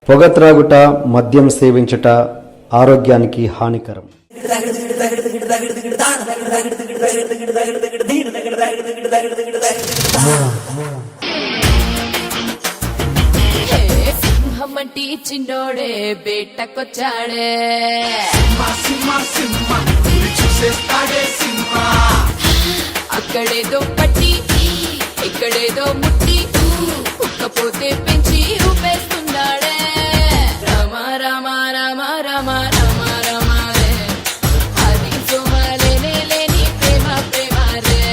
పొగ త్రాగుట, మద్యం సేవించుట ఆరోగ్యానికి హానికరం. సింహమంటి చిన్నోడే బేటకొచ్చాడే, అక్కడేదో పట్టి ఇక్కడేదో ముట్టి ఉక్కపోతే పెంచి ఊపేస్తున్నాడే. రామ రామ రామ రామ రామ రామ రే, అది సోమలేనే లేని ప్రేమ ప్రేమ రే.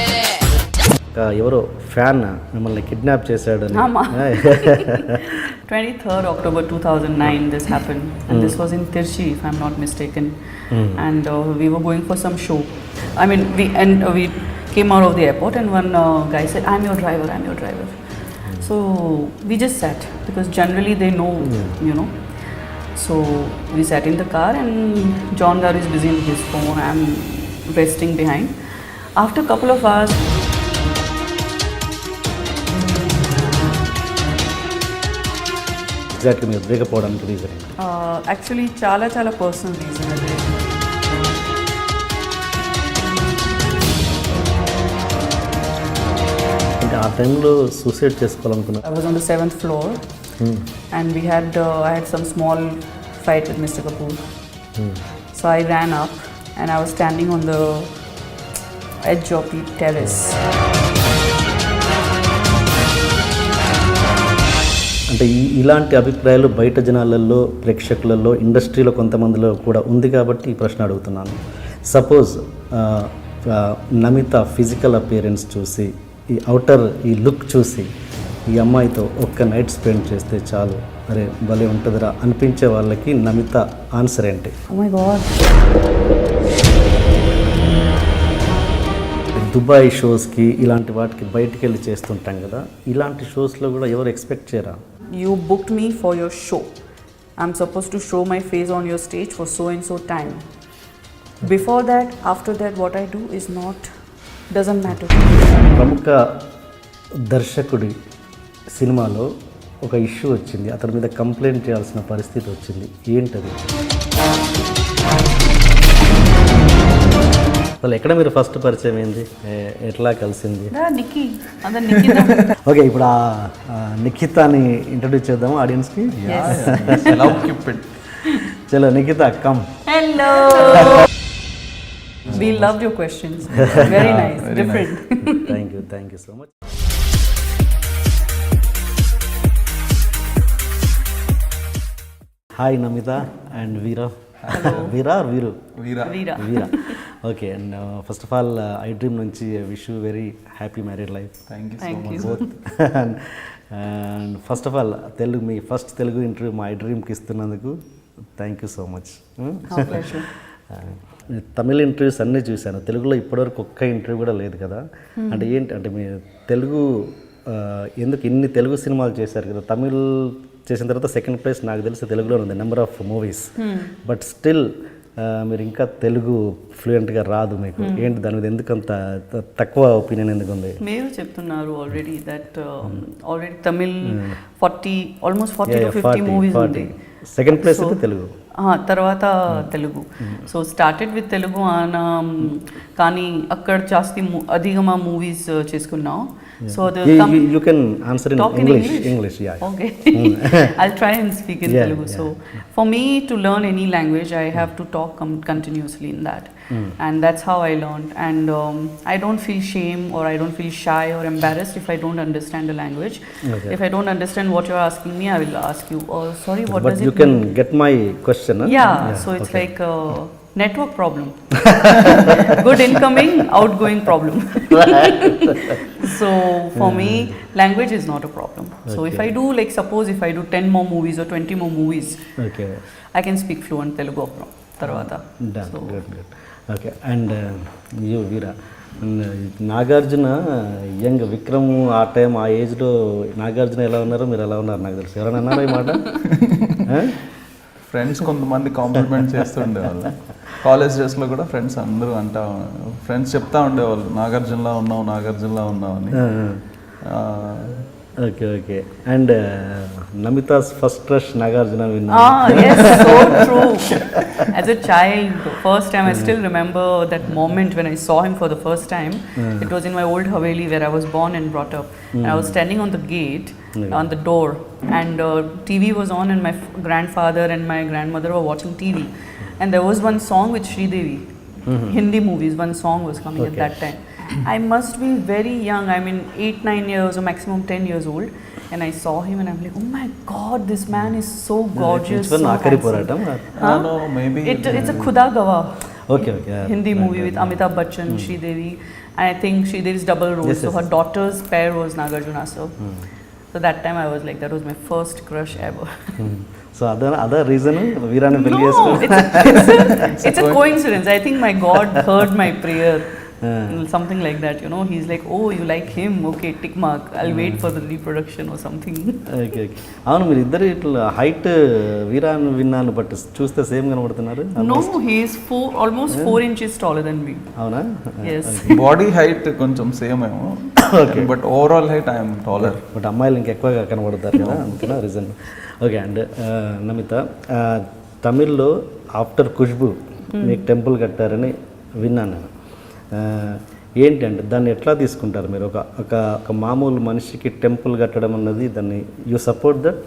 ఎవరో ఫ్యాన్ మిమ్మల్ని కిడ్నాప్ చేశాడని. 23rd October 2009 this happened, and this was in Tirchi if I'm not mistaken. And we were going for some show. I mean we came out of the airport and one guy said, I'm your driver. So we just sat because generally they know, you know. So we sat in the car and John Gar is busy in his phone. I'm resting behind. After a couple of hours, ఎగ్జాక్ట్గా మీరు breakup అవడానికి reason? Actually చాలా personal reason అది. అంటే ఆ టైంలో suicide చేసుకోవాలనుకున్నారు? I was on the 7th floor and I had some small fight with Mr. Kapoor. So I ran up and I was standing on the edge of the terrace. అంటే ఇలాంటి అభిప్రాయాలు బయట జనాలలో, ప్రేక్షకులలో, ఇండస్ట్రీలో కొంతమందిలో కూడా ఉంది కాబట్టి ఈ ప్రశ్న అడుగుతున్నాను. సపోజ్ నమిత ఫిజికల్ అపియరెన్స్ చూసి, ఈ అవుటర్ ఈ లుక్ చూసి ఈ అమ్మాయితో ఒక్క నైట్ స్పెండ్ చేస్తే చాలు, అరే భలే ఉంటుందిరా అనిపించే వాళ్ళకి నమిత ఆన్సర్ ఏంటి? Oh my God. దుబాయ్ షోస్కి ఇలాంటి వాటికి బయటికి వెళ్ళి చేస్తుంటాం కదా, ఇలాంటి షోస్లో కూడా ఎవరు ఎక్స్పెక్ట్ చేయరా? You booked me for your show. I'm supposed to show my face on your stage for so and so time. Before that, after that, what I do is doesn't matter. ప్రముఖ దర్శకుడి సినిమాలో ఒక issue వచ్చింది, అతని మీద complaint చేయాల్సిన పరిస్థితి వచ్చింది, ఏంటది? అసలు ఎక్కడ మీరు ఫస్ట్ పరిచయం అయింది, ఎట్లా కలిసింది? ఓకే, ఇప్పుడు ఆ నిఖితాని ఇంట్రడ్యూస్ చేద్దాము ఆడియన్స్కి. చలో Nikhita, come. Hello. We loved your questions. Very nice. Very different. Nice. Thank you so much. Hi Namitha and Veera. Hello. Veera or Veeru? Veera. Okay, and first of all, iDream nunchi wish you very happy married life. Thank you Thank so much. you. Both. And first of all, Telugu మీ first Telugu interview మా iDreamకి ఇస్తున్నందుకు thank you so much. Our pleasure. Tamil interviews అన్నీ చూశాను, తెలుగులో ఇప్పటివరకు ఒక్క interview కూడా లేదు కదా. అంటే ఏంటి అంటే మీ తెలుగు ఎందుకు ఇన్ని తెలుగు సినిమాలు చేశారు కదా, తమిళ్ చేసిన తర్వాత సెకండ్ ప్లేస్ నాకు తెలిసి తెలుగులో ఉంది, number of movies. But still మీరు ఇంకా తెలుగు ఫ్లూయెంట్గా రాదు మీకు, ఏంటి దాని మీద ఎందుకంత తక్కువ ఒపీనియన్ ఎందుకు ఉంది? మీరు చెప్తున్నారు already that already Tamil 40 almost 40 to 50 movies ఉంది. సెకండ్ ప్లేస్ అయితే తెలుగు, తర్వాత Telugu. So started with Telugu కానీ అక్కడ జాస్తి అధికమా మూవీస్ చేసుకున్నాం. So you can answer in English, yeah. Okay. I'll try and speak in Telugu. So for me to learn any language, I have to talk continuously in that. And that's how I learned. And I don't feel shame or I don't feel shy or embarrassed if I don't understand the language. Okay. If I don't understand what you're asking me, I will ask you, oh sorry, what does it mean? But you can get my question, huh? Yeah, so it's okay. Like network problem. Good incoming, outgoing problem. So for me, language is not a problem. So if I do, like suppose if I do 10 more movies or 20 more movies, okay, I can speak fluent Telugu tarvata. Done. So good. Okay, and you Veera, Nagarjuna young Vikram ఆ time ఆ ఏజ్లో నాగార్జున ఎలా ఉన్నారో మీరు ఎలా ఉన్నారు నాకు తెలుసు. ఎవరైనా అన్నారా ఈ మాట? ఫ్రెండ్స్ కొంతమంది కాంప్లిమెంట్ చేస్తుండేవాళ్ళు, కాలేజ్ డేస్లో కూడా ఫ్రెండ్స్ అందరూ ఫ్రెండ్స్ చెప్తా ఉండేవాళ్ళు నాగార్జునలా ఉన్నావు అని. Okay okay and Namitha's first crush Nagarjuna విన్నా Yes, so true. As a child, the first time, I still remember that moment when I saw him for the first time. It was in my old Haveli where I was born and brought up. And I was standing on the gate, on the door, and TV was on, and my grandfather and my grandmother were watching TV. And there was one song with Sridevi, Hindi movies, one song was coming at that time. I must be very young, I mean 8-9 years or maximum 10 years old, and I saw him and I'm like, oh my god, this man is so gorgeous, so ఆఖరి handsome. పోరాటం No, maybe It's a Khuda Gawah okay okay Hindi movie with Amitabh Bachchan, Sridevi, and I think Sridevi's double role, so her daughter's pair was Nagarjuna, so that time I was like, that was my first crush ever. So అదే reason వీరాన్ని పెళ్లి No, చేసుకో it's a coincidence. I think my God heard my prayer. Something like that, you know. He's like, oh, you like him? Okay, tick mark. I'll wait for the reproduction or something. Okay okay అవును మీరు ఇద్దరు ఇట్లా height వీరాన్ని విన్నాను but చూస్తే same కనబడుతున్నారు No, he is almost 4 inches taller than me. అవునా Yes. Body height కొంచెం same ఏమో, but overall height I'm taller. But అమ్మాయిలు ఇంకెక్కువగా కనబడతారు కదా అందుకనే రీజన్. ఓకే అండ్ నమిత తమిళ్లో ఆఫ్టర్ ఖుష్బు మీకు టెంపుల్ కట్టారని విన్నాను నేను. ఏంటంటే దాన్ని ఎట్లా తీసుకుంటారు మీరు? ఒక మామూలు మనిషికి టెంపుల్ కట్టడం అన్నది దాన్ని you support that?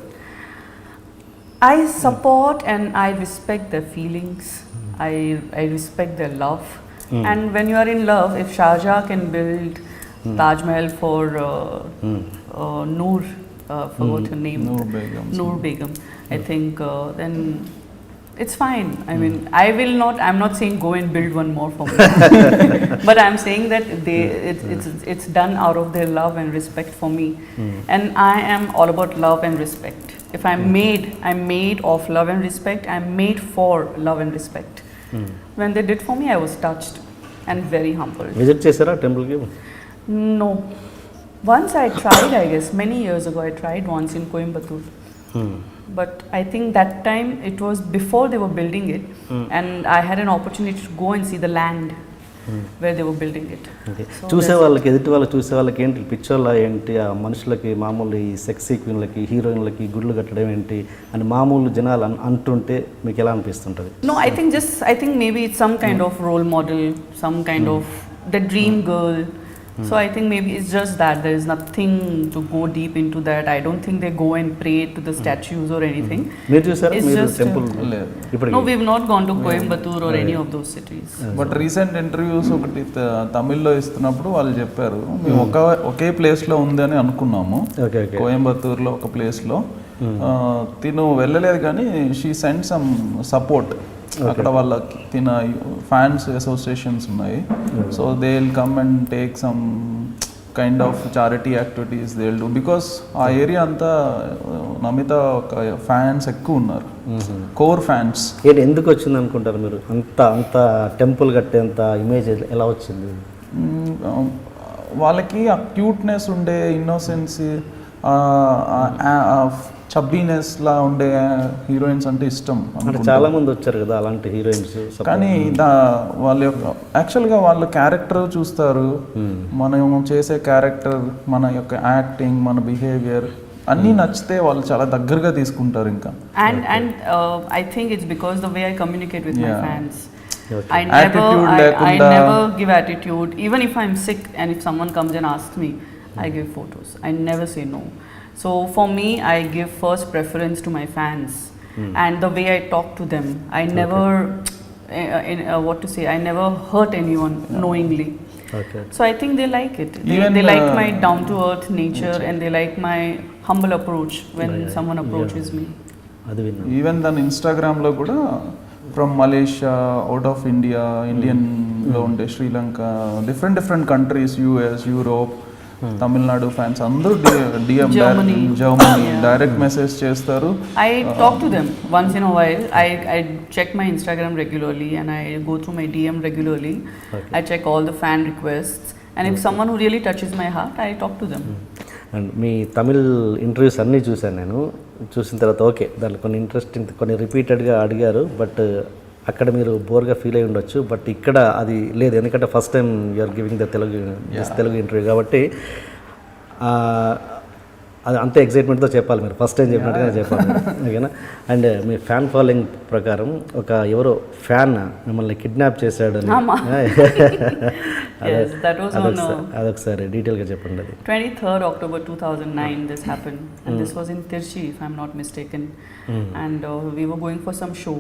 I support and I respect their feelings. I respect their love. And when you are in love, if Shah Jahan can build Taj Mahal for Noor, forgot her name, Noor Begum, I think then it's fine. I mean, I'm not saying go and build one more for me. But I'm saying that it's done out of their love and respect for me. And I am all about love and respect. If I'm made of love and respect. I'm made for love and respect. When they did for me, I was touched and very humbled. Visit చేశారా టెంపుల్కి? No. Once I tried, I guess, many years ago, I tried once in Coimbatore. But I think that time it was before they were building it, and I had an opportunity to go and see the land where they were building it. చూసే వాళ్ళకి ఎదుటి వాళ్ళు చూసే వాళ్ళకి ఏంటి పిక్చర్లో ఏంటి ఆ మనుషులకి మామూలు ఈ సెక్సీ క్వీన్లకి హీరోయిన్లకి గుడ్లు కట్టడం ఏంటి అని మామూలు జనాలు అంటుంటే మీకు ఎలా అనిపిస్తుంటుంది? No, I think maybe it's some kind of role model, some kind of the dream girl. So I think maybe it's just that there is nothing to go deep into that. I don't think they go and pray to the statues or anything. మీరు చూసారా It's మీరు just, temple? No, we've not gone to Coimbatore or any of those cities. But recent interviews ఒకటి తమిళ్లో ఇస్తున్నప్పుడు వాళ్ళు చెప్పారు, మేము ఒకే ప్లేస్లో ఉందని అనుకున్నాము, ఓకే ఓకే కోయంబత్తూర్లో ఒక ప్లేస్లో. తిను వెళ్ళలేదు కానీ షీ సెండ్ సమ్ సపోర్ట్. అక్కడ వాళ్ళకి తిన ఫ్యాన్స్ అసోసియేషన్స్ ఉన్నాయి, so they will come and take some kind of charity activities they will do, because ఆ ఏరియా అంతా నమిత ఒక ఫ్యాన్స్ ఎక్కువ ఉన్నారు, కోర్ ఫ్యాన్స్. ఏంటి ఎందుకు వచ్చింది అనుకుంటారు మీరు? అంత టెంపుల్ కట్టేంత ఇమేజ్ ఎలా వచ్చింది? వాళ్ళకి ఆ క్యూట్నెస్ ఉండే ఇన్నోసెన్స్, చబ్బీనెస్ లా ఉండే హీరోయిన్స్ అంటే ఇష్టం. అంటే చాలా మంది వచ్చారు కదా అలాంటి హీరోయిన్స్, కానీ వాళ్ళ యొక్క యాక్చువల్గా వాళ్ళ క్యారెక్టర్ చూస్తారు, మనం చేసే క్యారెక్టర్, మన యొక్క యాక్టింగ్, మన బిహేవియర్ అన్నీ నచ్చితే వాళ్ళు చాలా దగ్గరగా తీసుకుంటారు ఇంకా. And I think it's because the way I communicate with my fans. Okay. I never give attitude. Even if I'm sick and if someone comes and asks me, I give photos. I never say no. So for me, I give first preference to my fans, and the way I talk to them, I never, I never hurt anyone knowingly. Okay. So I think they like it. They like my down to earth nature, and they like my humble approach when someone approaches me. Even then Instagram lo kuda from Malaysia, out of India, Indian lo unde Sri Lanka, different countries, US, Europe, Tamil Nadu fans అందరూ DM Germany direct message చేస్తారు. I talk to them once in a while. I check my Instagram regularly and I go through my DM regularly. I check all the fan requests, and if someone who really touches my heart, I talk to them. And me Tamil interviews అన్నీ చూశాను నేను. చూసిన తర్వాత okay దాంట్లో కొన్ని interesting, కొన్ని రిపీటెడ్గా అడిగారు, బట్ అక్కడ మీరు బోర్గా ఫీల్ అయి ఉండొచ్చు, బట్ ఇక్కడ అది లేదు, ఎందుకంటే first time you're giving the Telugu interview కాబట్టి అది అంతే ఎక్సైట్మెంట్తో చెప్పాలి మీరు ఫస్ట్ టైం చెప్పినట్టుగా చెప్పాలి ఓకేనా. అండ్ మీ ఫ్యాన్ ఫాలోయింగ్ ప్రకారం ఎవరో ఫ్యాన్ మిమ్మల్ని కిడ్నాప్ చేశాడు అని అదొకసారి డీటెయిల్గా చెప్పండి. అది 23rd October 2009 this happened, and this was in Tirchi if I'm not mistaken. And we were going for some show,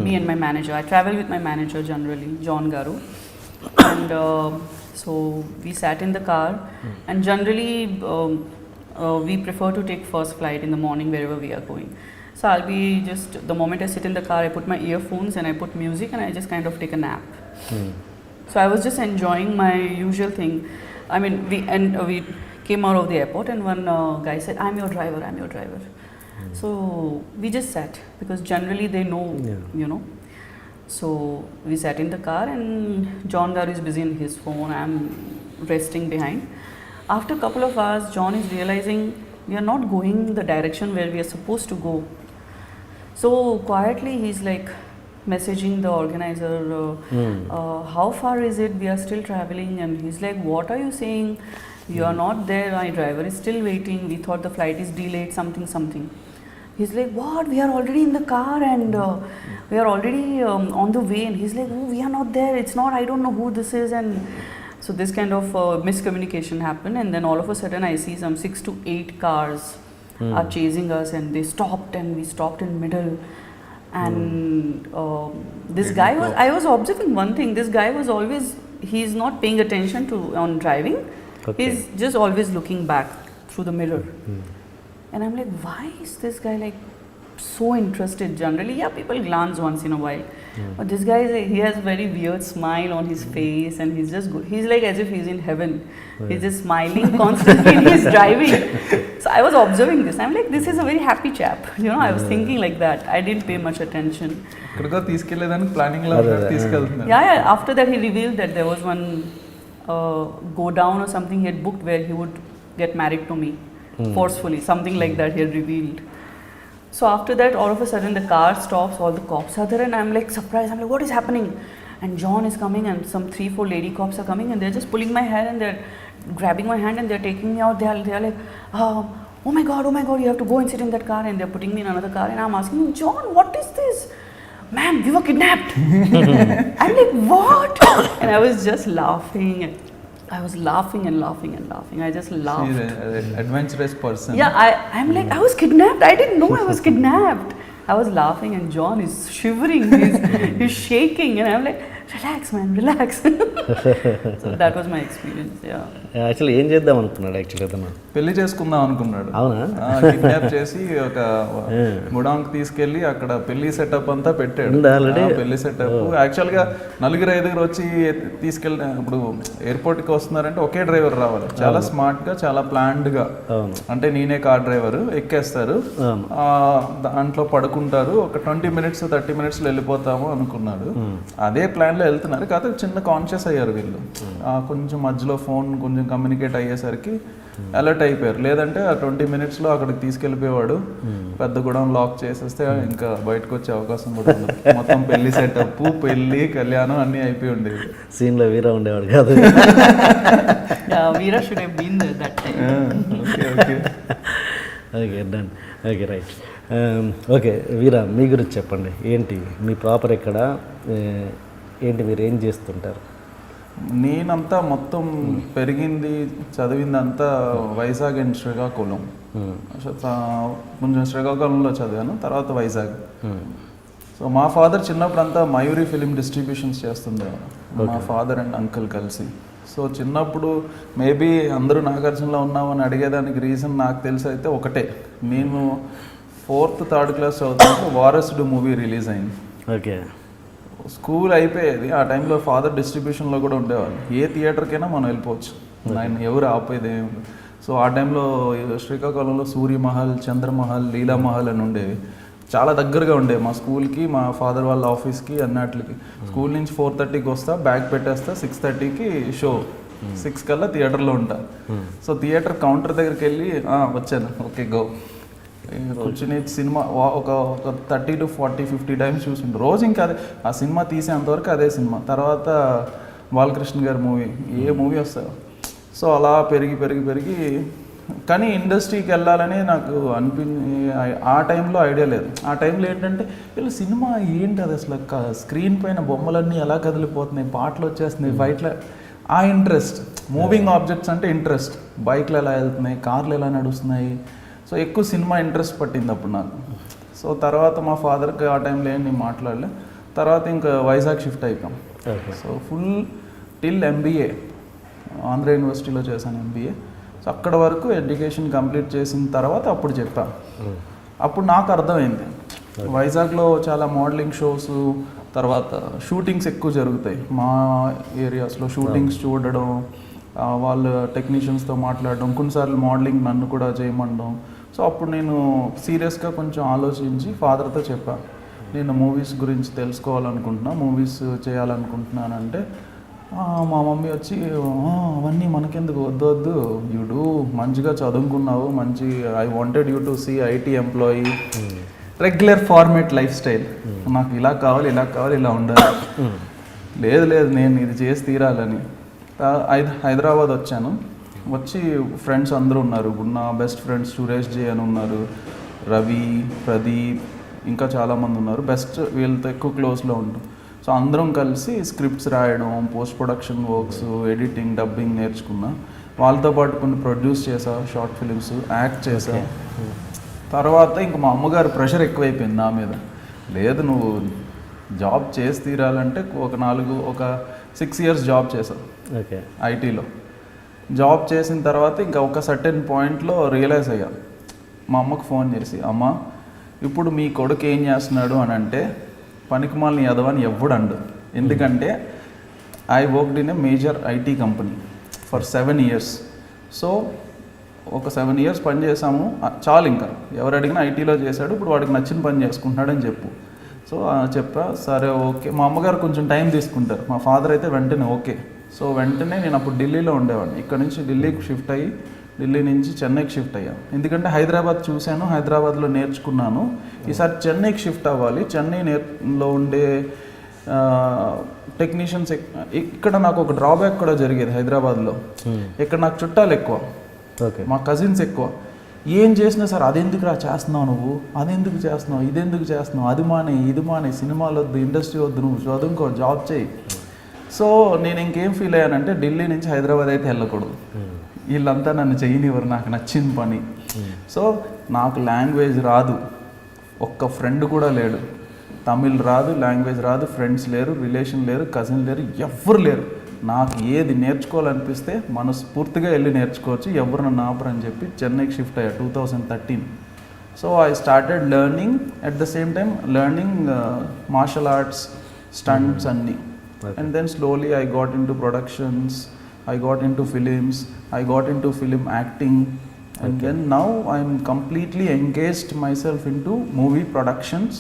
me and my manager. I travel with my manager generally, John Garu. And so we sat in the car, and generally we prefer to take first flight in the morning wherever we are going. So I'll be just, the moment I sit in the car, I put my earphones and I put music and I just kind of take a nap. So I was just enjoying my usual thing. I mean, we came out of the airport, and one guy said, I'm your driver. So we just sat, because generally they know, you know. So we sat in the car, and John Garu is busy in his phone. I'm resting behind. After a couple of hours, John is realizing we are not going the direction where we are supposed to go. So quietly he's like messaging the organizer, how far is it? We are still traveling. And he's like, what are you saying? You are not there. My driver is still waiting. We thought the flight is delayed, something. He's like, what? We are already in the car, and we are already on the way. And he's like, oh, we are not there. It's not, I don't know who this is. And so this kind of miscommunication happened, and then all of a sudden I see some 6 to 8 cars are chasing us, and they stopped, and we stopped in middle. And this guy was, I was observing one thing, this guy was always, he's not paying attention to on driving. He's just always looking back through the mirror. And I'm like, why is this guy like so interested? Generally, yeah, people glance once in a while. But this guy, he has very weird smile on his face, and he's just good. He's like as if he's in heaven. He's just smiling constantly and he's driving. So I was observing this. I'm like, this is a very happy chap. You know, I was thinking like that. I didn't pay much attention. Yeah. After that, he revealed that there was one go down or something he had booked where he would get married to me forcefully. Something like that he had revealed. So after that, all of a sudden the car stops, all the cops are there, and I'm like surprised. I'm like, what is happening? And John is coming, and some 3-4 lady cops are coming, and they're just pulling my hair, and they're grabbing my hand, and they're taking me out. They're like, oh my god, you have to go and sit in that car. And they're putting me in another car, and I'm asking him, John, what is this? Ma'am, we were kidnapped. I'm like, what? And I was just laughing. I was laughing. I just laughed. She's an adventurous person. Yeah, I'm like, I was kidnapped. I didn't know I was kidnapped. I was laughing, and John is shivering. He's shaking, and I'm like, relax, man, relax. So that was my experience. Yeah. Actually ఏం చేద్దాం అనుకున్నాడు actually అతను? పెళ్లి చేసుకుందాం అనుకున్నాడు. అవునా? Kidnap చేసి ఒక గుడాంకి తీసుకెళ్లి అక్కడ పెళ్లి సెటప్ అంతా పెట్టాడు. పెళ్లి సెటప్ యాక్చువల్గా 4-5 వచ్చి తీసుకెళ్ళి, ఇప్పుడు ఎయిర్పోర్ట్ కి వస్తున్నారంటే ఒకే డ్రైవర్ రావాలి. చాలా స్మార్ట్ గా, చాలా ప్లాన్డ్ గా. అంటే నేనే కార్ డ్రైవర్, ఎక్కేస్తారు, దాంట్లో పడుకుంటారు, ఒక 20 minutes 30 minutes వెళ్ళిపోతాము అనుకున్నాడు. అదే ప్లాన్ లో వెళ్తున్నారు. కాకపోతే చిన్న కాన్షియస్ అయ్యారు వీళ్ళు. కొంచెం మధ్యలో ఫోన్ కొంచెం కమ్యూనికేట్ అయ్యేసరికి అలర్ట్ అయిపోయారు. లేదంటే ఆ 20 minutes అక్కడికి తీసుకెళ్ళిపోయేవాడు. పెద్ద గుడం లాక్ చేసేస్తే ఇంకా బయటకు వచ్చే అవకాశం కూడా ఉండదు. మొత్తం పెళ్లి సెటప్, పెళ్లి, కళ్యాణం అన్నీ అయిపోయి ఉండేది. సీన్లో వీరా ఉండేవాడు కాదు. Veera should have been there that time. Okay done. Okay right. Okay Veera, మీ గురించి చెప్పండి. ఏంటి మీ ప్రాపర్ ఎక్కడ, ఏంటి మీరు ఏం చేస్తుంటారు? నేనంతా మొత్తం పెరిగింది, చదివిందంతా వైజాగ్ అండ్ శ్రీకాకుళం. కొంచెం శ్రీకాకుళంలో చదివాను, తర్వాత వైజాగ్. సో మా ఫాదర్ చిన్నప్పుడు అంతా మయూరి ఫిలిం డిస్ట్రిబ్యూషన్స్ చేస్తుండేవారు, మా ఫాదర్ అండ్ అంకుల్ కలిసి. సో చిన్నప్పుడు మేబీ అందరూ నాగార్జునలో ఉన్నామని అడిగేదానికి రీజన్ నాకు తెలిసి అయితే ఒకటే. నేను 4th 3rd class చదువుతున్నప్పుడు వారసుడు మూవీ రిలీజ్ అయింది. ఓకే. స్కూల్ అయిపోయేది. ఆ టైంలో ఫాదర్ డిస్ట్రిబ్యూషన్లో కూడా ఉండేవాళ్ళు. ఏ థియేటర్కైనా మనం వెళ్ళిపోవచ్చు, ఆయన ఎవరు ఆపేది ఏమి. సో ఆ టైంలో శ్రీకాకుళంలో సూర్యమహల్, చంద్రమహల్, లీలామహల్ అని ఉండేవి. చాలా దగ్గరగా ఉండేవి మా స్కూల్కి, మా ఫాదర్ వాళ్ళ ఆఫీస్కి, అన్నిటికి. స్కూల్ నుంచి 4:30కి వస్తా, బ్యాగ్ పెట్టేస్తా, 6:30కి షో, 6 కల్లా థియేటర్లో ఉంటా. సో థియేటర్ కౌంటర్ దగ్గరికి వెళ్ళి వచ్చాను, ఓకే గో. వచ్చి సినిమా ఒక 30 to 40 50 టైమ్స్ చూసిండు రోజు. ఇంకా అదే ఆ సినిమా తీసేంతవరకు అదే సినిమా. తర్వాత బాలకృష్ణ గారి మూవీ, ఏ మూవీ వస్తాయో. సో అలా పెరిగి కానీ ఇండస్ట్రీకి వెళ్ళాలని నాకు ఆ టైంలో ఐడియా లేదు. ఆ టైంలో ఏంటంటే వీళ్ళు సినిమా ఏంటి అది అసలు స్క్రీన్ పైన బొమ్మలన్నీ ఎలా కదిలిపోతున్నాయి, పాటలు వచ్చేస్తున్నాయి, ఫైట్లు, ఆ ఇంట్రెస్ట్, మూవింగ్ ఆబ్జెక్ట్స్ అంటే ఇంట్రెస్ట్, బైక్లు ఎలా వెళ్తున్నాయి, కార్లు ఎలా నడుస్తున్నాయి. సో ఎక్కువ సినిమా ఇంట్రెస్ట్ పట్టింది అప్పుడు నాకు. సో తర్వాత మా ఫాదర్కి ఆ టైంలో ఏం నేను మాట్లాడలే. తర్వాత ఇంకా వైజాగ్ షిఫ్ట్ అయిపోయాం. So full till MBA Andhra యూనివర్సిటీలో చేశాను ఎంబీఏ. సో అక్కడ వరకు ఎడ్యుకేషన్ కంప్లీట్ చేసిన తర్వాత అప్పుడు చెప్పాను. అప్పుడు నాకు అర్థమైంది వైజాగ్లో చాలా మోడలింగ్ షోస్, తర్వాత షూటింగ్స్ ఎక్కువ జరుగుతాయి మా ఏరియాస్లో. షూటింగ్స్ చూడడం, వాళ్ళ టెక్నీషియన్స్తో మాట్లాడడం, కొన్నిసార్లు మోడలింగ్ నన్ను కూడా చేయమండం. సో అప్పుడు నేను సీరియస్గా కొంచెం ఆలోచించి ఫాదర్తో చెప్పాను, నేను మూవీస్ గురించి తెలుసుకోవాలనుకుంటున్నా, మూవీస్ చేయాలనుకుంటున్నానంటే మా మమ్మీ వచ్చి అవన్నీ మనకెందుకు, వద్దు వద్దు, యూ మంచిగా చదువుకున్నావు, మంచి I wanted you to see IT employee, regular format life style, నాకు ఇలా కావాలి ఇలా కావాలి ఇలా ఉండాలి. లేదు లేదు నేను ఇది చేసి తీరాలని హైదరాబాద్ వచ్చాను. వచ్చి ఫ్రెండ్స్ అందరూ ఉన్నారు. ఇప్పుడు నా బెస్ట్ ఫ్రెండ్స్ సురేష్ జీ అని ఉన్నారు, రవి, ప్రదీప్, ఇంకా చాలామంది ఉన్నారు. బెస్ట్ వీళ్ళతో ఎక్కువ క్లోజ్లో ఉంటాం. సో అందరం కలిసి స్క్రిప్ట్స్ రాయడం, post production works, editing, dubbing నేర్చుకున్నా. వాళ్ళతో పాటు కొన్ని ప్రొడ్యూస్ చేసా, షార్ట్ ఫిలిమ్స్, యాక్ట్ చేసా. తర్వాత ఇంక మా అమ్మగారు ప్రెషర్ ఎక్కువైపోయింది నా మీద. లేదు నువ్వు జాబ్ చేసి తీరాలంటే ఒక 6 years జాబ్ చేశాను ఐటీలో. జాబ్ చేసిన తర్వాత ఇంకా ఒక సర్టెన్ పాయింట్లో రియలైజ్ అయ్యాను. మా అమ్మకు ఫోన్ చేసి, అమ్మ ఇప్పుడు మీ కొడుకు ఏం చేస్తున్నాడు అని అంటే పనికిమాలని ఎదవని ఎవ్వడు అండు. ఎందుకంటే I worked in a major IT company for 7 years. So ఒక 7 years పని చేసాము చాలు, ఇంకా ఎవరు అడిగినా ఐటీలో చేశాడు, ఇప్పుడు వాడికి నచ్చిన పని చేసుకుంటున్నాడని చెప్పు. సో చెప్పా, సరే ఓకే. మా అమ్మగారు కొంచెం టైం తీసుకుంటారు, మా ఫాదర్ అయితే వెంటనే ఓకే. సో వెంటనే నేను అప్పుడు ఢిల్లీలో ఉండేవాడిని. ఇక్కడ నుంచి ఢిల్లీకి షిఫ్ట్ అయ్యి, ఢిల్లీ నుంచి చెన్నైకి షిఫ్ట్ అయ్యాను. ఎందుకంటే హైదరాబాద్ చూశాను, హైదరాబాద్లో నేర్చుకున్నాను. ఈసారి చెన్నైకి షిఫ్ట్ అవ్వాలి. చెన్నైలో ఉండే టెక్నీషియన్స్, ఇక్కడ నాకు ఒక డ్రాబ్యాక్ కూడా జరిగేది హైదరాబాద్లో. ఇక్కడ నాకు చుట్టాలు ఎక్కువ, మా కజిన్స్ ఎక్కువ. ఏం చేసినా సార్ అదెందుకు చేస్తున్నావు నువ్వు, అదెందుకు చేస్తున్నావు, ఇదెందుకు చేస్తున్నావు, అది మానే ఇది మానే, సినిమాలు వద్దు, ఇండస్ట్రీ వద్దు, నువ్వు చదువుకో, జాబ్ చేయి. సో నేను ఇంకేం ఫీల్ అయ్యానంటే ఢిల్లీ నుంచి హైదరాబాద్ అయితే వెళ్ళకూడదు, వీళ్ళంతా నన్ను చేయనివ్వరు నాకు నచ్చిన పని. సో నాకు లాంగ్వేజ్ రాదు, ఒక్క ఫ్రెండ్ కూడా లేడు, తమిళ్ రాదు, లాంగ్వేజ్ రాదు, ఫ్రెండ్స్ లేరు, రిలేషన్ లేరు, కజిన్ లేరు, ఎవ్వరు లేరు. నాకు ఏది నేర్చుకోవాలనిపిస్తే మనస్ఫూర్తిగా వెళ్ళి నేర్చుకోవచ్చు, ఎవరు నన్ను ఆపరని చెప్పి చెన్నైకి షిఫ్ట్ అయ్యా 2013. So I started learning, at the same time learning martial arts, stunts అన్నీ. And then slowly I got into productions, I got into films, I got into film acting, and then now I'm completely engaged myself into movie productions.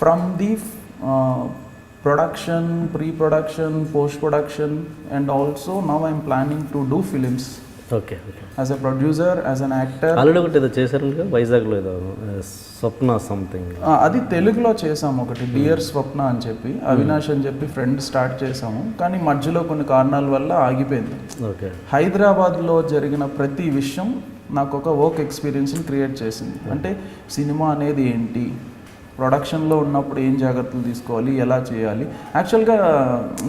From the production, pre-production, post-production, and also now I'm planning to do films. As a producer, as an actor. Already ఒకటి ఏదో చేశారు వైజాగ్లో, ఏదో స్వప్న something, అది తెలుగులో చేసాము ఒకటి, dear స్వప్న అని చెప్పి, అవినాష్ అని చెప్పి ఫ్రెండ్ స్టార్ట్ చేసాము. కానీ మధ్యలో కొన్ని కారణాల వల్ల ఆగిపోయింది. హైదరాబాద్లో జరిగిన ప్రతి విషయం నాకు ఒక వర్క్ ఎక్స్పీరియన్స్ని క్రియేట్ చేసింది. అంటే సినిమా అనేది ఏంటి, ప్రొడక్షన్లో ఉన్నప్పుడు ఏం జాగ్రత్తలు తీసుకోవాలి, ఎలా చేయాలి. యాక్చువల్గా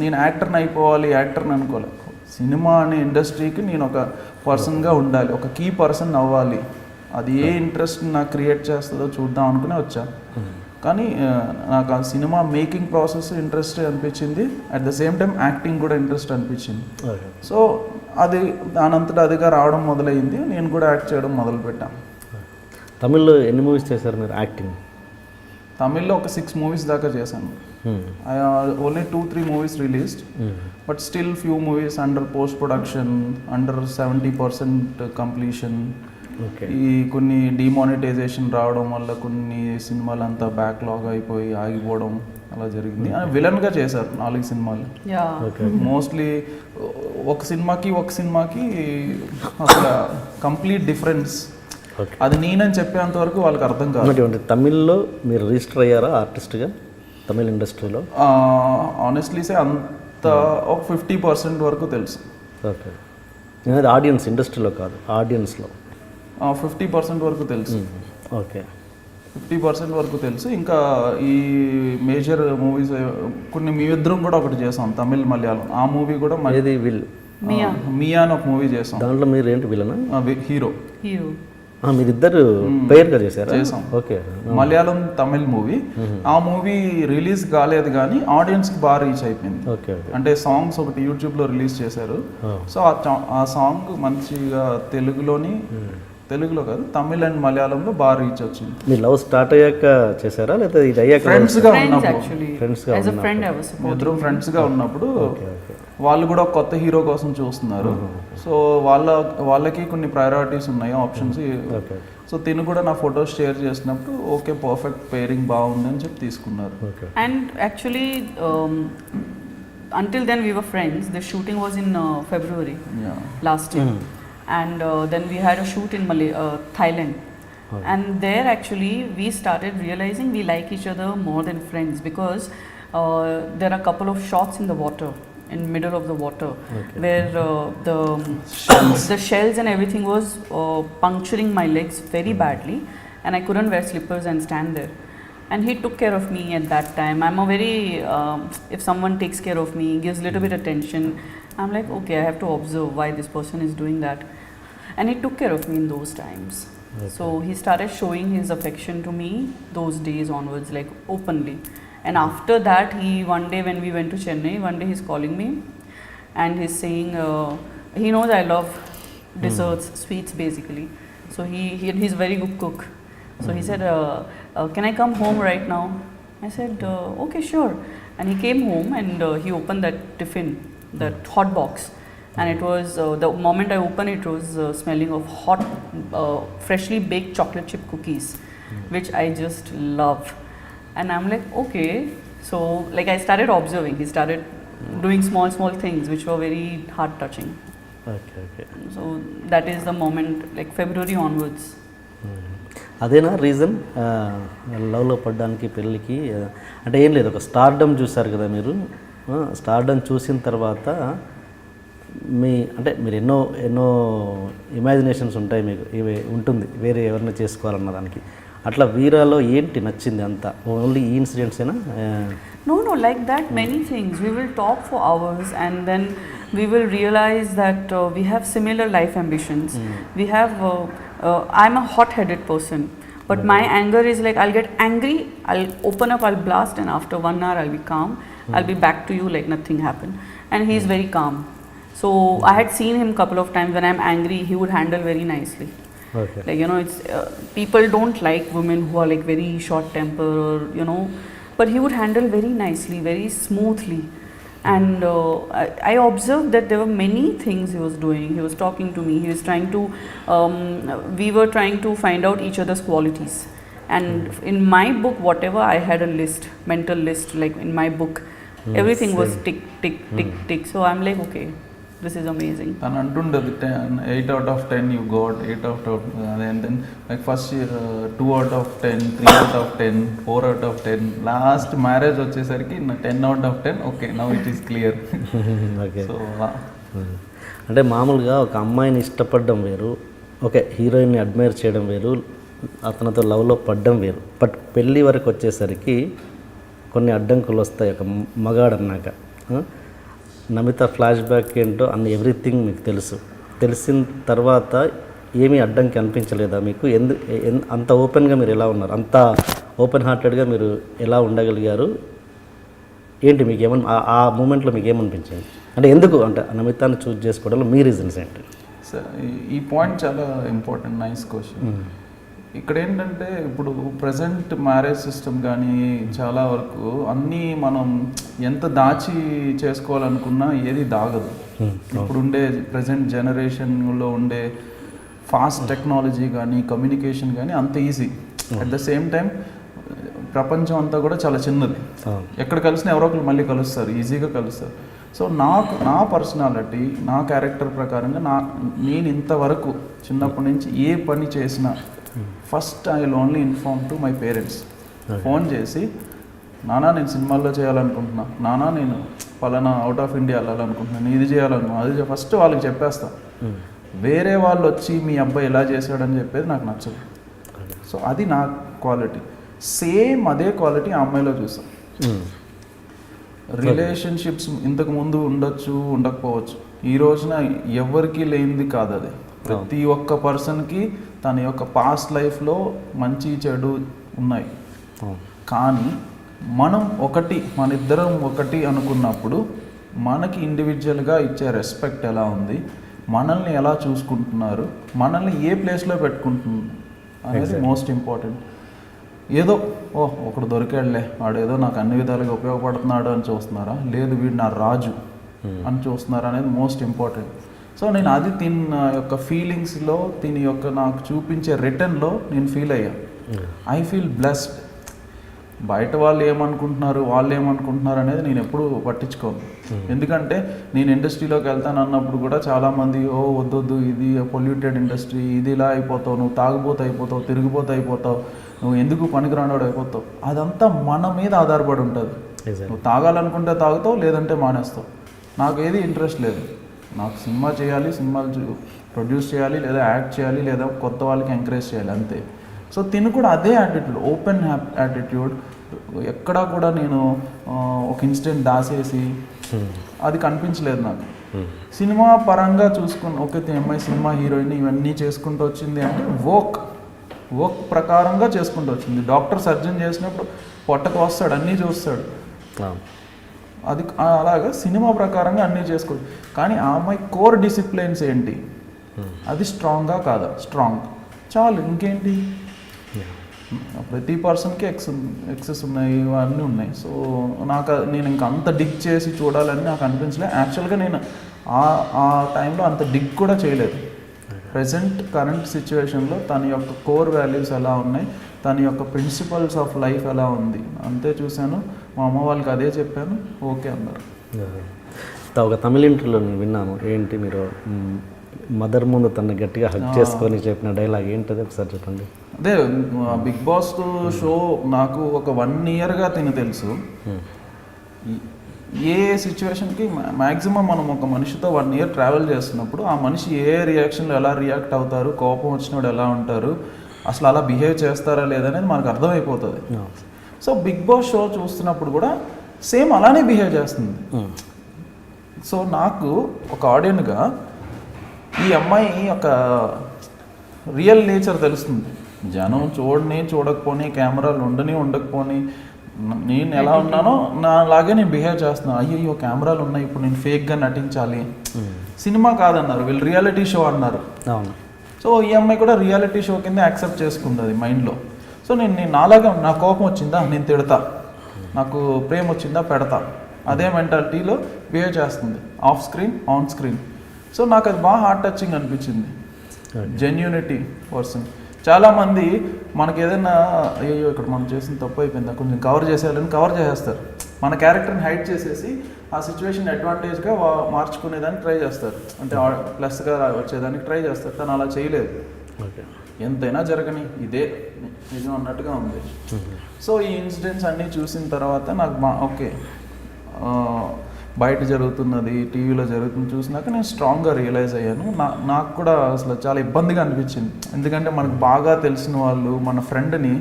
నేను యాక్టర్ని అయిపోవాలి, యాక్టర్ని అనుకోవాలి. సినిమా అనే ఇండస్ట్రీకి నేను ఒక పర్సన్గా ఉండాలి, ఒక కీ పర్సన్ అవ్వాలి. అది ఏ ఇంట్రెస్ట్ నాకు క్రియేట్ చేస్తుందో చూద్దాం అనుకునే వచ్చాను. కానీ నాకు ఆ సినిమా మేకింగ్ ప్రాసెస్ ఇంట్రెస్ట్ అనిపించింది, at the same time acting కూడా ఇంట్రెస్ట్ అనిపించింది. సో అది దానంతటా అదిగా రావడం మొదలైంది, నేను కూడా యాక్ట్ చేయడం మొదలుపెట్టాను. తమిళ్లో ఎన్ని మూవీస్ చేశారు మీరు యాక్టింగ్? తమిళ్లో ఒక 6 movies దాకా చేశాను. Only 2-3 movies released, but still few movies under post production, under 70% completion. ఈ కొన్ని డిమానిటైజేషన్ రావడం వల్ల కొన్ని సినిమాలు అంతా బ్యాక్లాగ్ అయిపోయి ఆగిపోవడం అలా జరిగింది. విలన్గా చేశారు 4 సినిమాలు. మోస్ట్లీ ఒక సినిమాకి అసలు కంప్లీట్ డిఫరెన్స్. అది నేనని చెప్పేంత వరకు వాళ్ళకి అర్థం కాదు. తమిళ్లో మీరు రిజిస్టర్ అయ్యారా ఆర్టిస్ట్గా తమిళ్ ఇండస్ట్రీలో? ఆనెస్ట్లీ సే అంత ఒక 50% వరకు తెలుసు. నేను ఆడియన్స్ ఇండస్ట్రీలో కాదు, ఆడియన్స్లో. 50% వరకు తెలుసు. ఓకే. 50% వరకు తెలుసు. ఇంకా ఈ మేజర్ మూవీస్ కొన్ని మీ ఇద్దరం కూడా ఒకటి చేసాం, తమిళ్ మలయాళం. ఆ మూవీ కూడా ఏది వీళ్ళు మియా అని ఒక మూవీ చేసాం. దాంట్లో మీరు ఏంటి వీళ్ళనా? హీరో. మీరిద్దరు పేరుగా చేశారా? చేసాం. ఓకే. మలయాళం తమిళ్ మూవీ. ఆ మూవీ రిలీజ్ కాలేదు కానీ ఆడియన్స్కి బాగా రీచ్ అయిపోయింది. ఓకే. అంటే సాంగ్స్ ఒకటి యూట్యూబ్లో రిలీజ్ చేశారు. సో ఆ సాంగ్ మంచిగా తెలుగులో కాదు, తమిళ్ అండ్ మలయాళంలో బాగా రీచ్ వచ్చింది. మీ లవ్ స్టార్ట్ అయ్యాక చేశారా లేదా ఇది అయ్యాక? ఫ్రెండ్స్గా ఉన్నప్పుడు, ఇద్దరం ఫ్రెండ్స్గా ఉన్నప్పుడు వాళ్ళు కూడా కొత్త హీరో కోసం చూస్తున్నారు. సో వాళ్ళకి కొన్ని ప్రయారిటీస్ ఉన్నాయి, ఆప్షన్స్. సో తిను కూడా నా ఫొటోస్ షేర్ చేసినప్పుడు ఓకే పర్ఫెక్ట్ పేరింగ్ బాగుంది అని చెప్పి తీసుకున్నారు. And actually until then we were friends. The shooting was in February last year. And then we had a shoot in Thailand. And there actually we started realizing we like each other more than friends, because there are a couple of shots in the water, in middle of the water, where the shells and everything was puncturing my legs very badly, and I couldn't wear slippers and stand there. And he took care of me at that time. I'm a very if someone takes care of me, gives little bit attention, I'm like, okay, I have to observe why this person is doing that. And he took care of me in those times. So he started showing his affection to me those days onwards, like openly. And after that, one day when we went to Chennai, one day he's calling me and he's saying, he knows I love desserts, sweets basically. So he's very good cook. So he said, can I come home right now? I said, okay, sure. And he came home and he opened that tiffin, that hot box. And it was, the moment I opened it was smelling of hot, freshly baked chocolate chip cookies, which I just love. And I'm like, okay. So like I started observing. He started doing small things which were very heart touching. Okay. So that is the moment, like February onwards. అదేనా reason లవ్లో పడ్డానికి పెళ్ళికి? అంటే ఏం లేదు, ఒక stardom చూసారు కదా మీరు. స్టార్డమ్ చూసిన తర్వాత మీరు ఎన్నో ఇమాజినేషన్స్ ఉంటాయి మీకు, ఇవి ఉంటుంది వేరే ఎవరిని చేసుకోవాలన్న దానికి. అట్లా వీరాలో ఏంటి నచ్చింది అంతా? ఓన్లీ ఈ ఇన్సిడెంట్సేనా? No, like that many things. We will talk for hours and then we will realize that we have similar life ambitions. We have I'm a hot-headed person, but my anger is like, I'll get angry, I'll open up, I'll blast, and after 1 hour I'll be calm. I'll be back to you like nothing happened. And he's very calm. So I had seen him couple of times when I'm angry, he would handle very nicely. Okay. Like, it's people don't like women who are like very short temper, or but he would handle very nicely, very smoothly. And I observed that there were many things he was doing. He was talking to me, he was trying to we were trying to find out each other's qualities. And in my book, whatever I had a list, mental list, like in my book, everything was tick tick tick tick. So I'm like, okay, this is amazing. And antundadi 8 out of 10 you got, 8 out of and then like first year 2 out of 10, 3 out of 10, 4 out of 10, last marriage వచ్చేసరికి 10 out of 10. okay, now it is clear. Okay. So అంటే మామూలుగా ఒక అమ్మాయిని ఇష్టపడడం వేరు, okay, హీరోయిన్ని admire చేయడం వేరు, అతనితో లవ్లో పడడం వేరు. బట్ పెళ్ళి వరకు వచ్చేసరికి కొన్ని అడ్డంకులు వస్తాయి ఒక మగాడు అన్నాక. నమిత ఫ్లాష్ బ్యాక్ ఏంటో ఎవ్రీథింగ్ మీకు తెలిసిన తర్వాత ఏమీ అడ్డంకి అనిపించలేదా మీకు? అంత ఓపెన్గా మీరు ఎలా ఉన్నారు? అంత ఓపెన్ హార్టెడ్గా మీరు ఎలా ఉండగలిగారు? ఏంటి మీకు ఆ మూమెంట్లో మీకు ఏమనిపించింది? అంటే ఎందుకు అంటే నమితాన్ని చూస్ చేసుకోవడంలో మీ రీజన్స్ ఏంటి? ఈ పాయింట్ చాలా ఇంపార్టెంట్, నైస్ క్వశ్చన్. ఇక్కడ ఏంటంటే ఇప్పుడు ప్రజెంట్ మ్యారేజ్ సిస్టమ్ కానీ చాలా వరకు అన్నీ మనం ఎంత దాచి చేసుకోవాలనుకున్నా ఏది దాగదు. ఇప్పుడుండే ప్రజెంట్ జనరేషన్లో ఉండే ఫాస్ట్ టెక్నాలజీ కానీ కమ్యూనికేషన్ కానీ అంత easy. At the same time ప్రపంచం అంతా కూడా చాలా చిన్నది. ఎక్కడ కలిసినా ఎవరో ఒకరు మళ్ళీ కలుస్తారు, ఈజీగా కలుస్తారు. సో నా పర్సనాలిటీ, నా క్యారెక్టర్ ప్రకారంగా నేను ఇంతవరకు చిన్నప్పటి నుంచి ఏ పని చేసినా first I will only inform to my parents. Phone చేసి, నానా నేను సినిమాల్లో చేయాలనుకుంటున్నా, నానా నేను పలానా అవుట్ ఆఫ్ ఇండియా వెళ్ళాలనుకుంటున్నాను, ఇది చేయాలనుకున్నాను, అది ఫస్ట్ వాళ్ళకి చెప్పేస్తా. వేరే వాళ్ళు వచ్చి మీ అబ్బాయి ఇలా చేశాడని చెప్పేది నాకు నచ్చదు. సో అది నా క్వాలిటీ. సేమ్ అదే క్వాలిటీ ఆ అమ్మాయిలో చూసాం. రిలేషన్షిప్స్ ఇంతకు ముందు ఉండొచ్చు, ఉండకపోవచ్చు. ఈ రోజున ఎవరికి లేనిది కాదు అది. ప్రతి ఒక్క పర్సన్కి తన యొక్క పాస్ట్ లైఫ్లో మంచి చెడు ఉన్నాయి. కానీ మనం ఒకటి, మన ఇద్దరం ఒకటి అనుకున్నప్పుడు మనకి ఇండివిజువల్గా ఇచ్చే రెస్పెక్ట్ ఎలా ఉంది, మనల్ని ఎలా చూసుకుంటున్నారు, మనల్ని ఏ ప్లేస్లో పెట్టుకుంటున్నారు అనేది మోస్ట్ ఇంపార్టెంట్. ఏదో ఒకడు దొరికాడులే, వాడేదో నాకు అన్ని విధాలుగా ఉపయోగపడుతున్నాడు అని చూస్తున్నారా, లేదు వీడు నా రాజు అని చూస్తున్నారా అనేది మోస్ట్ ఇంపార్టెంట్. సో నేను అది తిన యొక్క ఫీలింగ్స్లో, తిని యొక్క నాకు చూపించే రిటర్న్లో నేను ఫీల్ అయ్యా. I feel blessed. బయట వాళ్ళు ఏమనుకుంటున్నారు, వాళ్ళు ఏమనుకుంటున్నారు అనేది నేను ఎప్పుడూ పట్టించుకోను. ఎందుకంటే నేను ఇండస్ట్రీలోకి వెళ్తాను అన్నప్పుడు కూడా చాలామంది వద్దొద్దు, ఇది పొల్యూటెడ్ ఇండస్ట్రీ, ఇది ఇలా అయిపోతావు, నువ్వు తాగుబోతు అయిపోతావు, తిరిగిపోతూ అయిపోతావు, నువ్వు ఎందుకు పనికిరానోడు అయిపోతావు. అదంతా మన మీద ఆధారపడి ఉంటుంది. నువ్వు తాగాలనుకుంటే తాగుతావు, లేదంటే మానేస్తావు. నాకు ఏది ఇంట్రెస్ట్ లేదు. నాకు సినిమా చేయాలి, సినిమాలు ప్రొడ్యూస్ చేయాలి, లేదా యాక్ట్ చేయాలి, లేదా కొత్త వాళ్ళకి ఎంకరేజ్ చేయాలి, అంతే. సో తిను కూడా అదే యాటిట్యూడ్, ఓపెన్ యాటిట్యూడ్. ఎక్కడా కూడా నేను ఒక ఇన్సిడెంట్ దాసేసి అది కనిపించలేదు నాకు. సినిమా పరంగా చూసుకుని ఓకే అమ్మాయి సినిమా హీరోయిన్ ఇవన్నీ చేసుకుంటూ వచ్చింది అంటే వర్క్ ప్రకారంగా చేసుకుంటూ వచ్చింది. డాక్టర్ సర్జన్ చేసినప్పుడు పొట్టకు వస్తాడు, అన్నీ చూస్తాడు. అది అలాగా సినిమా ప్రకారంగా అన్నీ చేసుకోవచ్చు. కానీ ఆ అమ్మాయి కోర్ డిసిప్లిన్స్ ఏంటి, అది స్ట్రాంగ్గా కాదా? స్ట్రాంగ్, చాలు. ఇంకేంటి, ప్రతి పర్సన్కి ఎక్సెస్ ఉన్నాయి, అన్నీ ఉన్నాయి. సో నేను ఇంకా అంత డిగ్ చేసి చూడాలని నాకు అనిపించలేదు. యాక్చువల్గా నేను ఆ టైంలో అంత డిగ్ కూడా చేయలేదు. కరెంట్ సిచ్యువేషన్లో తన యొక్క కోర్ వాల్యూస్ ఎలా ఉన్నాయి, తన యొక్క ప్రిన్సిపల్స్ ఆఫ్ లైఫ్ ఎలా ఉంది అంతే చూశాను. మా అమ్మ వాళ్ళకి అదే చెప్పాను, ఓకే అన్నారు. ఒక తమిళ ఇంటర్వ్యూలో నేను విన్నాను, ఏంటి మీరు మదర్ ముందు తను గట్టిగా హగ్ చేసుకొని చెప్పిన డైలాగ్ ఏంటది ఒకసారి చెప్పండి. అదే బిగ్ బాస్ షో నాకు ఒక 1 yearగా తిని తెలుసు. ఏ సిచ్యువేషన్కి మ్యాక్సిమం మనం ఒక మనిషితో 1 year ట్రావెల్ చేస్తున్నప్పుడు ఆ మనిషి ఏ రియాక్షన్లో ఎలా రియాక్ట్ అవుతారు, కోపం వచ్చినప్పుడు ఎలా ఉంటారు, అసలు అలా బిహేవ్ చేస్తారా లేదనేది మనకు అర్థమైపోతుంది. సో బిగ్ బాస్ షో చూస్తున్నప్పుడు కూడా సేమ్ అలానే బిహేవ్ చేస్తుంది. సో నాకు ఒక ఆడియన్గా ఈ అమ్మాయి ఒక రియల్ నేచర్ తెలుస్తుంది. జనం చూడకపోని, కెమెరాలు ఉండకపోని, నేను ఎలా ఉన్నానో నాలాగే నేను బిహేవ్ చేస్తున్నాను. అయ్యో కెమెరాలు ఉన్నాయి, ఇప్పుడు నేను ఫేక్గా నటించాలి. సినిమా కాదన్నారు వీళ్ళు, రియాలిటీ షో అన్నారు. సో ఈ అమ్మాయి కూడా రియాలిటీ షో కింద యాక్సెప్ట్ చేసుకుంది మైండ్లో. సో నేను నాలాగా, నా కోపం వచ్చిందా నేను తిడతా, నాకు ప్రేమ వచ్చిందా పెడతా, అదే మెంటాలిటీలో బిహేవ్ చేస్తుంది, off screen on screen. So నాకు అది బాగా హార్ట్ టచింగ్ అనిపించింది. Genuinity person. చాలామంది మనకి ఏదైనా అయ్యో ఇక్కడ మనం చేసిన తప్పు అయిపోయిందా, కొంచెం కవర్ చేసేయాలని కవర్ చేసేస్తారు. మన క్యారెక్టర్ని హైడ్ చేసేసి ఆ సిచ్యువేషన్ అడ్వాంటేజ్గా మార్చుకునేదానికి ట్రై చేస్తారు, అంటే ప్లస్గా వచ్చేదానికి ట్రై చేస్తారు. తను అలా చేయలేదు. ఎంతైనా జరగని ఇదే నిజం అన్నట్టుగా ఉంది. సో ఈ ఇన్సిడెంట్స్ అన్నీ చూసిన తర్వాత నాకు ఓకే, బయట జరుగుతున్నది, టీవీలో జరుగుతుంది చూసినాక నేను స్ట్రాంగ్గా రియలైజ్ అయ్యాను. నాకు కూడా అసలు చాలా ఇబ్బందిగా అనిపించింది. ఎందుకంటే మనకు బాగా తెలిసిన వాళ్ళు, మన ఫ్రెండ్ని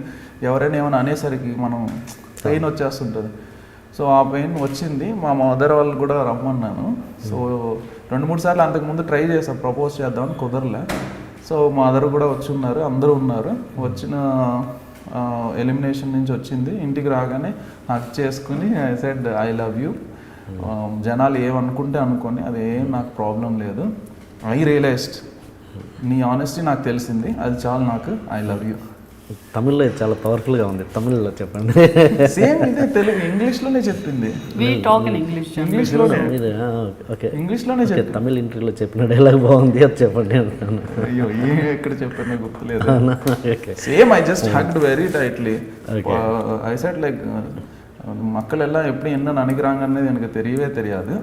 ఎవరైనా ఏమైనా అనేసరికి మనం పెయిన్ వచ్చేస్తుంటుంది. సో ఆ పెయిన్ వచ్చింది. మా మదర్ వాళ్ళు కూడా రమ్మన్నాను. సో 2-3 సార్లు అంతకుముందు ట్రై చేశాను, ప్రపోజ్ చేద్దామని, కుదరలే. సో మా మదర్ కూడా వచ్చి ఉన్నారు, అందరూ ఉన్నారు. వచ్చిన ఎలిమినేషన్ నుంచి వచ్చింది, ఇంటికి రాగానే హక్ చేసుకుని I said I love you. జనాలు ఏమనుకుంటే అనుకోని, అదేం నాకు ప్రాబ్లం లేదు. ఐ రియలైజ్డ్, నీ ఆనెస్టీ నాకు తెలిసింది, అది చాలు నాకు. I love you. తమిళ్లో చాలా పవర్ఫుల్గా ఉంది, తమిళ్లో చెప్పండి. సేమ్ ఇదే తెలుగు, ఇంగ్లీష్లోనే చెప్పింది. ఇంగ్లీష్లోనే చెప్పి తమిళ ఇంటర్వ్యూలో చెప్పిన డైలాగ్ బాగుంది, అది చెప్పండి అంటాను. అయ్యో ఎక్కడ చెప్పాను గుర్తులేదు. Same I just hugged very tightly. I said like மக்கள் எல்லாம் எப்படி என்ன நினைக்கிறாங்கன்னு எனக்கு தெரியவே தெரியாது.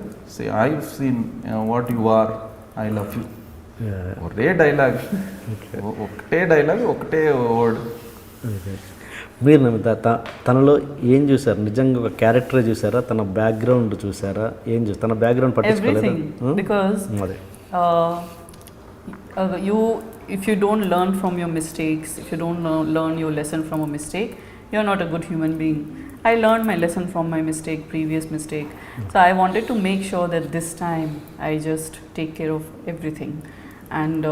I seen what you are, I love you. ஒரே டைலாగ్, ఒకటే వర్డ్. మీరు నమిత తనలో ఏం చూసారు? నిజంగా ఒక క్యారెక్టర్ చూసారా? తన బ్యాక్గ్రౌండ్ చూసారా? ఏం చూసారు? తన బ్యాక్గ్రౌండ్ పట్టించుకోలేదా? Everything. Because అదే if you don't learn from your mistakes, if you don't learn your lesson from a mistake, you are not a good human being. I learned my lesson from my previous mistake. So I wanted to make sure that this time I just take care of everything. And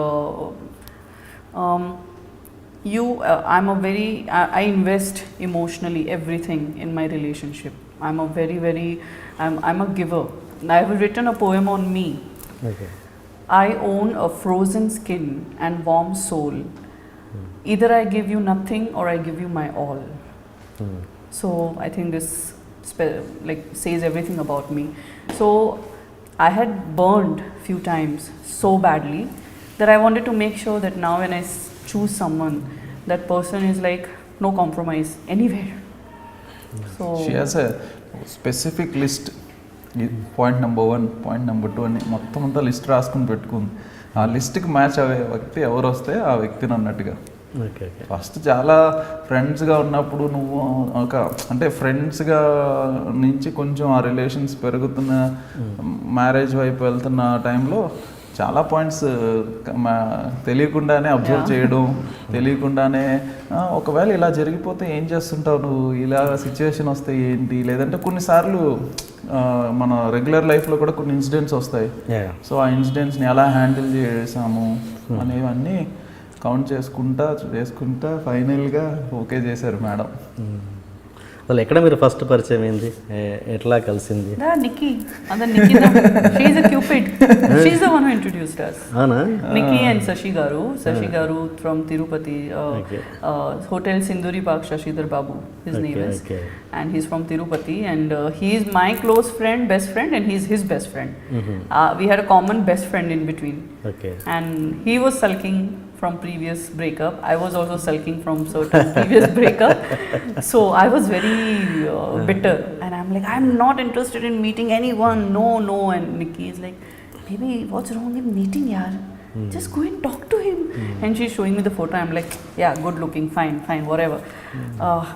I'm a very, I invest emotionally everything in my relationship. I'm a very, I'm a giver. I have written a poem on me. Okay. I own a frozen skin and warm soul. Either I give you nothing or I give you my all. So I think this says everything about me. So I had burned few times so badly that I wanted to make sure that now when I choose someone, that person is like no compromise anywhere. So she has a specific list. Point number 1, point number 2 అని మొత్తం అంతా list రాసుకుని పెట్టుకుంది. ఆ లిస్ట్కి match అయ్యే వ్యక్తి ఎవరు వస్తే ఆ వ్యక్తిని అన్నట్టుగా. ఓకే. ఓకే. ఫస్ట్ చాలా ఫ్రెండ్స్గా ఉన్నప్పుడు నువ్వు ఒక అంటే ఫ్రెండ్స్గా నుంచి కొంచెం ఆ రిలేషన్స్ పెరుగుతున్న మ్యారేజ్ వైపు వెళ్తున్న టైంలో చాలా పాయింట్స్ తెలియకుండానే అబ్జర్వ్ చేయడం, తెలియకుండానే ఒకవేళ ఇలా జరిగిపోతే ఏం చేస్తుంటావు నువ్వు, ఇలా సిచ్యువేషన్ వస్తే ఏంటి, లేదంటే కొన్నిసార్లు మన రెగ్యులర్ లైఫ్లో కూడా కొన్ని ఇన్సిడెంట్స్ వస్తాయి. సో ఆ ఇన్సిడెంట్స్ని ఎలా హ్యాండిల్ చేసాము అనేవన్నీ కౌంట్ చేసుకుంటా ఫైనల్గా ఓకే చేశారు మేడం. అసలు ఎక్కడ మీరు ఫస్ట్ పరిచయం ఏంది? ఎట్లా కలిసింది? Nikki. And then Nikki, she's a cupid. She's the one who introduced us. అవునా? Nikki and Sashi Garu from Tirupati. Hotel Sinduri Park, Shashidhar Babu, his name is. Okay. And he's from Tirupati, and he is my close friend, best friend, and he's his best friend. We had a common best friend in between. Okay. And he was sulking from previous breakup. I was also sulking from certain previous breakup. So I was very bitter, and I'm like, I'm not interested in meeting anyone. No. And Nikki is like, baby, what's wrong in meeting, yaar? Just go and talk to him. And she's showing me the photo. I'm like, yeah, good looking, fine, whatever.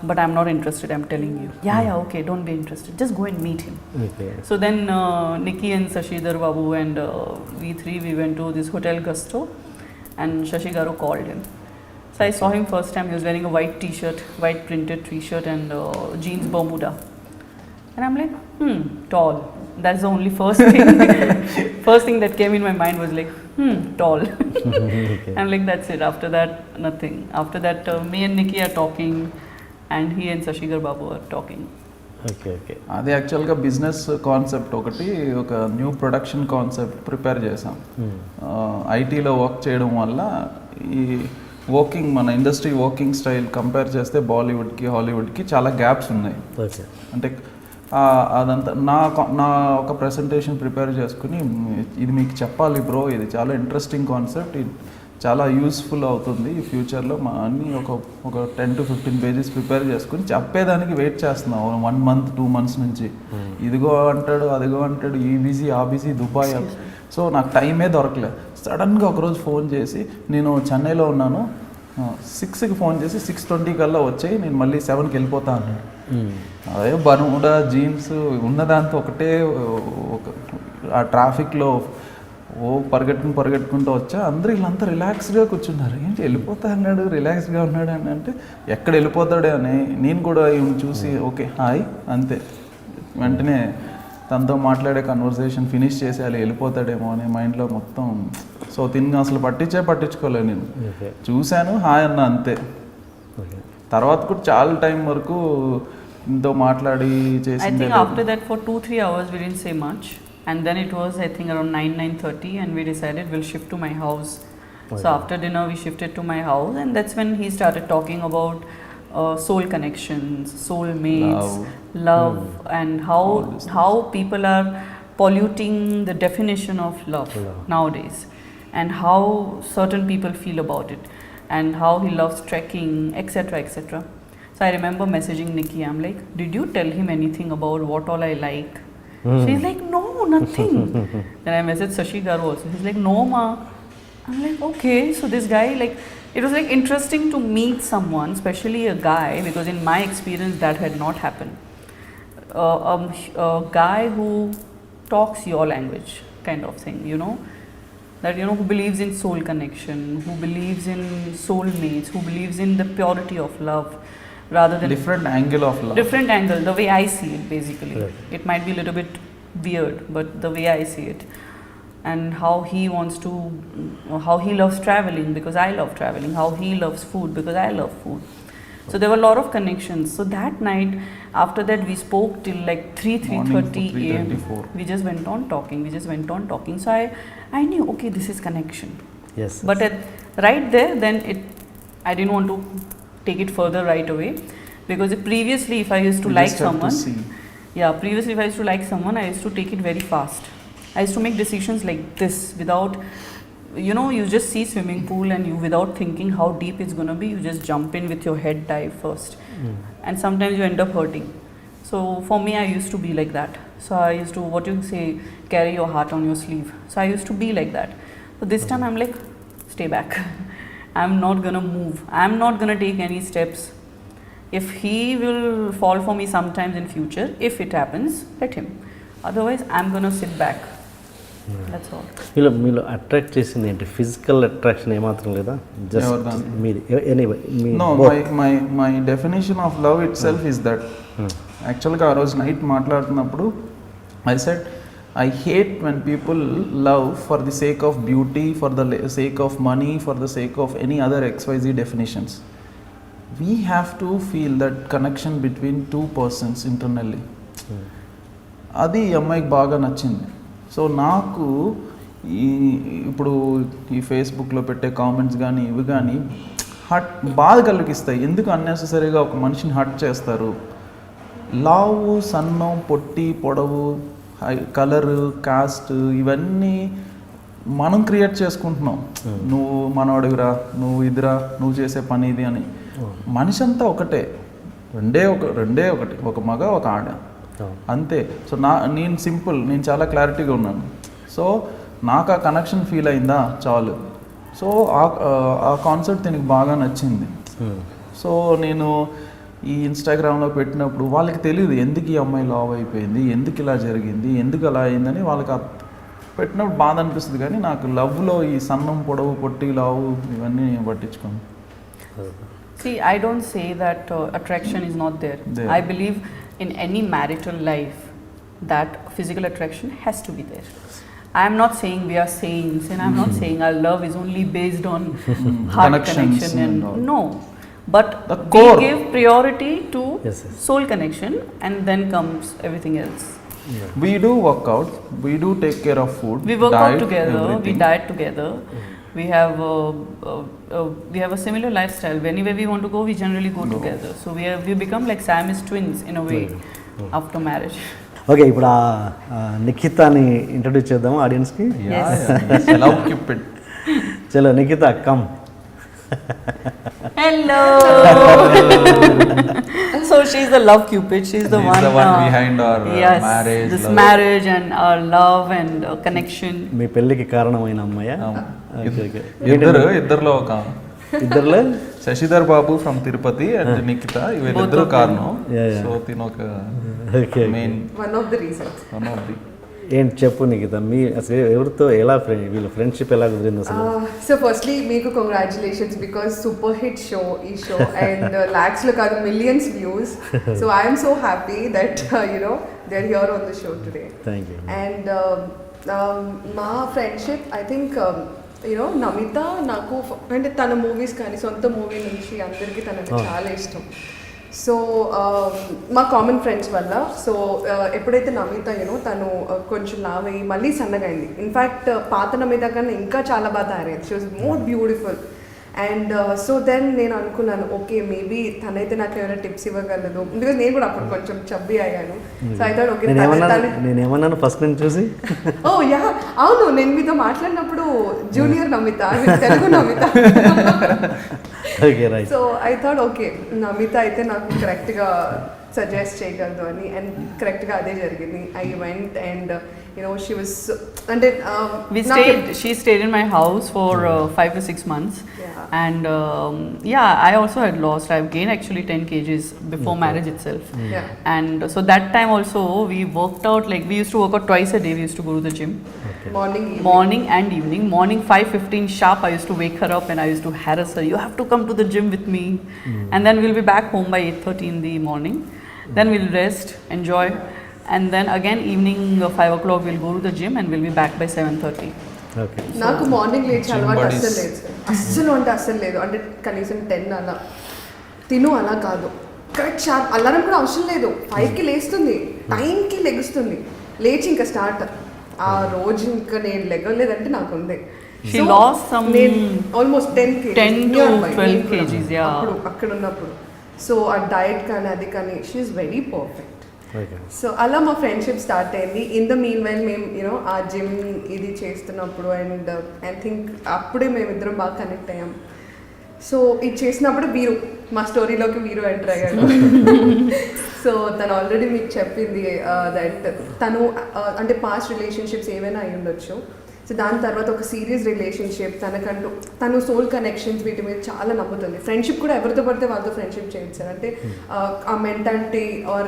But I'm not interested, I'm telling you. Yeah, okay, don't be interested. Just go and meet him. Okay. So then Nikki and Shashidhar Babu and we went to this Hotel Gusto, and Shashi Garu called him. So I saw him first time. He was wearing a white t-shirt, white printed t-shirt and jeans Bermuda. And I'm like, tall. That's the only first thing that came in my mind was like, tall. Okay. I'm like, that's it. After that, nothing. After that, me and Nikki are talking, and he and Sashigar Babu are talking. Okay. Okay. అది యాక్చువల్గా business concept ఒక new production concept prepare చేసాం. ఐటీలో work చేయడం వల్ల ఈ మన industry working style compare చేస్తే బాలీవుడ్కి హాలీవుడ్కి చాలా గ్యాప్స్ ఉన్నాయి. ఓకే. అంటే అదంతా నా ఒక ప్రెజెంటేషన్ ప్రిపేర్ చేసుకుని ఇది మీకు చెప్పాలి బ్రో, ఇది చాలా ఇంట్రెస్టింగ్ కాన్సెప్ట్, చాలా యూస్ఫుల్ అవుతుంది ఈ ఫ్యూచర్లో అన్నీ ఒక 10 to 15 పేజెస్ ప్రిపేర్ చేసుకుని చెప్పేదానికి వెయిట్ చేస్తున్నాం 1 month 2 months నుంచి. ఇదిగో అంటాడు, అదిగో అంటాడు, ఈ బిజీ ఆ బిజీ దుబాయ్. సో నాకు టైమే దొరకలేదు. సడన్గా ఒకరోజు ఫోన్ చేసి, నేను చెన్నైలో ఉన్నాను, 6కి ఫోన్ చేసి 6:20 కల్లా వచ్చాయి, నేను మళ్ళీ 7కి వెళ్ళిపోతా అన్నాడు. అదే బర్ముడా జీన్స్ ఉన్నదాంతో ఒకటే ఆ ట్రాఫిక్లో పరిగెట్టుకుంటూ వచ్చా. వీళ్ళంతా రిలాక్స్డ్గా కూర్చున్నారు. ఏంటి వెళ్ళిపోతా అన్నాడు, రిలాక్స్గా ఉన్నాడు అని అంటే ఎక్కడ వెళ్ళిపోతాడే అని నేను కూడా చూసి ఓకే హాయ్ అంతే. వెంటనే తనతో మాట్లాడే కన్వర్సేషన్ ఫినిష్ చేసేయాలి, వెళ్ళిపోతాడేమో అని మైండ్లో మొత్తం. సో అసలు పట్టించుకోలేదు నేను. చూశాను, హాయ్ అన్న అంతే. తర్వాత కూడా చాలా టైం వరకు ఇంతో మాట్లాడి చేసి I think after that for 2-3 hours we didn't say much. And then it was, I think, around 9:30, and we decided we'll shift to my house. So after dinner, we shifted to my house, and that's when he started talking about soul connections, soul mates, love, and how people are polluting the definition of love nowadays, and how certain people feel about it, and how he loves trekking, etc., etc. So I remember messaging Nikki. I'm like, did you tell him anything about what all I like? She's like, no, nothing. Then I messaged Sashi Garu also. He's like, no ma. I'm like, okay. So this guy, like, it was like interesting to meet someone, especially a guy, because in my experience that had not happened. A guy who talks your language, kind of thing, you know, that, you know, who believes in soul connection, who believes in soulmates, who believes in the purity of love, rather than different angle of love. different angle, the way I see it basically. Right. It might be a little bit weird, but the way I see it, and how he wants to, how he loves traveling because I love traveling, how he loves food because I love food. So there were a lot of connections. So that night, after that, we spoke till like 3:30 a.m. 3:24. We just went on talking. So I knew, okay, this is connection. Yes. But right there, then I didn't want to take it further right away, because previously if I used to You like just have to someone, see. previously if I used to like someone, I used to take it very fast. I used to make decisions like this without, you know, you just see swimming pool and you, without thinking how deep it's going to be, you just jump in with your head dive first. And sometimes you end up hurting. So for me, I used to be like that. So I used to, what you say, carry your heart on your sleeve. So I used to be like that. But this time I'm like, stay back. I'm not going to move. I'm not going to take any steps. If he will fall for me sometimes in future, if it happens, let him. Otherwise, I'm going to sit back. That's all. మీలో attract చేసింది ఏంటి? Physical attraction ఏమాత్రం లేదా? Just ఎవరిదాన్ని? మీది anyway No, my definition of love itself is that. యాక్చువల్గా ఆ రోజు night మాట్లాడుతున్నప్పుడు I said, I hate when people love for the sake of beauty, for the sake of money, for the sake of any other XYZ definitions. We have to feel that connection between two persons internally. అది ఈ అమ్మాయికి బాగా నచ్చింది. So నాకు ఇప్పుడు ఈ ఫేస్బుక్లో పెట్టే కామెంట్స్ కానీ ఇవి కానీ బాధ కలిగిస్తాయి. ఎందుకు అన్నెసెసరీగా ఒక మనిషిని హర్ట్ చేస్తారు? లావు, సన్నం, పొట్టి, పొడవు, కలరు, కాస్ట్ ఇవన్నీ మనం క్రియేట్ చేసుకుంటున్నాం. నువ్వు మనోడివిరా, నువ్వు ఇదిరా, నువ్వు చేసే పని ఇది అని. మనిషి అంతా ఒకటే, రెండే ఒకటి, ఒక మగ ఒక ఆడ, అంతే. సో నేను చాలా క్లారిటీగా ఉన్నాను. సో నాకు ఆ కనెక్షన్ ఫీల్ అయిందా చాలు. సో ఆ కాన్సెప్ట్ దీనికి బాగా నచ్చింది. సో నేను ఈ ఇన్స్టాగ్రామ్లో పెట్టినప్పుడు వాళ్ళకి తెలియదు ఎందుకు ఈ అమ్మాయి లావ్ అయిపోయింది, ఎందుకు ఇలా జరిగింది, ఎందుకు అలా అయిందని వాళ్ళకి పెట్టినప్పుడు బాధ అనిపిస్తుంది. కానీ నాకు లవ్లో ఈ సన్నం, పొడవు, పొట్టి, లావు ఇవన్నీ నేను పట్టించుకోను. See, I don't say that attraction is not there. I believe in any marital life that physical attraction has to be there. I am not saying we are saints, and I am not saying our love is only based on heart connection and no. But we give priority to soul connection, and then comes everything else. We do work out, we do take care of food, we work diet, out together, everything. we diet together. We have a similar lifestyle. Whenever we want to go, we generally go together. So we become like Siamese twins in a way after marriage. Okay, ఇప్పుడు నిఖితాని introduce చేద్దాము ఆడియన్స్కి. Love Cupid. చలో Nikhita, come. Hello. So she's the love Cupid. She's the one behind our marriage. This marriage and our love and connection. మీ పెళ్ళికి కారణమైన అమ్మాయ? ఇద్దరులో ఒక ఇద్దరులో శశిధర్ బాబు from Tirupati and Nikhita, వీళ్ళిద్దరు కారణం. సో తిన ఒక main one of the reasons. ఏంటి చెప్పు నిఖిత, మీ అసలు ఎవరితో ఎలా వీళ్ళ ఫ్రెండ్షిప్ ఎలా కుదిరింది అసలు? సో ఫస్ట్లీ మీకు congratulations because super hit show ఈ షో అండ్ లాక్స్లో కాదు millions views. So I'm so happy that you know they are here on the show today. Thank you. And మా friendship I think you know Namitha నాకు అంటే తన movies కానీ సొంత మూవీ నుంచి అందరికీ తనని చాలా ఇష్టం. సో మా కామన్ ఫ్రెండ్స్ వల్ల సో ఎప్పుడైతే నమిత తను కొంచెం లావ్ అయ్యి మళ్ళీ సన్నగైంది. ఇన్ఫ్యాక్ట్ పాత నమిత కన్నా ఇంకా చాలా బాగా తయారైంది. She was more beautiful. And so then నేను అనుకున్నాను ఓకే మేబీ తనైతే నాకు ఏమైనా టిప్స్ ఇవ్వగలదు, బికాజ్ నేను కూడా అప్పుడు కొంచెం చబ్బీ అయ్యాను. సో అయితే ఓకే నేనేమన్నాను ఫస్ట్ నుంచి చూసి ఓ యా అవును నేను మీతో మాట్లాడినప్పుడు junior Namitha, Telugu Namitha. Okay right. So I thought okay Namitha అయితే నాకు కరెక్ట్గా సజెస్ట్ చేయగలదు అని, అండ్ కరెక్ట్గా అదే జరిగింది. I went and she was అంటే She stayed in my house for 5 to 6 months. Yeah. And I also had lost. I've gained actually 10 kgs before marriage itself. Yeah. And so that time also we worked out, like we used to work out twice a day. We used to go to the gym. Morning and evening. Morning 5:15 sharp, I used to wake her up and I used to harass her. You have to come to the gym with me. And then we'll be back home by 8:30 in the morning. Then we'll rest, enjoy. And then again evening 5 o'clock we'll go to the gym and we'll be back by 7:30. Okay. నాకు morning లేచి అలవాటు buddies. అస్సలు లేదు sir, అస్సలు అంటే అస్సలు లేదు. అంటే కనీసం 10 అలా తిను అలా కాదు, కరెక్ట్ షార్ప్. అలారం కూడా అవసరం లేదు, 5కి లేస్తుంది, టైంకి లెగుస్తుంది, లేచి ఇంకా స్టార్ట్. ఆ రోజు ఇంకా నేను లెగలేదంటే నాకు ఉంది. She lost some almost 10 to 12 kgs, yeah. అప్పుడు అక్కడ ఉన్నప్పుడు. సో ఆ డయట్ కానీ అది కానీ she is very perfect. Okay. So అలా మా ఫ్రెండ్షిప్ స్టార్ట్ అయింది. ఇన్ ద మీన్ వైల్ మేము ఆ జిమ్ ఇది చేస్తున్నప్పుడు అండ్ ఐ థింక్ అప్పుడే మేమిద్దరం బాగా కనెక్ట్ అయ్యాం. సో ఇది చేసినప్పుడు వీరు మా స్టోరీలోకి వీరు ఎంటర్ అయ్యాడు. సో తను ఆల్రెడీ మీకు చెప్పింది దట్ తను అంటే పాస్ట్ రిలేషన్షిప్స్ ఏవైనా అయి ఉండొచ్చు. సో దాని తర్వాత ఒక సీరియస్ రిలేషన్షిప్ తనకంటూ తను సోల్ కనెక్షన్స్ వీటి మీద చాలా నమ్ముతుంది. ఫ్రెండ్షిప్ కూడా ఎవరితో పడితే వాళ్ళతో ఫ్రెండ్షిప్ చేయొచ్చు సార్. అంటే ఆ మెంటాలిటీ ఆర్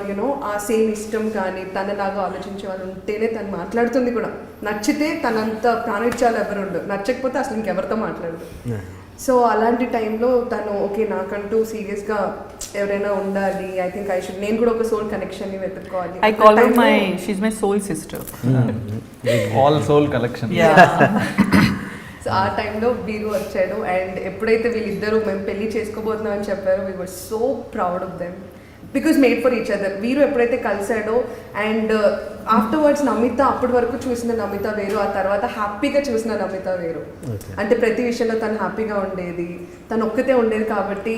ఆ సేమ్ ఇష్టం కానీ తనలాగా ఆలోచించే వాళ్ళు ఉంటేనే తను మాట్లాడుతుంది కూడా. నచ్చితే తనంత ప్రాణించాలి ఎవరు ఉండదు, నచ్చకపోతే అసలు ఇంకెవరితో మాట్లాడదు. సో అలాంటి టైంలో తను ఓకే నాకంటూ సీరియస్గా ఎవరైనా ఉండాలి, ఐ థింక్ ఐ షుడ్, నేను కూడా ఒక సోల్ కనెక్షన్ని వెతుక్కోవాలి. I call her she's my soul sister. All soul collection. So ఆ టైంలో వీరు వచ్చాడు అండ్ ఎప్పుడైతే వీళ్ళిద్దరూ మేము పెళ్లి చేసుకోబోతున్నాం అని చెప్పారో we were so proud of them because made for each other. వీరు ఎప్పుడైతే కలిసాడో అండ్ ఆఫ్టర్వర్డ్స్ నమిత అప్పటి వరకు చూసిన నమిత వేరు, ఆ తర్వాత హ్యాపీగా చూసిన నమిత వేరు. అంటే ప్రతి విషయంలో తను హ్యాపీగా ఉండేది, తను ఒక్కతే ఉండేది కాబట్టి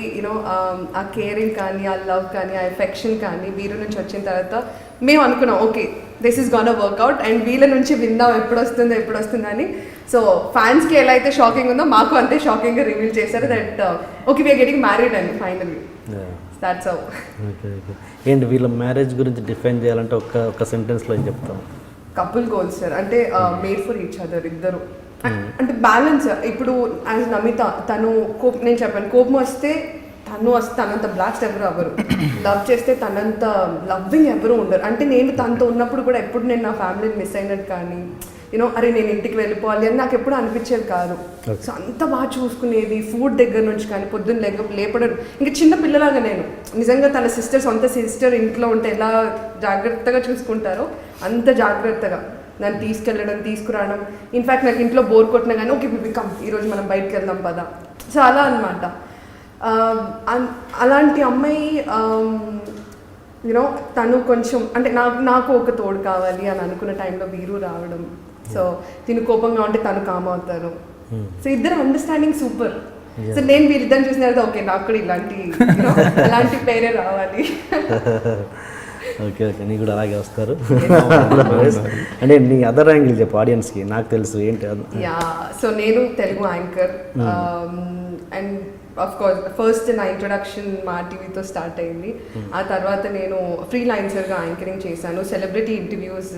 ఆ కేరింగ్ కానీ ఆ లవ్ కానీ ఆ ఎఫెక్షన్ కానీ వీరు నుంచి వచ్చిన తర్వాత మేము అనుకున్నాం okay this is gone work out and వీళ్ళ నుంచి విందాం ఎప్పుడు వస్తుందని. సో ఫ్యాన్స్కి ఎలా అయితే షాకింగ్ ఉందో మాకు అంతే షాకింగ్గా రివీల్ చేశారు that okay we are getting married and finally. That's how. Okay. ఏంటి వీళ్ళ మ్యారేజ్ గురించి డిఫైన్ చేయాలంటే ఒక సెంటెన్స్లో ఏం చెప్తాం? Couple goals sir. అంటే మేడ్ ఫర్ ఈచ్ అదర్ ఇద్దరు. అంటే బ్యాలెన్స్. ఇప్పుడు యాజ్ నమిత తను నేను చెప్పాను కోపం వస్తే తనంత బ్లాస్ట్ ఎవరు అవ్వరు, లవ్ చేస్తే తనంత లవ్వింగ్ ఎవరు ఉండరు. అంటే నేను తనతో ఉన్నప్పుడు కూడా ఎప్పుడు నేను నా ఫ్యామిలీని మిస్ అయినట్టు కానీ అరే నేను ఇంటికి వెళ్ళిపోవాలి అని నాకు ఎప్పుడు అనిపించేది కాదు. సో అంత బాగా చూసుకునేది, ఫుడ్ దగ్గర నుంచి కానీ పొద్దున్న లేపడం ఇంకా చిన్న పిల్లలాగా నేను నిజంగా తన సొంత సిస్టర్ ఇంట్లో ఉంటే ఎలా జాగ్రత్తగా చూసుకుంటారో అంత జాగ్రత్తగా నన్ను తీసుకెళ్ళడం తీసుకురావడం. ఇన్ఫ్యాక్ట్ నాకు ఇంట్లో బోర్ కొట్టినా కానీ ఓకే కమ్ ఈరోజు మనం బయటకు వెళ్దాం పదా. సో అలా అనమాట. అలాంటి అమ్మాయి తను కొంచెం అంటే నాకు ఒక తోడు కావాలి అని అనుకున్న టైంలో వీరు రావడం. సో తిను కోపంగా ఉంటే తను కామ్ అవుతారు. సో ఇద్దరు అండర్స్టాండింగ్ సూపర్. సో నేను వీళ్ళిద్దరిని చూసిన తర్వాత ఓకే నాకు కూడా ఇలాంటి పేరే రావాలి. ఓకే ఓకే నీకు కూడా అలాగే వస్తారు. అంటే నీ అదర్ యాంగిల్ చెప్పు ఆడియన్స్కి, నాకు తెలుసు ఏంటి. యా సో నేను Telugu anchor and of course first నా ఇంట్రొడక్షన్ మా టీవీతో స్టార్ట్ అయింది. ఆ తర్వాత నేను ఫ్రీలాన్సర్గా యాంకరింగ్ చేశాను, సెలబ్రిటీ ఇంటర్వ్యూస్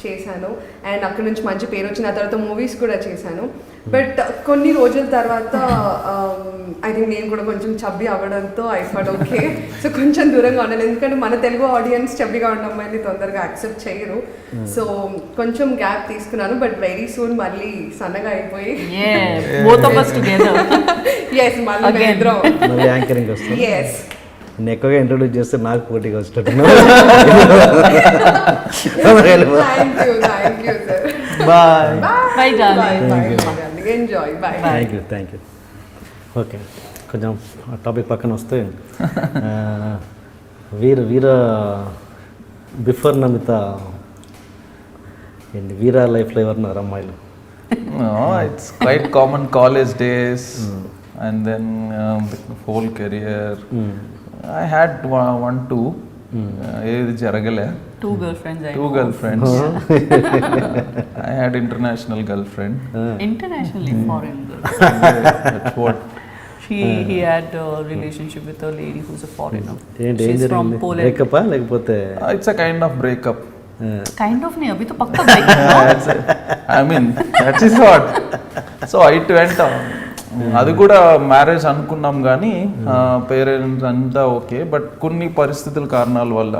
చేశాను అండ్ అక్కడ నుంచి మంచి పేరు వచ్చిన తర్వాత మూవీస్ కూడా చేశాను. బట్ కొన్ని రోజుల తర్వాత ఐ థింక్ నేను కూడా కొంచెం చబ్బి అవ్వడంతో ఐ థాట్ ఓకే సో కొంచెం దూరంగా ఉండాలి, ఎందుకంటే మన తెలుగు ఆడియన్స్ చబ్బిగా ఉన్న అమ్మాయిని తొందరగా యాక్సెప్ట్ చేయరు. సో కొంచెం గ్యాప్ తీసుకున్నాను బట్ వెరీ సూన్ మళ్ళీ సన్నగా అయిపోయి మళ్ళీ యాంకరింగ్ వస్తుంది. నేను ఎక్కువగా ఇంట్రొడ్యూస్ చేస్తే నాకు పోటీగా వచ్చేటట్టు. Thank you. ఓకే కొంచెం టాపిక్ పక్కన వస్తే వీర బిఫోర్ నమిత ఏంటి వీర లైఫ్లో ఎవరున్నారు అమ్మాయిలు? It's quite common college days and then the whole career. I had two. ఏది జరగలే. Two girlfriends. I had international girlfriend. Internationally foreign girl. That's what He had a relationship with a lady who's a foreigner. ఏంటి ఏం She's from జరిగింది Poland. బ్రేకప్పా లేకపోతే it's a kind of breakup. Kind of नहीं, अभी तो पक्का break I mean that is what. So it went అది కూడా మ్యారేజ్ అనుకున్నాం కానీ పేరెంట్స్ అంతా ఓకే, బట్ కొన్ని పరిస్థితుల కారణాల వల్ల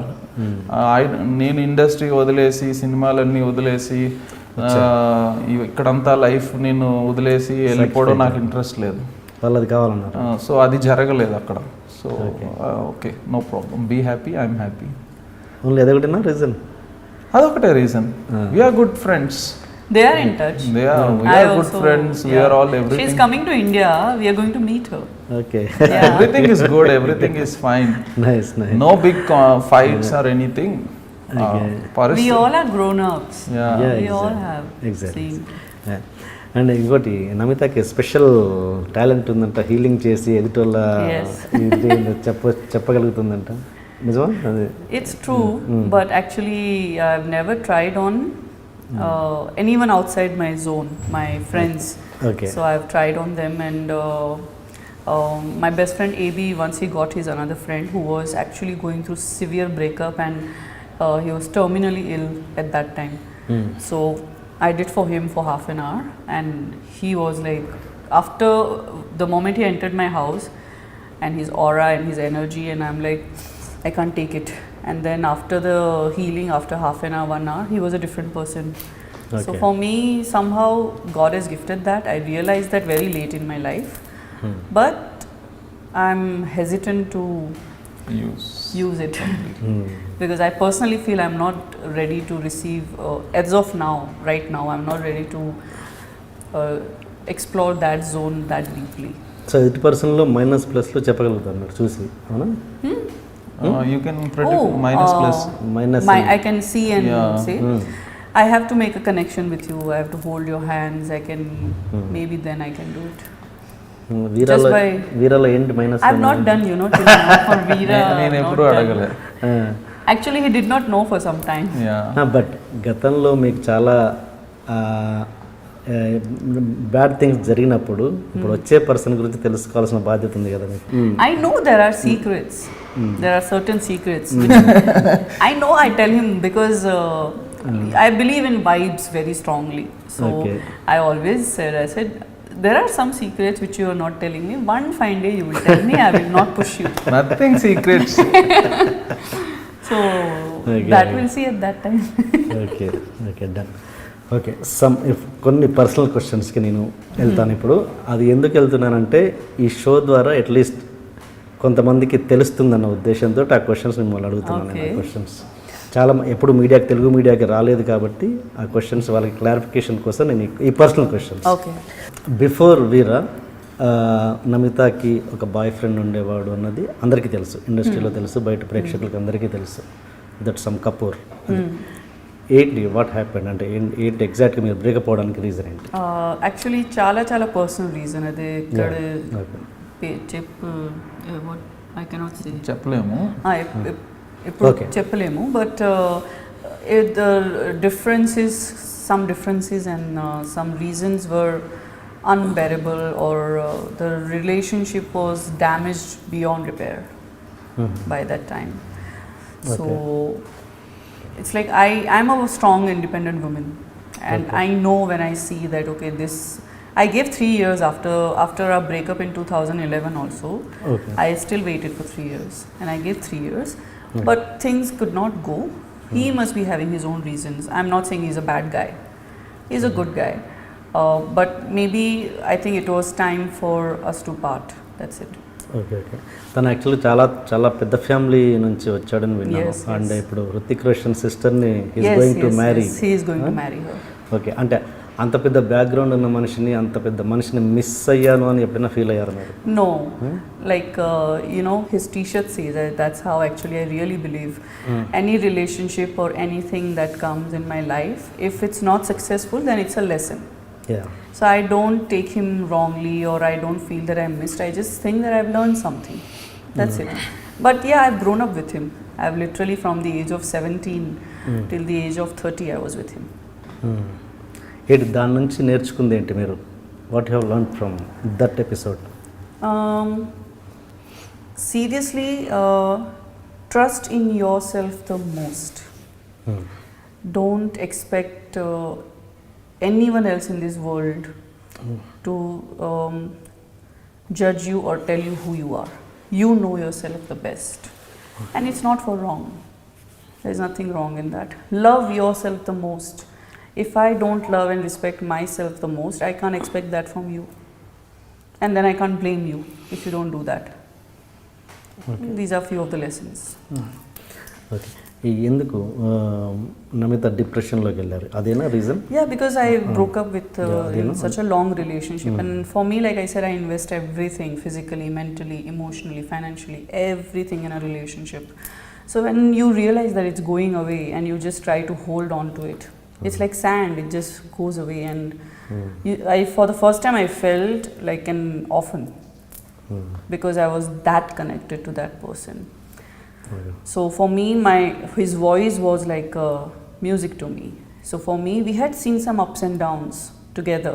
నేను ఇండస్ట్రీ వదిలేసి సినిమాలన్నీ వదిలేసి ఇక్కడంతా లైఫ్ నేను వదిలేసి వెళ్ళిపోవడం నాకు ఇంట్రెస్ట్ లేదు. వాళ్ళది కావాలన్నారు. సో అది జరగలేదు అక్కడ. So okay, no problem, be happy, I'm happy. Only అదొకటేనా రీజన్? అదొకటే reason. We're good friends. They are in touch. We are good friends. We are all everything. She's coming to India. We are going to meet her. Okay, Everything is good. Everything is fine. Nice nice. No big fights or anything. We all are grown-ups. Yeah. We all have Exactly. seen. And ఇంకోటి నమితకి special talent ఉందంట, healing చేసి ఎదుటోళ్ళ Yes. ఇది చెప్పగలుగుతుందంట, నిజమా? అది It's true, but actually I've never tried on anyone outside my zone, my friends. Okay. So I've tried on them, and my best friend AB, once he got his another friend who was actually going through severe breakup, and he was terminally ill at that time. So I did for him for half an hour, and he was like, after the moment he entered my house and his aura and his energy, and I'm like, I can't take it. And then after the healing, after half an hour, 1 hour, he was a different person. So Okay. for me, somehow God has gifted that. I realized that very late in my life, but I'm hesitant to use it because I personally feel I'm not ready to receive, as of now, right now, I'm not ready to explore that zone that deeply. So ఎదుటి పర్సన్లో minus ప్లస్లో చెప్పగలుగుతారు మీరు చూసి, అవునా? You can predict minus plus. Minus I can see and Yeah. say, I have to make a connection with you. I have to hold your hands. I can maybe then I can do it. వీరాలో Just by- వీరాలో ఏంటి minus? I've not done, till now for Veera. నేను I've ఎప్పుడు not done. అడగలే. Actually, he did not know for some time. But గతంలో మీకు చాలా bad things జరిగినప్పుడు ఇప్పుడు వచ్చే పర్సన్ గురించి తెలుసుకోవాల్సిన బాధ్యత ఉంది కదా మీకు. I know there are secrets. There are certain secrets. Which I know I tell him because I believe in vibes very strongly. So Okay. I always said, there are some secrets which you are not telling me. One fine day you will tell me. I will not push you. Nothing secrets. So Okay. that we'll see at that time. Okay okay done. Okay, కొన్ని personal క్వశ్చన్స్కి నేను వెళ్తాను ఇప్పుడు. అది ఎందుకు వెళ్తున్నానంటే ఈ show ద్వారా at least కొంతమందికి తెలుస్తుందన్న ఉద్దేశంతో ఆ క్వశ్చన్స్ మిమ్మల్ని అడుగుతున్నాను. Okay. ఆ క్వశ్చన్స్ చాలా ఎప్పుడు మీడియాకి, తెలుగు మీడియాకి రాలేదు కాబట్టి ఆ క్వశ్చన్స్ వాళ్ళకి క్లారిఫికేషన్ కోసం నేను ఈ పర్సనల్ క్వశ్చన్స్. Okay. బిఫోర్ వీరా నమితకి ఒక బాయ్ ఫ్రెండ్ ఉండేవాడు అన్నది అందరికీ తెలుసు, ఇండస్ట్రీలో తెలుసు, బయట ప్రేక్షకులకి అందరికీ తెలుసు. That some Kapoor. ఏంటి వాట్ హ్యాపెండ్ అంటే ఏంటి ఎగ్జాక్ట్గా మీరు బ్రేకప్ అవడానికి రీజన్ ఏంటి? Actually, చాలా పర్సనల్ రీజన్ అది. ఇక్కడ I cannot say. చెప్పలేము. ఇప్పుడు Okay. చెప్పలేము, but the differences, some differences and some reasons were unbearable, or the relationship was damaged beyond repair by that time. So it's like I'm a strong independent woman, and I know when I see that, okay, this I gave 3 years after our breakup in 2011 also. Okay. I still waited for 3 years, and I gave 3 years, but things could not go. He must be having his own reasons. I'm not saying he's a bad guy. He's a good guy. But maybe I think it was time for us to part. That's it. Okay okay. తను actually చాలా పెద్ద family నుంచి వచ్చాడని విన్నాను. Yes, yes. And ఇప్పుడు హృతిక్ రోషన్ సిస్టర్ని is going to marry. Yes, he is going to marry her. Okay, అంటే అంత పెద్ద బ్యాక్గ్రౌండ్ ఉన్న మనిషిని, అంత పెద్ద మనిషిని మిస్ అయ్యాను అని ఎప్పుడైనా ఫీల్ అయ్యారు మీరు? No, like his T-shirt says that. That's how actually I really believe. Any relationship or anything that comes in my life, if it's not successful, then it's a lesson. Yeah. So I don't take him wrongly, or I don't feel that I missed. I just think that I've learned something. That's it. But yeah, I've grown up with him. I've literally, from the age of 17 till the age of 30, I was with him. ఏంటి దాని నుంచి నేర్చుకుంది ఏంటి మీరు? What you have learn from that episode? Seriously, trust in yourself the most. Don't expect anyone else in this world to judge you or tell you who you are. You know yourself the best, and it's not for wrong. There's nothing wrong in that. Love yourself the most. If I don't love and respect myself the most, I can't expect that from you, and then I can't blame you if you don't do that. These are few of the lessons. Okay ఈ ఎందుకు నమిత డిప్రెషన్లోకి వెళ్ళారు అదేనా reason Yeah, because I broke up with in such a long relationship, and for me, like I said, I invest everything, physically, mentally, emotionally, financially, everything in a relationship. So when you realize that it's going away and you just try to hold on to it, it's like sand, it just goes away. And for the first time I felt like an orphan, because I was that connected to that person. So for me, his voice was like music to me. So for me, we had seen some ups and downs together.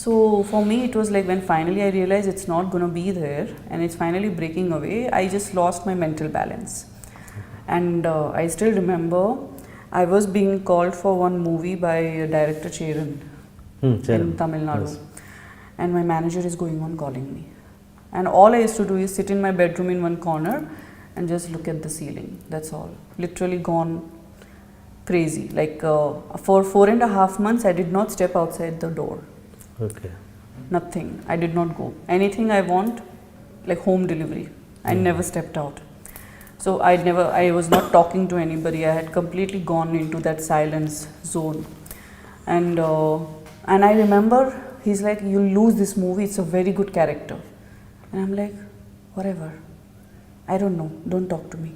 So for me, it was like when finally I realized it's not going to be there and it's finally breaking away, I just lost my mental balance. And I still remember I was being called for one movie by director Cheran in Tamil Nadu. Yes. And my manager is going on calling me. And all I used to do is sit in my bedroom in one corner and just look at the ceiling. That's all. Literally gone crazy. Like for 4.5 months, I did not step outside the door. Okay Nothing. I did not go. Anything I want, like home delivery. I never stepped out. So I was not talking to anybody. I had completely gone into that silence zone. And I remember he's like, you'll lose this movie. It's a very good character. And I'm like, whatever. I don't know. Don't talk to me.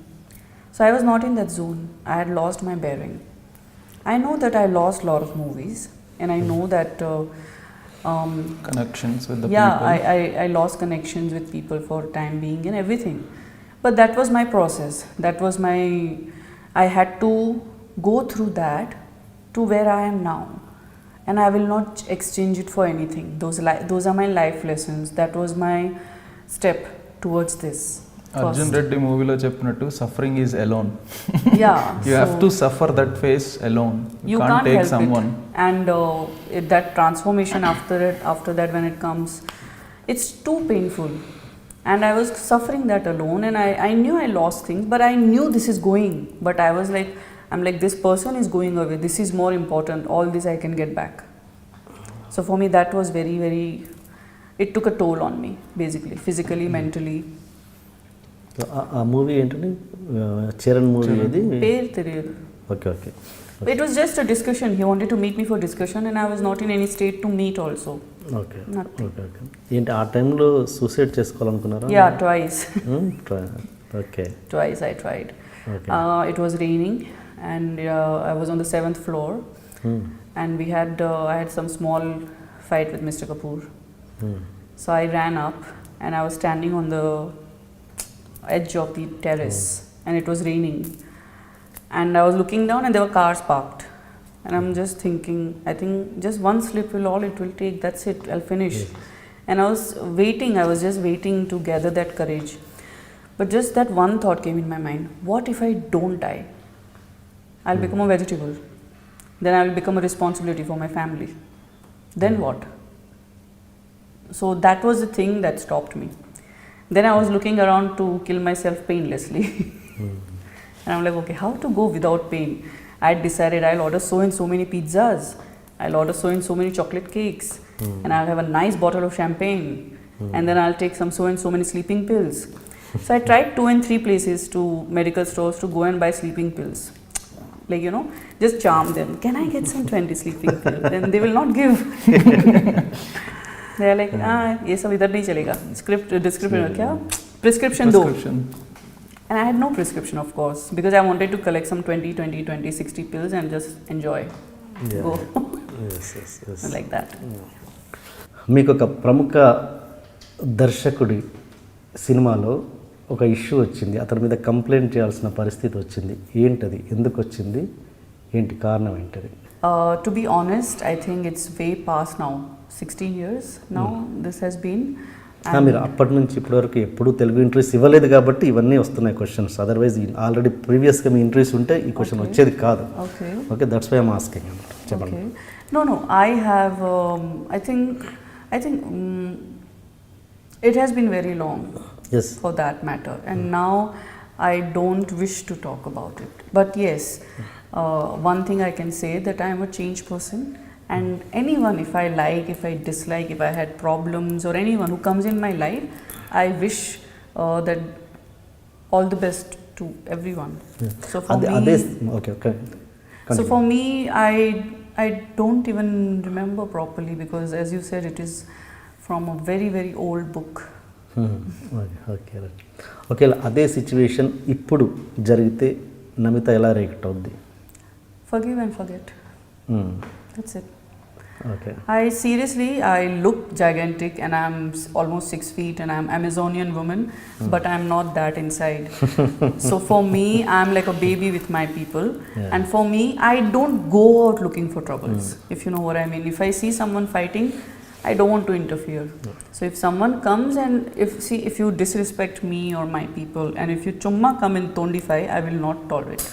So I was not in that zone. I had lost my bearing. I know that I lost a lot of movies, and I know that Connections with the yeah, people. I lost connections with people for time being and everything. But that was my process. That was I had to go through that to where I am now. And I will not exchange it for anything. Those are my life lessons. That was my step towards this. Arjun Reddy మూవీలో చెప్పినట్టు suffering is alone Yeah. You have to suffer that face alone You can't can't take help someone it. And that transformation after that when it comes, it's too painful. And I was suffering that alone, and I knew I lost things, but I knew this is going. But I was like, I'm like, this person is going away. This is more important. All this I can get back. So for me, that was very, very, it took a toll on me, basically, physically, mentally. ఆ movie ఏంటంటే Charan movie ఏది పేరు తెలియదు. Okay okay It was just a discussion. He wanted to meet me for discussion, and I was not in any state to meet also. Okay Nothing. Okay okay ఏంటి ఆ టైంలో suicide చేసుకోవాలనుకున్నారా Yeah, twice. Okay Twice I tried. Okay. It was raining, and I was on the 7th floor, and I had some small fight with Mr. Kapoor. So I ran up, and I was standing on the edge of the terrace, and it was raining, and I was looking down, and there were cars parked, and I'm just thinking, I think just one slip it will take, that's it, I'll finish. And I was just waiting to gather that courage, but just that one thought came in my mind: what if I don't die? I'll become a vegetable, then I will become a responsibility for my family, then what? So that was the thing that stopped me. Then I was looking around to kill myself painlessly. And I'm like, okay, how to go without pain? I had decided I'll order so and so many pizzas, I'll order so and so many chocolate cakes, and I'll have a nice bottle of champagne, and then I'll take so and so many sleeping pills. So I tried 2 and 3 places to medical stores to go and buy sleeping pills. Like, just charm them. Can I get some 20 sleeping pills? Then they will not give. They are like, ये सब इधर नहीं चलेगा. Description क्या? Prescription दो. And I had no prescription, of course, because I wanted to collect some 20, 60 pills and just enjoy. Go. yes. Like that. మీకు ఒక ప్రముఖ దర్శకుడి సినిమాలో ఒక ఇష్యూ వచ్చింది, అతని మీద కంప్లైంట్ చేయాల్సిన పరిస్థితి వచ్చింది. ఏంటది, ఎందుకు వచ్చింది, ఏంటి కారణం ఏంటది? To be honest, I think it's way past now. 16 years now this has been. మీరు అప్పటి నుంచి ఇప్పటి వరకు ఎప్పుడు తెలుగు ఇంటర్వ్యూస్ ఇవ్వలేదు కాబట్టి ఇవన్నీ వస్తున్నాయి క్వశ్చన్స్. అదర్వైజ్ ఆల్రెడీ ప్రీవియస్గా మీ ఇంటర్వ్యూస్ ఉంటే ఈ క్వశ్చన్ వచ్చేది కాదు. Okay, that's why I'm asking అన్నమాట. చెప్పండి. No, I have, I think it has been very long. Yes. For that matter, and now I don't wish to talk about it. But yes, one thing I can say that I am a changed person, and anyone, if I like, if I dislike, if I had problems, or anyone who comes in my life, I wish that all the best to everyone. So for me, okay. So for me, I don't even remember properly, because as you said, it is from a very, very old book. Okay, అదే situation ఇప్పుడు జరిగితే నమిత ఎలా react అవుద్ది? Forgive and forget. That's it. Okay. I look gigantic, and I'm almost 6 feet, and I'm Amazonian woman, but I'm not that inside. So for me, I'm like a baby with my people, and for me, I don't go out looking for troubles, if you know what I mean. If I see someone fighting, I don't want to interfere. So if someone comes and if you disrespect me or my people, and if you chumma come in tondify, I will not tolerate.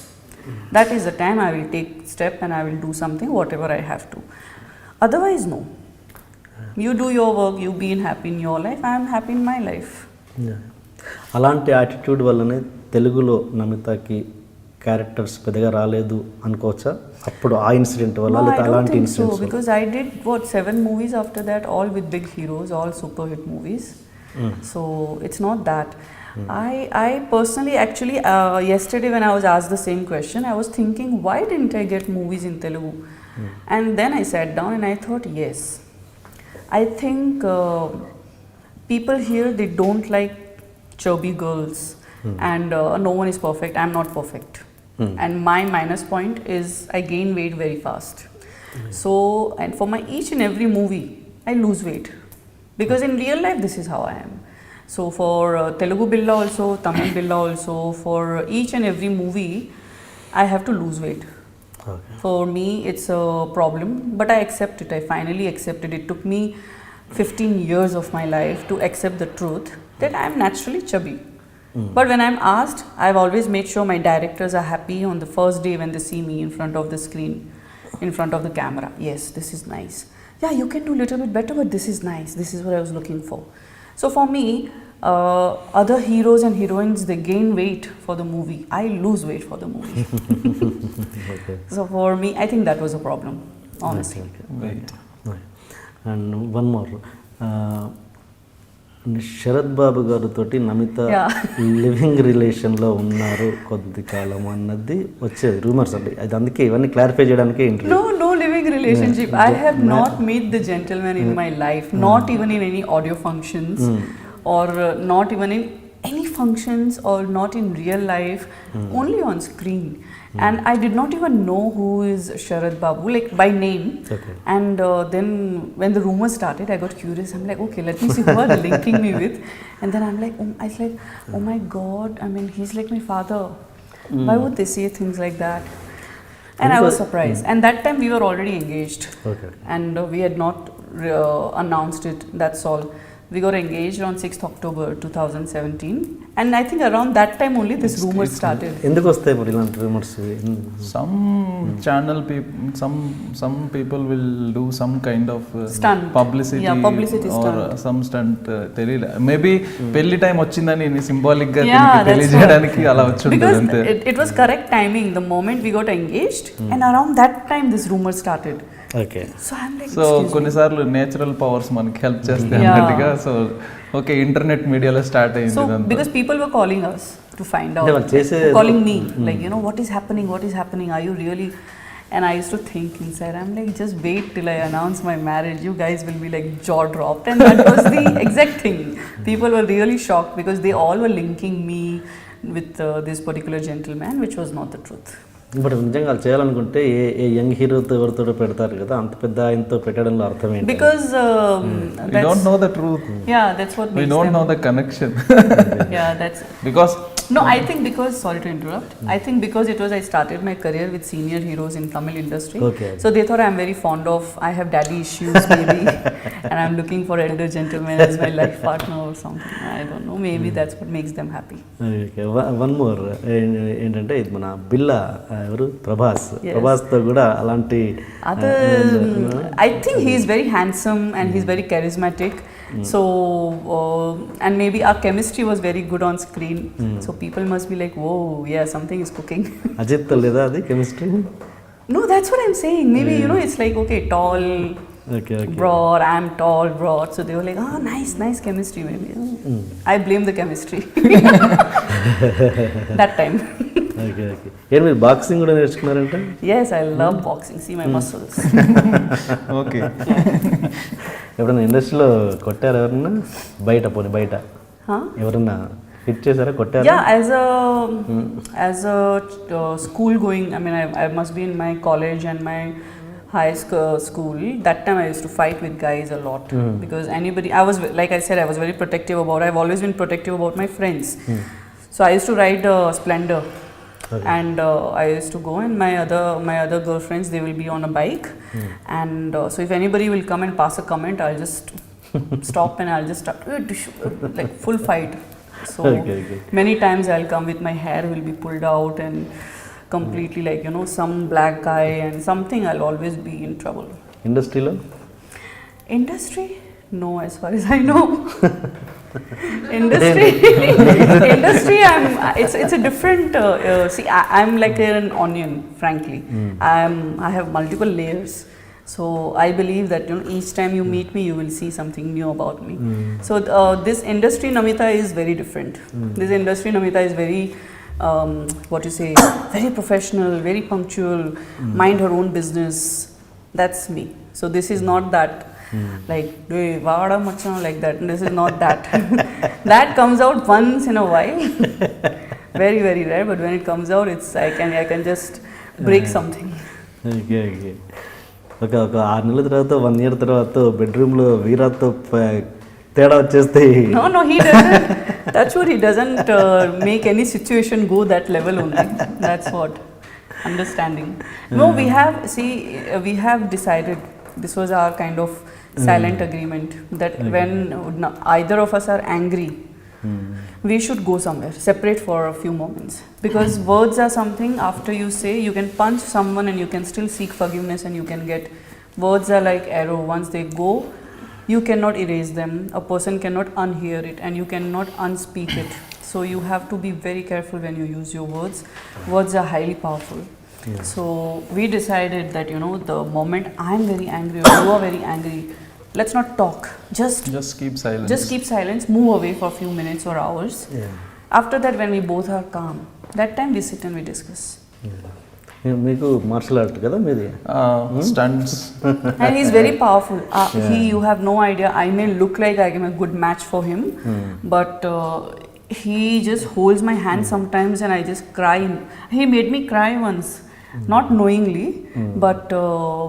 That is the time I will take step and I will do something, whatever I have to. Otherwise, no. You do your work, you be happy in your life, I am happy in my life. అలాంటి attitude వల్లనే తెలుగులో నమితకి characters పెద్దగా రాలేదు అనుకోవచ్చా? అప్పుడు ఆ incident వల్ల లేదా అలాంటి incidents? Because I did 7 movies after that, all with big heroes, all super hit movies. So it's not that. I personally, actually, yesterday when I was asked the same question, I was thinking, why didn't I get movies in Telugu? And then I sat down and I thought, yes, I think people here, they don't like chubby girls, and no one is perfect. I'm not perfect. And my minus point is I gain weight very fast. So, and for my each and every movie, I lose weight, because in real life, this is how I am. So for Telugu Billa also, Tamil Billa also, for each and every movie, I have to lose weight. For me, it's a problem, but I accept it. I finally accepted it. It took me 15 years of my life to accept the truth that I am naturally chubby. But when I'm asked, I've always made sure my directors are happy on the first day when they see me in front of the screen, in front of the camera. Yes, this is nice. Yeah, you can do a little bit better, but this is nice. This is what I was looking for. So for me, other heroes and heroines, they gain weight for the movie. I lose weight for the movie. So for me, I think that was a problem, honestly. Right. And one more. Sarath Babu గారితోటి Namitha living రిలేషన్లో ఉన్నారు కొద్ది కాలం అన్నది వచ్చేది rumours అండి. అది అందుకే ఇవన్నీ క్లారిఫై చేయడానికి interview. No living relationship. I have not met the gentleman in my life, not even in any audio functions, or not even in any functions, or not in real life, only on screen. And I did not even know who is Sharat Babu, like by name. And then when the rumors started, I got curious. I'm like, okay, let me see who are they linking me with. And then I'm like, I was like, oh my God, I mean, he's like my father. Why would they say things like that? And I was surprised. And that time we were already engaged. And we had not announced it, that's all. We got engaged on 6th October 2017, and I think around that time only this rumor started. ఎందుకు వస్తాయి మరి ఇలాంటి rumours? Some channel people, some people will do some kind of stunt publicity, publicity or stunt. some stunt. తెలియలే, maybe పెళ్లి time వచ్చిందని symbolic గా తెలియజేయడానికి అలా వచ్చుంటుంది అంతే. Because it was correct timing, the moment we got engaged, and around that time this rumor started. Okay. So కొన్నిసార్లు natural powers మనకి help చేస్తాయి అన్నట్టుగా. సో ఓకే, ఇంటర్నెట్ మీడియాలో స్టార్ట్ అయింది ఇదంతా. Because people were calling us to find out, calling me like, you know, what is happening, are you really? And I used to think inside, I'm like, just wait till I announce my marriage, you guys will be like jaw dropped. And that was the exact thing. People were really shocked because they all were linking me with this particular gentleman, which was not the truth. But నిజంగా వాళ్ళు చేయాలనుకుంటే ఏ young హీరోతో ఎవరితో పెడతారు కదా, అంత పెద్ద ఆయనతో పెట్టడంలో అర్థం ఏంటి? Because we don't know the truth. Yeah, that's what we don't know the connection. Yeah, that's because No, I think because, sorry to interrupt, I think because it was, I started my career with senior heroes in Tamil industry. Okay. So they thought I'm very fond of, I have daddy issues maybe, and I'm looking for elder gentleman as my life partner or something. I don't know, maybe that's what makes them happy. Okay one more ఏంటంటే ఇది మన బిల్లా ఎవరు ప్రభాస్తో కూడా అలాంటి I think he's very handsome and he's very charismatic. So, and maybe our chemistry was very good on screen. So people must be like, whoa, yeah, something is cooking. Ajit లేదా అది chemistry? No, that's what I'm saying. Maybe, you know, it's like, okay, tall, Okay. broad, I'm tall, broad. So they were like, oh, nice chemistry maybe. I blame the chemistry. That time. Okay ఏంటి మీరు boxing కూడా నేర్చుకున్నారంటే? Yes, I love boxing. See my muscles. Okay. ఎప్పుడైనా ఇండస్ట్రీలో కొట్టారు ఎవరన్నా? బయట Huh? ఎవరన్నా hit చేశారా, కొట్టారా? Yeah, as a school going, I mean, I must be in my college and my high school. That time I used to fight with guys a lot because anybody, I was, like I said, I was very protective about, I've always been protective about my friends. So I used to ride Splendor. Okay. And I used to go, and my other girlfriends, they will be on a bike, and so if anybody will come and pass a comment, I'll just stop and I'll just start like full fight. So okay. Many times I'll come with my hair will be pulled out and completely like, you know, some black guy and something, I'll always be in trouble. ఇండస్ట్రీలో? Industry? No, as far as I know. Industry, it's a different, see, I'm like an onion, frankly. I have multiple layers. So I believe that, you know, each time you meet me, you will see something new about me. So this industry Namitha is very different. This industry Namitha is very, what you say, very professional, very punctual, mind her own business. That's me. So this is not that. Like, vada machana, like that. This is not that. That comes out once in a while. Very, very rare. But when it comes out, it's I can just break something. Okay ఒక 6 నెలల తర్వాత 1 year తర్వాత బెడ్రూమ్లో వీరాతో తేడా వచ్చేస్తే? No, he doesn't. That's what he doesn't make any situation go that level only. That's what understanding. No, we have decided. This was our kind of silent agreement that when either of us are angry, we should go somewhere, separate for a few moments. Because words are something, after you say, you can punch someone and you can still seek forgiveness and you can get, words are like arrow, once they go, you cannot erase them, a person cannot unhear it and you cannot unspeak it. So you have to be very careful when you use your words. Words are highly powerful. So we decided that, you know, the moment I'm very angry or you are very angry, let's not talk. Just keep silence. Just keep silence. Move away for a few minutes or hours. After that, when we both are calm, that time we sit and we discuss. మీకు martial art కదా మీది? Stunts. And he's very powerful. You have no idea. I may look like I am a good match for him, but he just holds my hand sometimes and I just cry. He made me cry once. Not knowingly, but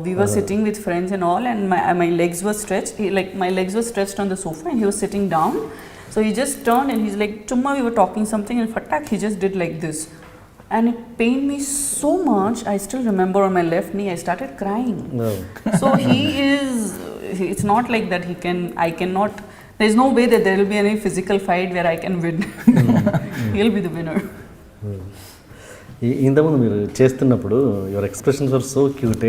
we were sitting with friends and all, and my legs were stretched. My legs were stretched on the sofa, and he was sitting down. So he just turned and he's like, "Chumma, we were talking something," and fatak, he just did like this, and it pained me so much. I still remember on my left knee, I started crying. No. So it's not like that. I cannot. There's no way that there will be any physical fight where I can win. He'll be the winner. ఇంతకుముందు మీరు చేస్తున్నప్పుడు your expressions are so cute.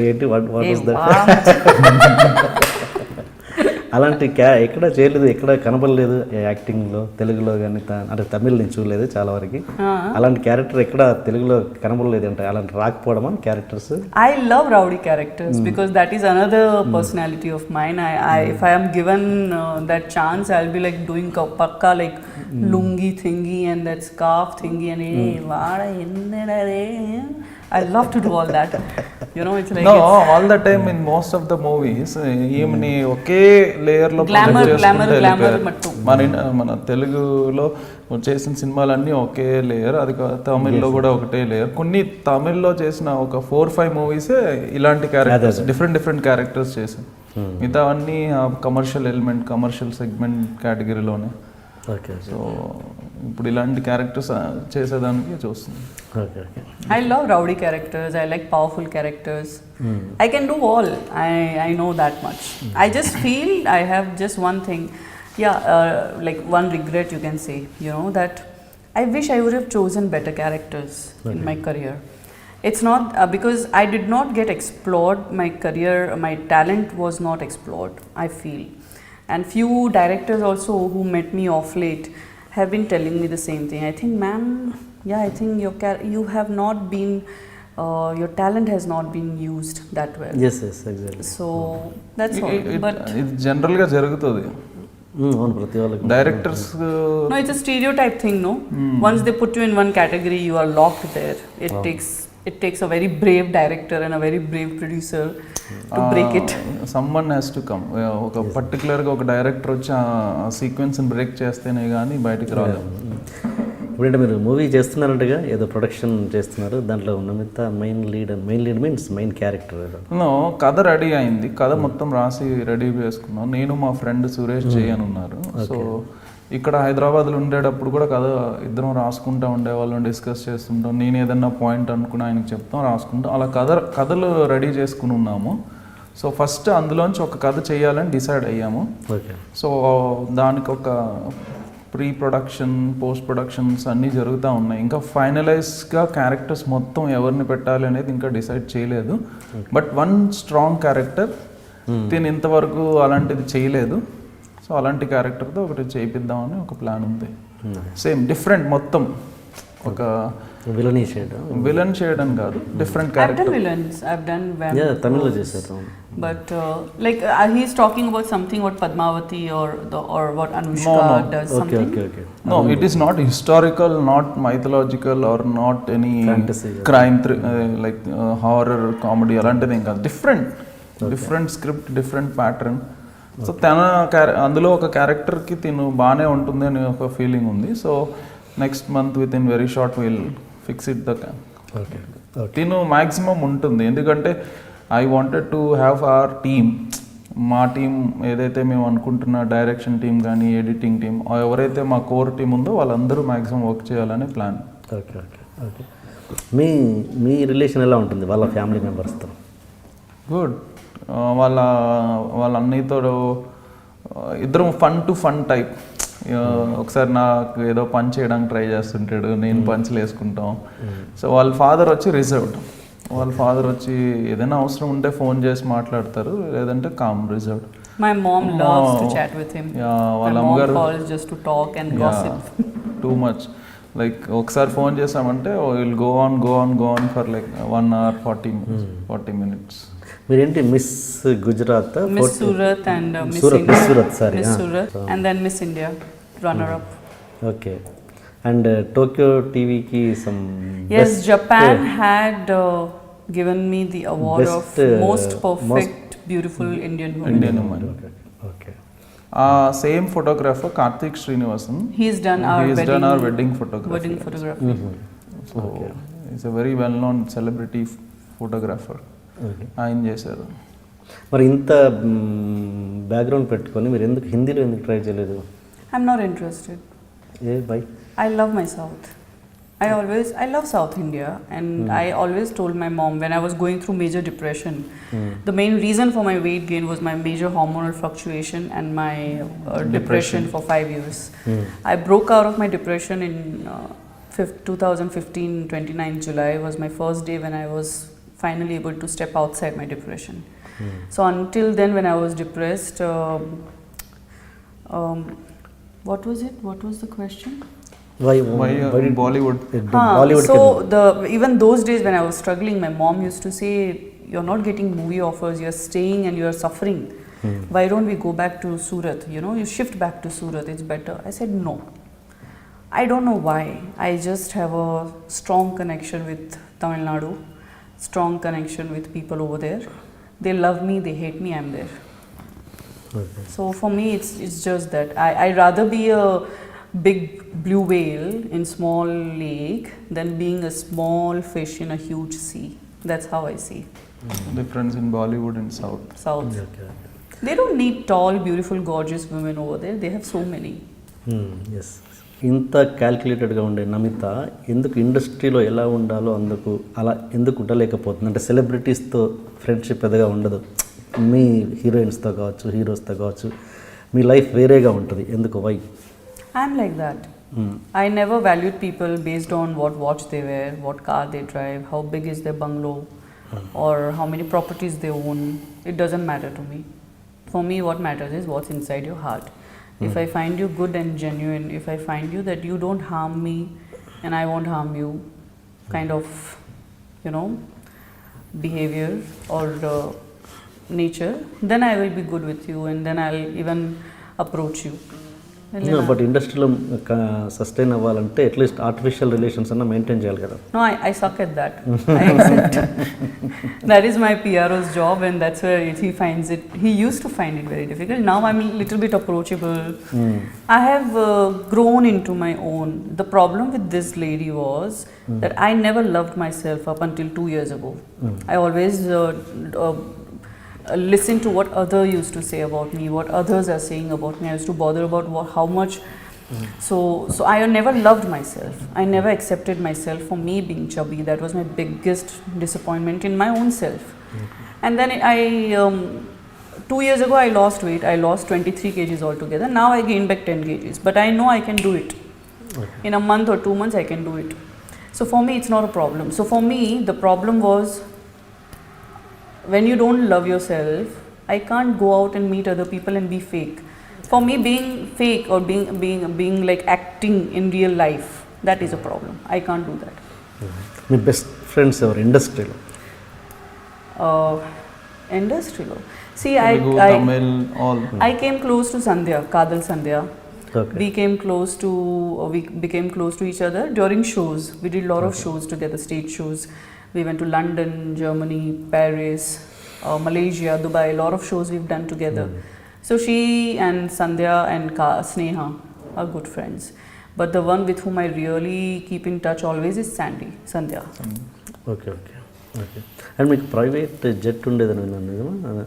ఏంటి what was that? అలాంటి ఎక్కడ చేయలేదు, ఎక్కడ కనపడలేదు యాక్టింగ్లో, తెలుగులో కానీ అంటే తమిళ్ నేను చూడలేదు చాలా వరకు. అలాంటి క్యారెక్టర్ ఎక్కడ తెలుగులో కనపడలేదు అంటే అలాంటి రాకపోవడమా characters? I love rowdy characters because that is another personality of mine. If I am given that chance, I'll be like doing pakka like lungi thingy and that scarf thingy and vada endera re. I love to do all that. You know, it's like all the time in most of the movies ఈమెని ఒకే layer లో మన తెలుగులో చేసిన సినిమాలన్నీ ఒకే layer, అది తమిళ్లో కూడా ఒకటే లేయర్. కొన్ని తమిళ్లో చేసిన ఒక 4-5 మూవీసే ఇలాంటి క్యారెక్టర్స్, డిఫరెంట్ క్యారెక్టర్స్ చేశాను. మిగతా అన్నీ కమర్షియల్ ఎలిమెంట్, కమర్షియల్ సెగ్మెంట్ కేటగిరీలోనే. ఓకే సో ఇప్పుడు ఇలాంటి క్యారెక్టర్స్ చేసేదానికి చూస్తుంది. Okay okay. I love rowdy characters. I like powerful characters. I can do all. I know that much. I just feel I have just one thing. Yeah, like one regret you can say. You know that I wish I would have chosen better characters in my career. It's not because I did not get explored. My career, my talent was not explored, I feel. And few directors also who met me off late have been telling me the same thing. I think, ma'am, yeah, I think you have not been, your talent has not been used that well. Yes yes exactly. So that's all. But ఇది జనరల్గా జరుగుతుంది. అవును, ప్రతి వాళ్ళకి directors no, it's a stereotype thing, no? Once they put you in one category, you are locked there. It takes a very brave director and a very brave producer to break it. Someone has to come. ఒక పర్టికులర్గా ఒక director వచ్చి ఆ సీక్వెన్స్ని break చేస్తేనే కానీ బయటికి రాలేదు. ఇప్పుడంటే మీరు మూవీ చేస్తున్నారంటగా, ఏదో ప్రొడక్షన్ చేస్తున్నారు, దాంట్లో Namitha main lead means main character. కథ రెడీ అయింది, కథ మొత్తం రాసి రెడీ చేసుకున్నాం. నేను మా ఫ్రెండ్ సురేష్ చేయనున్నారు. సో ఇక్కడ హైదరాబాద్లో ఉండేటప్పుడు కూడా కథ ఇద్దరం రాసుకుంటూ ఉండేవాళ్ళం, డిస్కస్ చేస్తుంటాం. నేను ఏదన్నా పాయింట్ అనుకుని ఆయనకి చెప్తాం, రాసుకుంటాం. అలా కథలు రెడీ చేసుకుని ఉన్నాము. సో ఫస్ట్ అందులోంచి ఒక కథ చేయాలని డిసైడ్ అయ్యాము. సో దానికి ఒక ప్రీ ప్రొడక్షన్, పోస్ట్ ప్రొడక్షన్స్ అన్నీ జరుగుతూ ఉన్నాయి. ఇంకా ఫైనలైజ్గా క్యారెక్టర్స్ మొత్తం ఎవరిని పెట్టాలి అనేది ఇంకా డిసైడ్ చేయలేదు. బట్ వన్ స్ట్రాంగ్ క్యారెక్టర్, దీని ఇంతవరకు అలాంటిది చేయలేదు. సో అలాంటి క్యారెక్టర్తో ఒకటి చేయిద్దామని ఒక ప్లాన్ ఉంది. సేమ్ డిఫరెంట్, మొత్తం ఒక విలన్ చేయడం కాదు, different character. I've done vampires. తమిళ్లో చేశారు. But like he's talking about something what Padmavati or what Anushka does something. Okay. No, it is not historical, not mythological, or not any fantasy, crime, like horror, comedy. అలాంటిది ఇంకా different script, different pattern. So అందులో ఒక క్యారెక్టర్కి తిను బాగానే ఉంటుంది అని ఒక ఫీలింగ్ ఉంది. So next month with in very short will fix it the తిను మ్యాక్సిమం ఉంటుంది. ఎందుకంటే I wanted to have our team, మా టీం ఏదైతే మేము అనుకుంటున్న డైరెక్షన్ టీం కానీ ఎడిటింగ్ టీం, ఎవరైతే మా కోర్ టీం ఉందో వాళ్ళందరూ మ్యాక్సిమం వర్క్ చేయాలని ప్లాన్. ఓకే. మీ రిలేషన్ ఎలా ఉంటుంది వాళ్ళ ఫ్యామిలీ మెంబర్స్తో? గుడ్. వాళ్ళ అన్నయ్యతో ఇద్దరం ఫన్ టైప్. ఒకసారి నాకు ఏదో పంచ్ చేయడానికి ట్రై చేస్తుంటాడు, నేను పంచ్లు వేసుకుంటాం. సో వాళ్ళ ఫాదర్ వచ్చి రిజర్వ్డ్. వాళ్ళ ఫాదర్ వచ్చి ఏదైనా అవసరం ఉంటే ఫోన్ చేసి మాట్లాడతారు, లేదంటే calm reserved. My mom loves to chat with him. వాళ్ళ My అమ్మగారు mom calls just to talk and gossip. Too much. Like ఒకసారి ఫోన్ చేసామంటే will go on for like 1 hour 40 minutes. మీరేంటి miss Gujarat, Miss Surat and Miss Surat, India. Miss Surat, sorry. Miss Surat and then Miss India runner up. Okay. And Tokyo టీవీకి some Yes, Japan had given me the award of most perfect beautiful Indian woman. Okay. Same photographer Karthik Srinivasan, He's done our wedding photography. So is a very well known celebrity photographer. ఆయన చేశారు. మరి ఇంత background పెట్టుకొని మీరు హిందీలో ఎందుకు try చేయలేదు? I'm not interested. Why? I love my South. I love South India, and I always told my mom when I was going through major depression, the main reason for my weight gain was my major hormonal fluctuation and my depression for 5 years. I broke out of my depression in 2015, 29 July was my first day when I was finally able to step outside my depression. So until then, when I was depressed, what was it? What was the question? Why Bollywood? So even those days when I was struggling, my mom used to say, "You're not getting movie offers. You're staying and you're suffering. Why don't we go back to Surat? You shift back to Surat. It's better." I said no. I don't know why. I just have a strong connection with Tamil Nadu. Strong connection with people over there. They love me, they hate me, I'm there. Okay. So for me it's just that I'd rather be a big blue whale in small lake than being a small fish in a huge sea. That's how I see. Difference in Bollywood and South. Okay. They don't need tall, beautiful, gorgeous women over there. They have so many. Yes, ఇంత క్యాల్కులేటెడ్గా ఉండే నమిత ఎందుకు ఇండస్ట్రీలో ఎలా ఉండాలో అందుకు అలా ఎందుకు ఉండలేకపోతుంది? అంటే సెలబ్రిటీస్తో ఫ్రెండ్షిప్ పెద్దగా ఉండదు, మీ హీరోయిన్స్తో కావచ్చు, హీరోస్తో కావచ్చు, మీ లైఫ్ వేరేగా ఉంటుంది, ఎందుకు? Why? I'm like that. I never valued people based on what watch they wear, what car they drive, how big is their bungalow, or how many properties they own. It doesn't matter to me. For me, what matters is what's inside your heart. If I find you good and genuine, if I find you that you don't harm me and I won't harm you, kind of, you know, behavior or nature, then I will be good with you and then I'll even approach you. But ఇండస్ట్రీలో sustain అవ్వాలంటే at least artificial relations అన్న maintain చేయాలి కదా. No, I suck at that. I accept. That is my PRO's job and that's where he finds it. He used to find it very difficult. Now I'm a little bit approachable. I have grown into my own. The problem with this lady was that I never loved myself up until 2 years ago. I always listen to what others used to say about me, what others are saying about me. I used to bother about how much. So I never loved myself. I never accepted myself for me being chubby. That was my biggest disappointment in my own self. And then 2 years ago I lost weight. I lost 23 kgs altogether. Now I gained back 10 kgs. But I know I can do it. In a month or 2 months I can do it. So for me it's not a problem. So for me the problem was, when you don't love yourself, I can't go out and meet other people and be fake. For me, being fake or being like acting in real life, that is a problem. I can't do that. Me best friends ఎవరు ఇండస్ట్రీలో? Industry. See, Telugu, Tamil, all. I came close to Sandhya, Kadal Sandhya. Okay. We became close to each other during shows. We did a lot of shows together, stage shows. We went to London, Germany, Paris, Malaysia, Dubai. A lot of shows we've done together. So she and Sandhya and Sneha are good friends. But the one with whom I really keep in touch always is Sandhya. Okay. And మీకు private jet ఉండేదని విన్నాను నిజమా?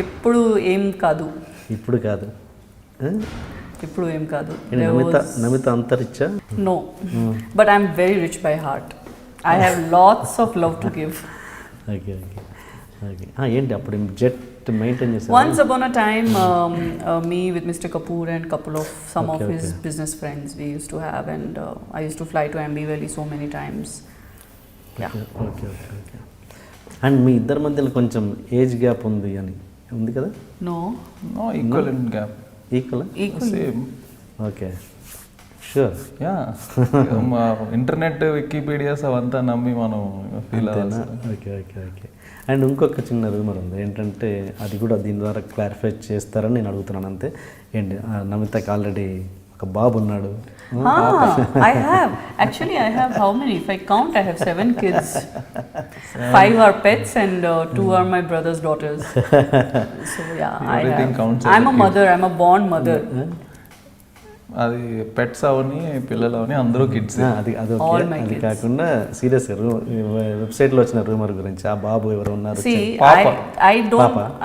ఎప్పుడు ఏం కాదు. ఇప్పుడు కాదు. ఇప్పుడు ఏం కాదు. Namitha అంతరిచ్చా? No. But I'm very rich by heart. I have lots of love to give. Okay. ఏంటి అప్పుడు జెట్ మెయింటైన్ చేశారు? Once upon a time, me with Mr. Kapoor and couple of some of his business friends we used to have, and I used to fly to Ambi Valley so many times. Yeah. Okay. And మీ ఇద్దరి మధ్యలో కొంచెం age gap ఉంది కదా? No, Equal in gap. Equal? Same. Okay, sure. Internet Wikipedias అవంతా నమ్మి మనం feel అవ్వాలి. ఓకే. అండ్ ఇంకొక చిన్న రూమర్ ఉంది ఏంటంటే, అది కూడా దీని ద్వారా క్లారిఫై చేస్తారని నేను అడుగుతున్నాను అంతే. ఏంటి, నమితకి ఆల్రెడీ ఒక బాబు ఉన్నాడు. I have. Actually, I have how many? If I count, I have 7 kids. 5 are pets and 2 are my brother's daughters. So yeah, Everything counts as I'm a a mother. I'm a born mother. అది pets అవని పిల్లలు అవని అందరూ kids. అది All my అది kids. కాకుండా సీరియస్గా వెబ్సైట్లో వచ్చిన rumour గురించి ఆ బాబు ఎవరు ఉన్నారు? See,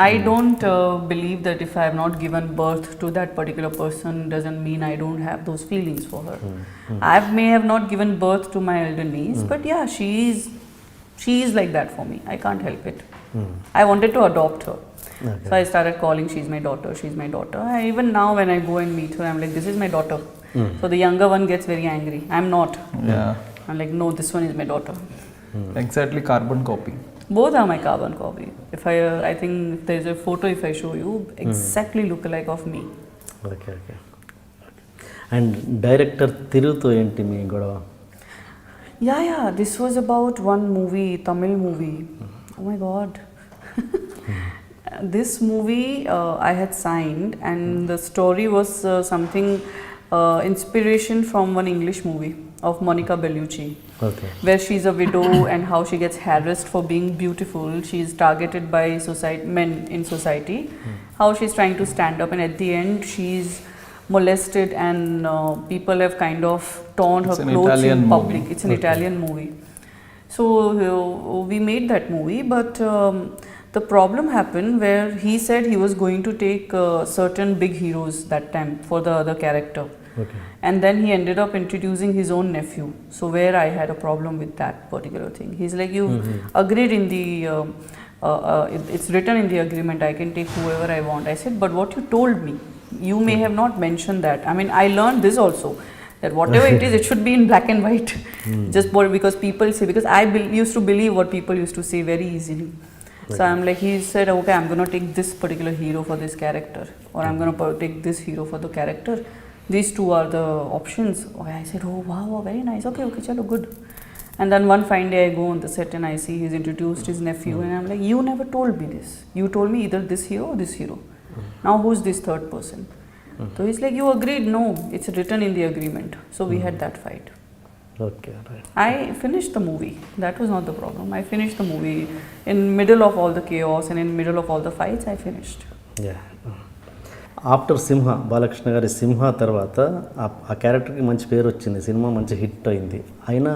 I don't believe that if I have not given birth to that particular person doesn't mean I don't have those feelings for her. I may have not given birth to my elder niece, but yeah, she is like that for me. I can't help it. I wanted to adopt her. Okay. So I started calling, she's my daughter. Even now when I go and meet her, I'm like, this is my daughter. So the younger one gets very angry. I'm not. Yeah. I'm like, no, this one is my daughter. Exactly, carbon copy. Both are my carbon copy. If I think there's a photo, if I show you, exactly look alike of me. Okay. And director తిరుగుతో ఏంటి మీ గొడవ? Yeah, this was about one movie, Tamil movie. Oh my god. This movie I had signed, and the story was something inspiration from one English movie of Monica Bellucci. Okay. Where she's a widow and how she gets harassed for being beautiful. She's targeted by men in society. How she's trying to stand up, and at the end she's molested, and people have kind of torn her clothes in public. It's an Italian movie. So we made that movie, but The problem happened where he said he was going to take certain big heroes that time for the other character. Okay. And then he ended up introducing his own nephew. So where I had a problem with that particular thing. He's like, you agreed in the, it's written in the agreement, I can take whoever I want. I said, but what you told me, you may have not mentioned that. I mean, I learned this also, that whatever it is, it should be in black and white. Just because people say, because I used to believe what people used to say very easily. So I'm like, he said, okay, I'm going to take this particular hero for this character, or I'm going to take this hero for the character. These two are the options. Oh, I said, oh wow, very nice. Okay, chalo, good. And then one fine day I go on the set and I see he's introduced his nephew, and I'm like, you never told me this. You told me either this hero or this hero. Now who's this third person? So he's like, you agreed? No, it's written in the agreement. So we had that fight. Okay, right. I finished the movie. That was not the problem. I finished the movie in middle of all the chaos and in middle of all the fights. I finished. Yeah after Simha, Balakrishna గారి సింహ తర్వాత ఆ క్యారెక్టర్కి మంచి పేరు వచ్చింది, cinema మంచి hit అయింది. అయినా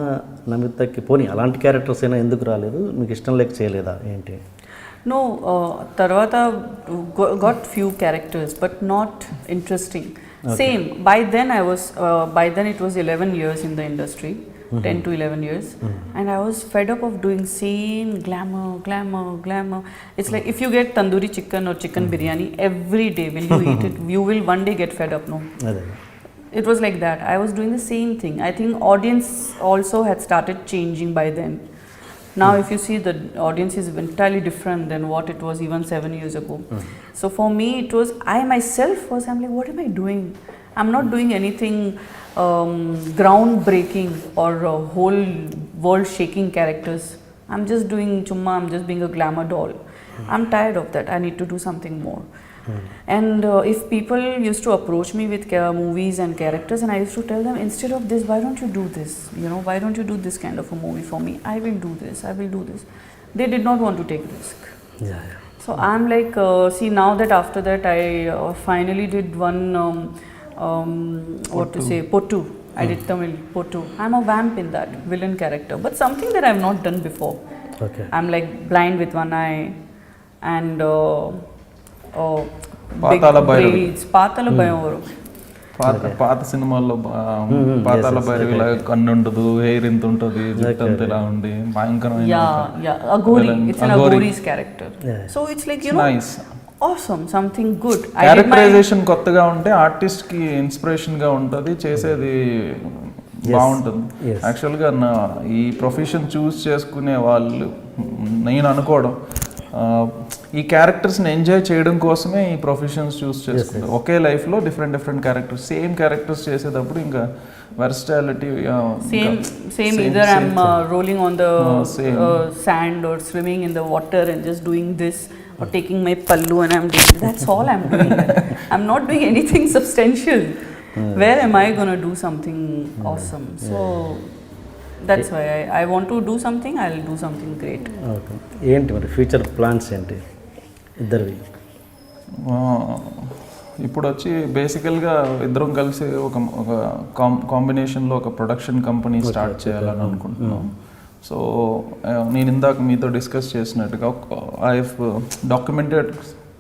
నమితకి పోనీ అలాంటి క్యారెక్టర్స్ అయినా ఎందుకు రాలేదు? మీకు ఇష్టం లేక చేయలేదా ఏంటి? No, Tarvata got few characters, but not interesting. Okay. Same. By then it was 11 years in the industry, 10 to 11 years, and I was fed up of doing same glamour. It's like if you get tandoori chicken or chicken biryani every day, will you eat it? You will one day get fed up, no? It was like that. I was doing the same thing. I think audience also had started changing by then. Now if you see, the audience is entirely different than what it was even 7 years ago. So for me it was, I'm like, what am I doing? I'm not doing anything groundbreaking or whole world shaking characters. I'm just doing chumma, I'm just being a glamour doll. I'm tired of that. I need to do something more. And if people used to approach me with movies and characters, and I used to tell them, instead of this, why don't you do this? Why don't you do this kind of a movie for me? I will do this. They did not want to take risk. Yeah. So I'm like, see, now that after that I finally did one, Pottu. I did Tamil, Pottu. I'm a vamp in that villain character, but something that I've not done before. Okay. I'm like blind with one eye and big braids. పాతాళ భైరవి. పాత సినిమాల్లో పాతాళ భైరవి లాగా కన్ను ఉండదు, hair ఇంత ఉంటుంది, జుట్టు అంత ఇలా ఉండి భయంకరమైన Aghori. It's an Aghori's character. So it's like, nice. Awesome, something good. Characterization కొత్తగా ఉంటే ఆర్టిస్ట్ కి ఇన్స్పిరేషన్ గా ఉంటుంది, చేసేది బాగుంటుంది. యాక్చువల్గా ఈ ప్రొఫెషన్ చూస్ చేసుకునే వాళ్ళు, నేను అనుకోవడం, ఈ క్యారెక్టర్స్ని ఎంజాయ్ చేయడం కోసమే ఈ ప్రొఫెషన్స్ చూస్ చేసుకుంటారు. ఒకే లైఫ్లో డిఫరెంట్ క్యారెక్టర్స్, సేమ్ క్యారెక్టర్స్ చేసేటప్పుడు ఇంకా versatility same either I'm rolling on the sand or swimming in the water and just doing this, or taking my pallu and I'm doing, that's all I'm doing. I'm not doing anything substantial. Where am I going to do something awesome? So that's why I want to do something, I'll do something great. Okay. ఏంటి మరి future plans ఏంటి ఇద్దరివి? ఇప్పుడు వచ్చి బేసికల్గా ఇద్దరం కలిసి ఒక కాంబినేషన్లో ఒక ప్రొడక్షన్ కంపెనీ స్టార్ట్ చేయాలని అనుకుంటున్నాం. సో నేను ఇందాక మీతో డిస్కస్ చేసినట్టుగా ఐ హెవ్ డాక్యుమెంటెడ్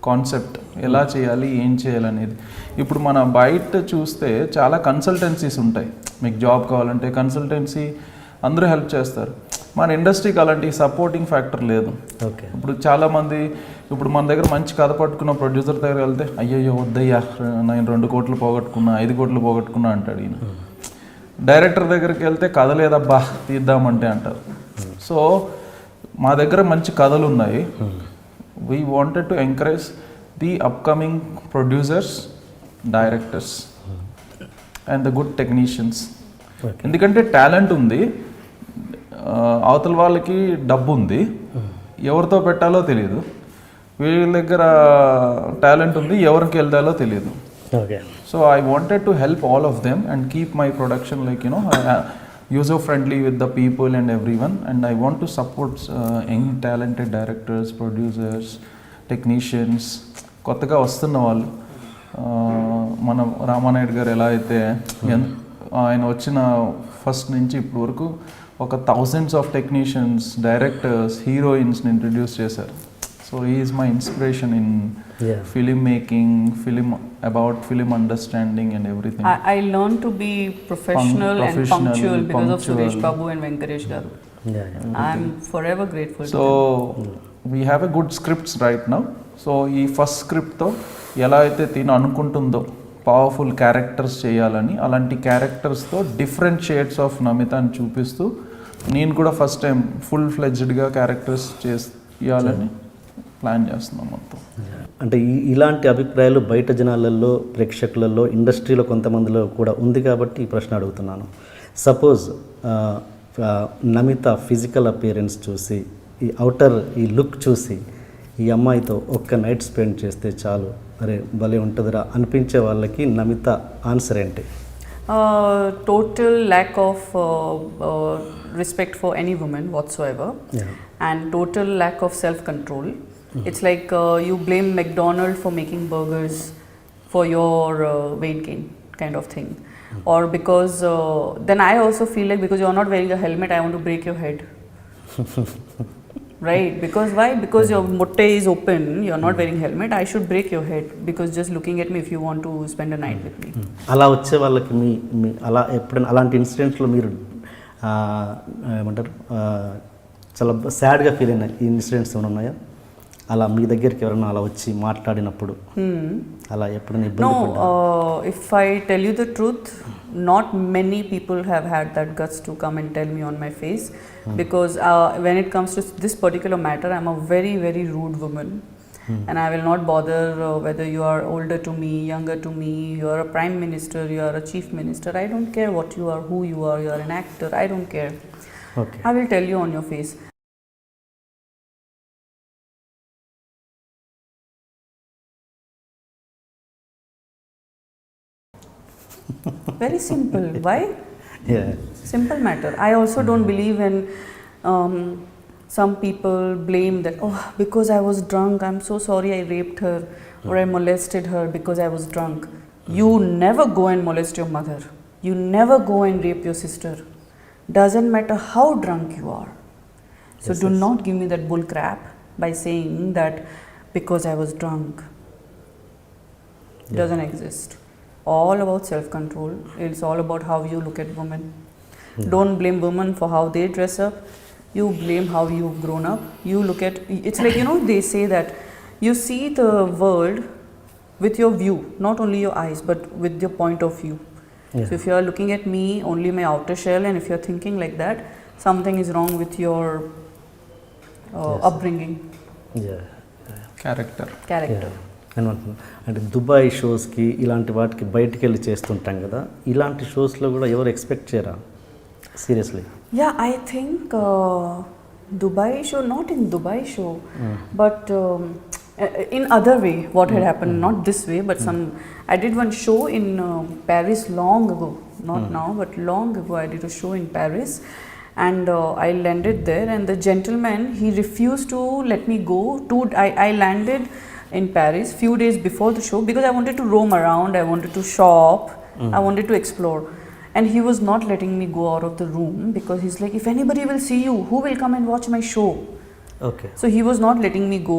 కాన్సెప్ట్, ఎలా చేయాలి, ఏం చేయాలనేది. ఇప్పుడు మన బయట చూస్తే చాలా కన్సల్టెన్సీస్ ఉంటాయి. మీకు జాబ్ కావాలంటే కన్సల్టెన్సీ అందరూ హెల్ప్ చేస్తారు. మన ఇండస్ట్రీకి అలాంటి సపోర్టింగ్ ఫ్యాక్టర్ లేదు. ఓకే. ఇప్పుడు చాలామంది, ఇప్పుడు మన దగ్గర మంచి కథ పట్టుకున్న ప్రొడ్యూసర్ దగ్గర వెళ్తే, అయ్యయ్యో వద్దయ్యా, నేను 2 కోట్లు పోగొట్టుకున్నా, 5 కోట్లు పోగొట్టుకున్నా అంటాడు ఈయన. డైరెక్టర్ దగ్గరికి వెళ్తే కథ లేదబ్బా తీద్దామంటే అంటారు. సో మా దగ్గర మంచి కథలు ఉన్నాయి. We wanted to encourage the upcoming producers, directors and the good technicians. ఎందుకంటే టాలెంట్ ఉంది, అవతల వాళ్ళకి డబ్బు ఉంది, ఎవరితో పెట్టాలో తెలియదు. వీళ్ళ దగ్గర టాలెంట్ ఉంది, ఎవరికి వెళ్తాలో తెలియదు. Okay. So I wanted to help all of them and keep my production user friendly with the people and everyone, and I want to support young talented directors, producers, technicians, కొత్తగా వస్తున్న వాళ్ళు. మన రామానాయుడు గారు ఎలా అయితే ఆయన వచ్చిన ఫస్ట్ నుంచి ఇప్పటి వరకు ఒక thousands of టెక్నీషియన్స్, డైరెక్టర్స్, హీరోయిన్స్ని ఇంట్రడ్యూస్ చేశారు. So he is my inspiration in Yeah. film making, about film understanding and everything. I learned to be professional and punctual because of punctual. Suresh Babu and Venkatesh Garu. I'm forever grateful to So we have a good scripts right now. So ఈ first స్క్రిప్ట్తో ఎలా అయితే తిను అనుకుంటుందో powerful characters చేయాలని, అలాంటి క్యారెక్టర్స్తో different shades of నమితని చూపిస్తూ నేను కూడా first time full ఫ్లెడ్జ్డ్గా characters చేయాలని ప్లాన్ చేస్తున్నాం మొత్తం. అంటే ఇలాంటి అభిప్రాయాలు బయట జనాలలో, ప్రేక్షకులలో, ఇండస్ట్రీలో కొంతమందిలో కూడా ఉంది కాబట్టి ఈ ప్రశ్న అడుగుతున్నాను. సపోజ్ నమిత ఫిజికల్ అపియరెన్స్ చూసి, ఈ అవుటర్ ఈ లుక్ చూసి ఈ అమ్మాయితో ఒక్క నైట్ స్పెండ్ చేస్తే చాలు, అరే భలే ఉంటుందిరా అనిపించే వాళ్ళకి నమిత ఆన్సర్ ఏంటి? Total lack of respect for any woman whatsoever. Yeah. And total lack of self-control. It's like you blame McDonald's for making burgers for your weight gain kind of thing. Or because then I also feel like because you're not wearing a helmet, I want to break your head. Right? Because why? Because your motte is open, you're not wearing helmet, I should break your head because just looking at me if you want to spend a night with me. అలా వచ్చే వాళ్ళకి మీ అలా ఎప్పుడైనా అలాంటి ఇన్సిడెంట్స్లో మీరు ఏమంటారు చాలా సాడ్గా feel అయిన ఇన్సిడెంట్స్ ఏమైనా ఉన్నాయా? అలా మీ దగ్గరికి ఎవరైనా అలా వచ్చి మాట్లాడినప్పుడు అలా ఎప్పుడైనా ఇబ్బంది పడ్డారా? No, if I tell you the truth, not many people have had that guts to come and tell me on my face because when it comes to this particular matter, I'm a very, very rude woman. And I will not bother whether you are older to me, younger to me, you are a prime minister, you are a chief minister. I don't care what you are, who you are an actor, I don't care. Okay. I will tell you on your face. Very simple. Why? Yeah. Simple matter. I also don't believe when some people blame that, oh, because I was drunk, I'm so sorry I raped her or I molested her because I was drunk. You never go and molest your mother. You never go and rape your sister. Doesn't matter how drunk you are. So Yes, do yes. not give me that bull crap by saying that because I was drunk. Yeah. Doesn't exist. All about self-control. It's all about how you look at women. Don't blame women for how they dress up. You blame how you've grown up. You look at, it's like, they say that you see the world with your view, not only your eyes, but with your point of view. Yeah. So if you are looking at me, only my outer shell, and if you're thinking like that, something is wrong with your upbringing, Yeah. Character. character. అని అంటున్నాను. అంటే Dubai షోస్కి ఇలాంటి వాటికి బయటికి వెళ్ళి చేస్తుంటాం కదా, ఇలాంటి షోస్లో కూడా ఎవరు ఎక్స్పెక్ట్ చేయరా seriously? Yeah, I think Dubai show, not in Dubai show, but in other way, what had happened, not this way, but I did one show in Paris long ago, not now, but long ago I did a show in Paris and I landed there and the gentleman, he refused to let me go. I landed in Paris few days before the show because I wanted to roam around, I wanted to shop, I wanted to explore. And he was not letting me go out of the room because he's like, if anybody will see you, who will come and watch my show? Okay. So he was not letting me go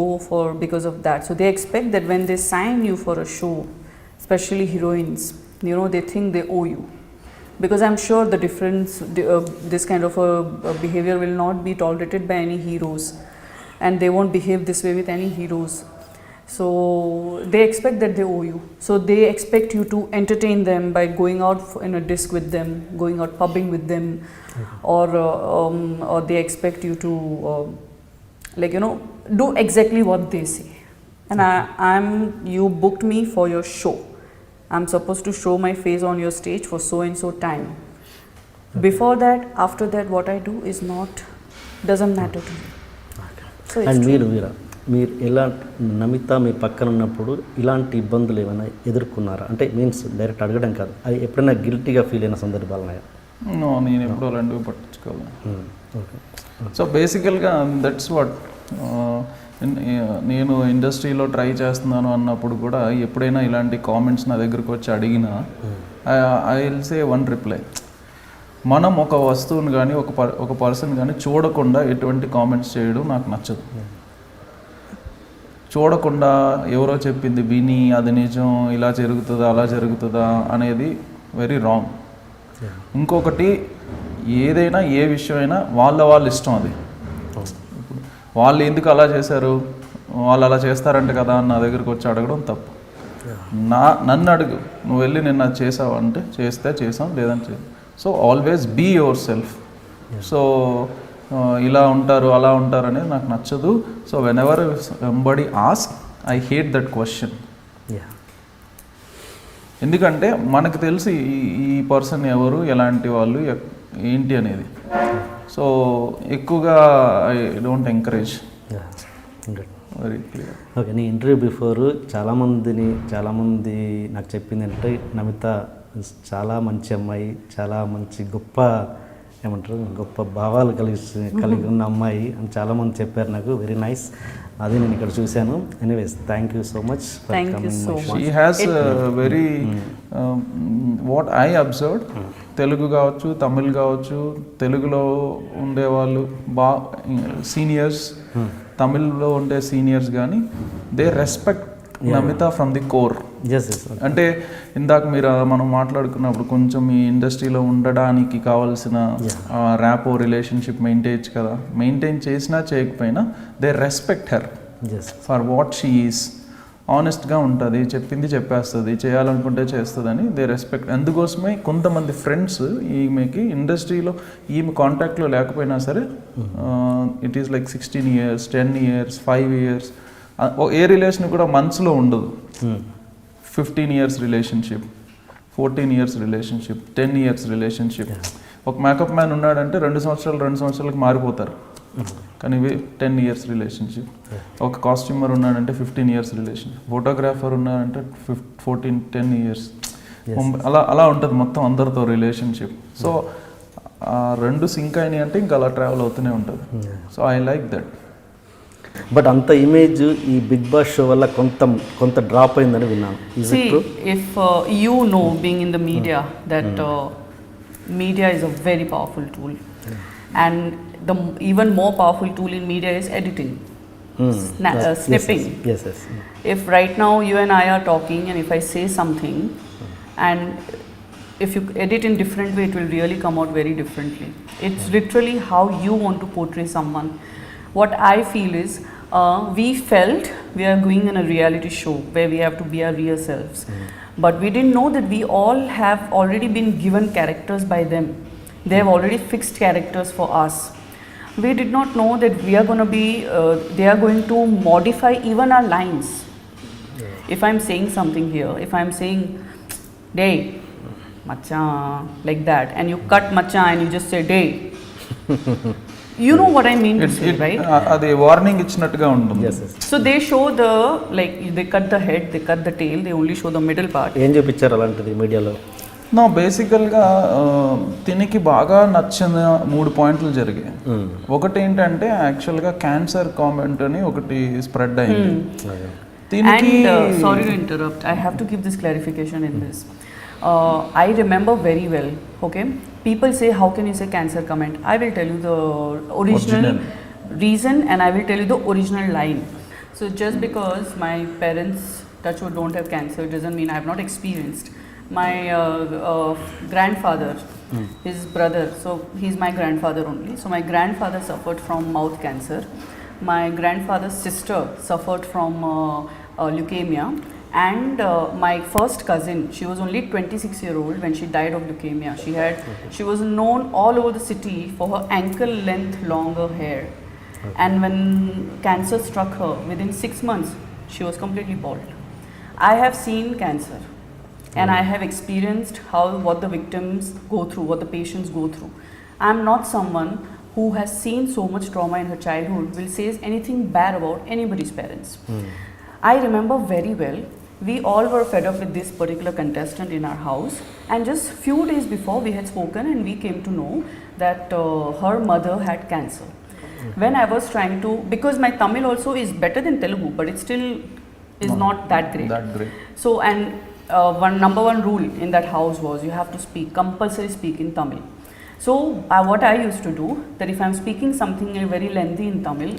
because of that. So they expect that when they sign you for a show, especially heroines, they think they owe you. Because I'm sure the difference, this kind of a behavior will not be tolerated by any heroes. And they won't behave this way with any heroes. So they expect that they owe you. So they expect you to entertain them by going out in a disc with them, going out pubbing with them, or they expect you to do exactly what they say. And you booked me for your show. I'm supposed to show my face on your stage for so and so time. Before that, after that, what I do is doesn't matter to me. So it's and true. మీరు ఎలా నమిత మీ పక్కన ఉన్నప్పుడు ఇలాంటి ఇబ్బందులు ఏమైనా ఎదుర్కొన్నారా? అంటే means direct అడగడం కాదు, అది ఎప్పుడైనా గిల్టీగా ఫీల్ అయిన సందర్భాలు ఉన్నాయా? నేను ఎప్పుడూ అలాంటివి పట్టించుకోవాలి. ఓకే. సో బేసికల్గా దట్స్ వాట్ నేను ఇండస్ట్రీలో ట్రై చేస్తున్నాను అన్నప్పుడు కూడా ఎప్పుడైనా ఇలాంటి కామెంట్స్ నా దగ్గరకు వచ్చి అడిగినా I will say one reply. మనం ఒక వస్తువుని కానీ ఒక పర్సన్ కానీ చూడకుండా ఎటువంటి కామెంట్స్ చేయడం నాకు నచ్చదు. చూడకుండా ఎవరో చెప్పింది విని అది నిజం, ఇలా జరుగుతుందా అలా జరుగుతుందా అనేది వెరీ రాంగ్. ఇంకొకటి, ఏదైనా ఏ విషయమైనా వాళ్ళ ఇష్టం. అది వాళ్ళు ఎందుకు అలా చేశారు, వాళ్ళు అలా చేస్తారంట కదా అని నా దగ్గరికి వచ్చి అడగడం తప్పు. నన్ను అడుగు, నువ్వు వెళ్ళి నిన్న చేసావు అంటే చేస్తే చేసాం, లేదంటే so always be yourself. So ఇలా ఉంటారు అలా ఉంటారు అనేది నాకు నచ్చదు. So whenever somebody ask, I hate that question. ఎందుకంటే మనకు తెలిసి ఈ పర్సన్ ఎవరు, ఎలాంటి వాళ్ళు, ఏంటి అనేది. సో ఎక్కువగా I don't encourage. Very clear. Okay, నీ ఇంటర్వ్యూ బిఫోర్ చాలామంది నాకు చెప్పింది అంటే నమిత చాలా మంచి అమ్మాయి, చాలా మంచి గొప్ప భావాలు కలిగి ఉన్న అమ్మాయి అని చాలామంది చెప్పారు నాకు. వెరీ నైస్, అది నేను ఇక్కడ చూశాను. Anyways, thank you so much for coming. She has very what I observed, Telugu కావచ్చు, తమిళ్ కావచ్చు, తెలుగులో ఉండేవాళ్ళు సీనియర్స్, తమిళ్లో ఉండే సీనియర్స్ కానీ they respect Namitha from the core. అంటే ఇందాక మనం మాట్లాడుకున్నప్పుడు కొంచెం ఈ ఇండస్ట్రీలో ఉండడానికి కావాల్సిన ర్యాపో రిలేషన్షిప్ మెయింటైన్ చేసినా చేయకపోయినా they respect her for what she is. ఆనెస్ట్గా ఉంటుంది, చెప్పింది చెప్పేస్తుంది, చేయాలనుకుంటే చేస్తుందని దే రెస్పెక్ట్. అందుకోసమే కొంతమంది ఫ్రెండ్స్ ఈమెకి ఇండస్ట్రీలో ఈమె కాంటాక్ట్లో లేకపోయినా సరే it is like 16 years, 10 years, 5 years, A relation కూడా మంత్స్లో ఉండదు. 15 years relationship, 14 years relationship, 10 years relationship. ఒక మేకప్ మ్యాన్ ఉన్నాడంటే 2 సంవత్సరాలకు మారిపోతారు, కానీ 10 years రిలేషన్షిప్. ఒక కాస్ట్యూమర్ ఉన్నాడంటే 15 years రిలేషన్షిప్, ఫోటోగ్రాఫర్ ఉన్నాడంటే 10 years. అలా ఉంటుంది మొత్తం అందరితో రిలేషన్షిప్. సో రెండు సింక్ అయినాయి అంటే ఇంకా అలా ట్రావెల్ అవుతూనే ఉంటుంది. So I like that. But అంత ఇమేజ్ ఈ బిగ్ బాస్ షో వల్ల కొంత డ్రాప్ అయిందని విన్నాను. If you know, being in the media, that media is a very powerful tool, and the even more powerful tool in media is editing, snipping. Yes. If right now you and I are talking, and if I say something, and if you edit in different way, it will really come out very differently. It's literally how you want to portray someone. What I feel is, we felt we are going in a reality show where we have to be our real selves. But we didn't know that we all have already been given characters by them. They have already fixed characters for us. We did not know that we are going to be, they are going to modify even our lines. If I'm saying something here, if I'm saying, day, macha, like that, and you cut macha and you just say day. You know what I mean to say, right? అది warning ఇచ్చినట్టుగా ఉంటుంది. So they show they cut the head, they cut the tail, they only show the middle part. ఏం చూపించారు అలాంటిది మీడియాలో? నా బేసికల్గా తినికి బాగా నచ్చిన 3 పాయింట్లు జరిగాయి. ఒకటి ఏంటంటే యాక్చువల్గా క్యాన్సర్ కామెంట్ అని ఒకటి స్ప్రెడ్ అయింది. And sorry to interrupt, I have to give this clarification in this. I remember very well, okay? People say, how can you say cancer comment? I will tell you the original reason, and I will tell you the original line. So just because my parents, touch wood, don't have cancer doesn't mean I have not experienced. My grandfather, his brother, so he's my grandfather only. So my grandfather suffered from mouth cancer. My grandfather's sister suffered from leukemia. And my first cousin, she was only 26-year-old when she died of leukemia. She was known all over the city for her ankle length longer hair. And when cancer struck her, within 6 months, she was completely bald. I have seen cancer, and I have experienced what the victims go through, what the patients go through. I am not someone who has seen so much trauma in her childhood will say anything bad about anybody's parents. I remember very well, we all were fed up with this particular contestant in our house, and just few days before we had spoken and we came to know that her mother had cancer. When I was trying to, because my Tamil also is better than Telugu, but it still is not that great. So, and number one rule in that house was you have to compulsory speak in Tamil. So what I used to do, that if I'm speaking something very lengthy in Tamil,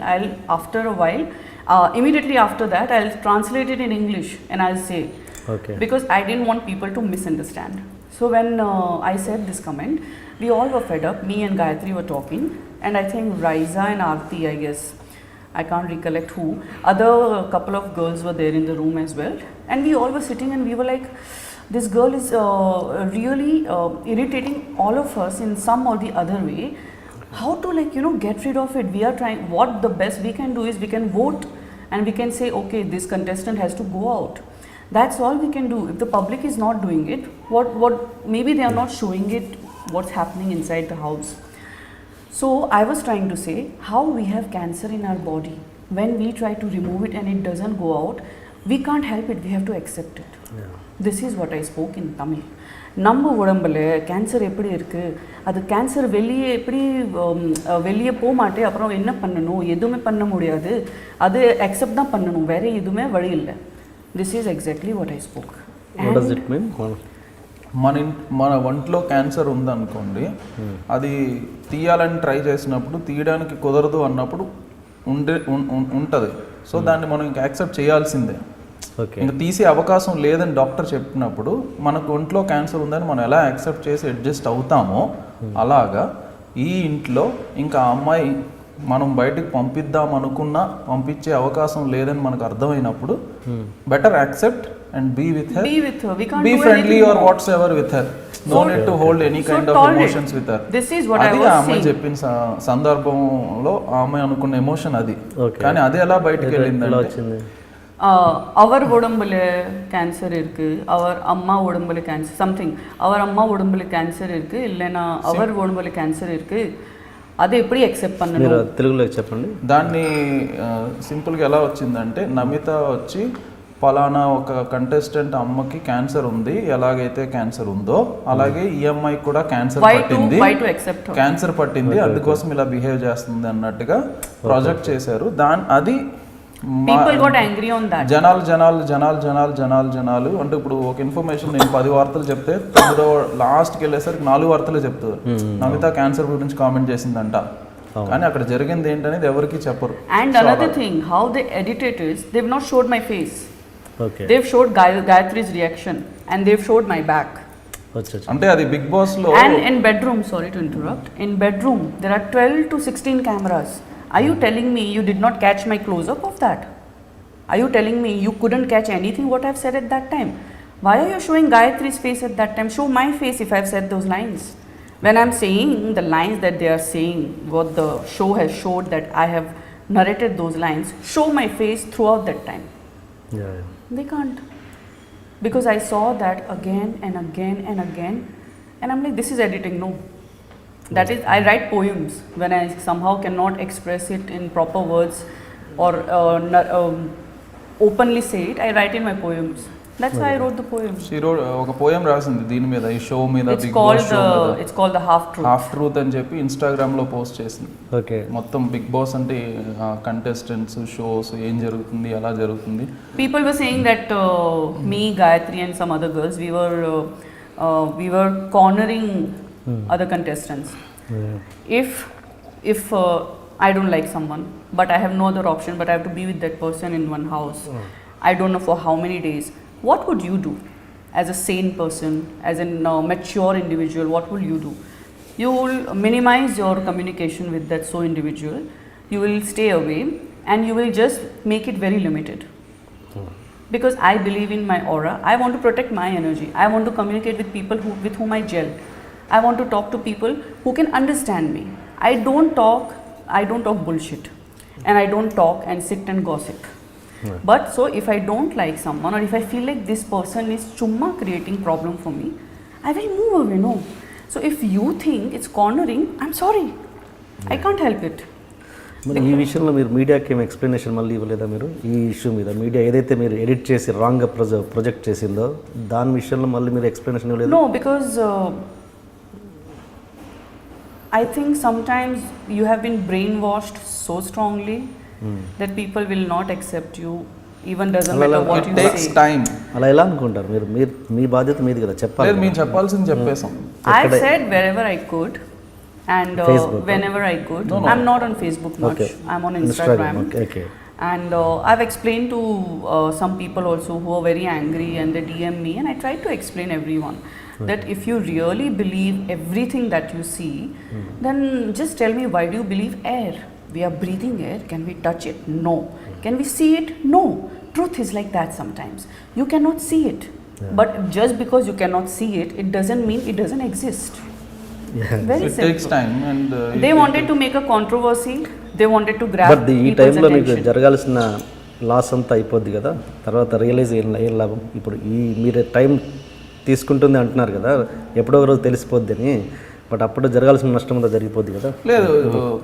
after a while Immediately after that, I'll translate it in English and I'll say, okay because I didn't want people to misunderstand. So when I said this comment, we all were fed up. Me and Gayatri were talking, and I think Raiza and Aarti, I guess, I can't recollect who, other couple of girls were there in the room as well, and we all were sitting and we were like, this girl is really irritating all of us in some or the other way. How to, like, you know, get rid of it? We are trying. What the best we can do is we can vote and we can say, okay, this contestant has to go out. That's all we can do. If the public is not doing it, what maybe they are not showing it what's happening inside the house. So I was trying to say how we have cancer in our body. When we try to remove it and it doesn't go out, we can't help it. We have to accept it. This is what I spoke in Tamil. நம்ம உடம்புல cancer எப்படி இருக்குது, அது cancer வெளியே எப்படி வெளியே போக மாட்டே, அப்புறம் என்ன பண்ணணும், எதுவுமே பண்ண முடியாது, அது அக்செப்ட் தான் பண்ணணும், வேறு எதுவுமே வழி இல்லை. This is exactly what I spoke. What does it mean? మన ఒంట్లో క్యాన్సర్ ఉందనుకోండి, అది తీయాలని ట్రై చేసినప్పుడు తీయడానికి కుదరదు అన్నప్పుడు ఉంటుంది. సో దాన్ని మనం ఇంకా యాక్సెప్ట్ చేయాల్సిందే. ఇంకా తీసే అవకాశం లేదని డాక్టర్ చెప్పినప్పుడు మనకు ఒంట్లో క్యాన్సర్ ఉందని మనం ఎలా యాక్సెప్ట్ చేసి అడ్జస్ట్ అవుతామో, అలాగా ఈ ఇంట్లో ఇంకా ఆ అమ్మాయి మనం బయటికి పంపిద్దాం అనుకున్నా పంపించే అవకాశం లేదని మనకు అర్థమైనప్పుడు better accept and be with her, be friendly or whatsoever with her, no need to hold any kind of emotions with her. అది ఆ అమ్మాయి చెప్పిన సందర్భంలో ఆ అమ్మాయి అనుకున్న ఎమోషన్ అది. కానీ అది ఎలా బయటకు వెళ్ళిందంటే, அவர் உடம்புல கேன்சர் இருக்குது, அவர் அம்மா உடம்புல கேன்சர் சம்திங், அவர் அம்மா உடம்புல கேன்சர் இருக்குது, இல்லைன்னா அவர் உடம்புல கேன்சர் இருக்குது, అది எப்படி యాక్సెప్ట్ பண்ணணும்? తెలుగులో చెప్పండి. దాన్ని సింపుల్గా ఎలా వచ్చిందంటే, నమిత వచ్చి పలానా ఒక కంటెస్టెంట్ అమ్మకి క్యాన్సర్ ఉంది, ఎలాగైతే క్యాన్సర్ ఉందో అలాగే ఈ అమ్మాయికి కూడా క్యాన్సర్ పట్టింది, అందుకోసం ఇలా బిహేవ్ చేస్తుంది అన్నట్టుగా ప్రాజెక్ట్ చేశారు. అది జనాలు అంటే ఇప్పుడు ఒక ఇన్ఫర్మేషన్ నేను 10 వార్తలు చెప్తే లాస్ట్కి వెళ్ళేసరికి 4 వార్తలే చెప్తారు, నమిత క్యాన్సర్ గురించి కామెంట్ చేసిందంట, కానీ అక్కడ జరిగింది ఏంటనేది ఎవరికి చెప్పరు. And another thing, how they edited is, they have not showed my face, they have showed Gayathri's reaction and they have showed my back. అంటే అది బిగ్ బాస్ లో. And in bedroom, sorry to interrupt, in bedroom there are 12 to 16 cameras. Are you telling me you did not catch my close-up of that? Are you telling me you couldn't catch anything what I've said at that time? Why are you showing Gayatri's face at that time? Show my face if I've said those lines. When I'm saying the lines that they are saying, what the show has showed that I have narrated those lines, show my face throughout that time. Yeah. They can't. Because I saw that again and again and again, and I'm like, this is editing, no. That is, I write poems when I somehow cannot express it in proper words or openly say it. I write in my poems. That's why I wrote the poem. She wrote ఒక poem రాసింది దీని మీద, ఈ show మీద, big boss show మీద. It's called the half truth అని చెప్పి Instagram లో పోస్ట్ చేసింది. ఓకే, మొత్తం బిగ్ బాస్ అంటే కంటెస్టెంట్స్, షోస్ ఏం జరుగుతుంది, ఎలా జరుగుతుంది. People were saying that me, Gayatri and some other girls, we were cornering other contestants. If I don't like someone but I have no other option but I have to be with that person in one house, I don't know for how many days, what would you do as a sane person, as a mature individual? What will you do? You will minimize your communication with that individual, you will stay away and you will just make it very limited. Because I believe in my aura, I want to protect my energy, I want to communicate with people with whom I gel, I want to talk to people who can understand me. I don't talk bullshit and I don't talk and sit and gossip. But so if I don't like someone or if I feel like this person is chumma creating problem for me, I will move away, no. So if you think it's cornering, I'm sorry, I can't help it. మరి ఈ విషయంలో మీరు మీడియాకి ఏం explanation మళ్ళీ ఇవ్వలేదా? మీరు ఈ ఇష్యూ మీద మీడియా ఏదైతే మీరు ఎడిట్ చేసి రాంగ్గా ప్రొజెక్ట్ చేసిందో దాని విషయంలో మళ్ళీ మీరు ఎక్స్ప్లెనేషన్ ఇవ్వలేదు? No, because I think sometimes you have been brainwashed so strongly that people will not accept you, even doesn't matter what you say. It takes time. అలా ఎలా అనుకుంటారు మీరు? మీ బాధ్యత మీది కదా, చెప్పాలి. మేము చెప్పాల్సింది చెప్పేసాం. I said wherever I could and whenever I could. I'm not on Facebook much. I'm on Instagram. Okay. And I've explained to some people also who are very angry and they DM me, and I try to explain everyone that if you really believe everything that you see, then just tell me, why do you believe air? We are breathing air. Can we touch it? No. Can we see it? No. Truth is like that sometimes. You cannot see it. But just because you cannot see it, it doesn't mean it doesn't exist. Very it simple. takes time, and They wanted to make a controversy. They wanted to grab but ఈ people's టైంలో మీకు attention. జరగాల్సిన loss అంతా అయిపోద్ది కదా, తర్వాత realise ఏం లాభం? ఇప్పుడు మీరు టైం తీసుకుంటుంది అంటున్నారు కదా, ఎప్పుడో ఒక రోజు తెలిసిపోద్ది అని, బట్ అప్పుడు జరగాల్సిన నష్టం అంతా జరిగిపోద్ది కదా. లేదు,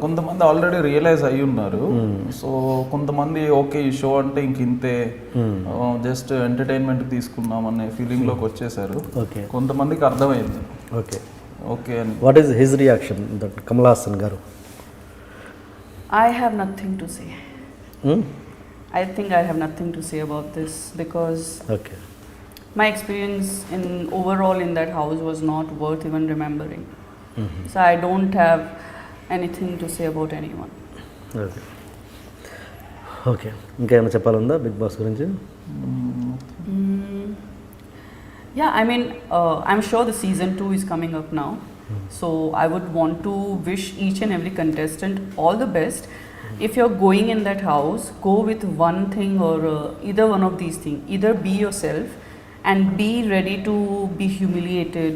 కొంతమంది ఆల్రెడీ రియలైజ్ అయ్యి ఉన్నారు. సో కొంతమంది ఓకే ఈ షో అంటే ఇంతే, జస్ట్ ఎంటర్టైన్మెంట్ తీసుకున్నాం అనే ఫీలింగ్లోకి వచ్చేసారు. ఓకే, కొంతమందికి అర్థమైంది ఓకే ఓకే అని. What is his reaction, that Kamal Haasan గారు? I have nothing to say. I think I have nothing to say about this because okay, my experience in overall in that house was not worth even remembering. So I don't have anything to say about anyone. Okay okay ఇంకేమైనా చెప్పాలందా big boss గురించి? Yeah, I mean, I'm sure the season 2 is coming up now. So I would want to wish each and every contestant all the best. If you're going in that house, go with one thing or either one of these things. Either be yourself and be ready to be humiliated,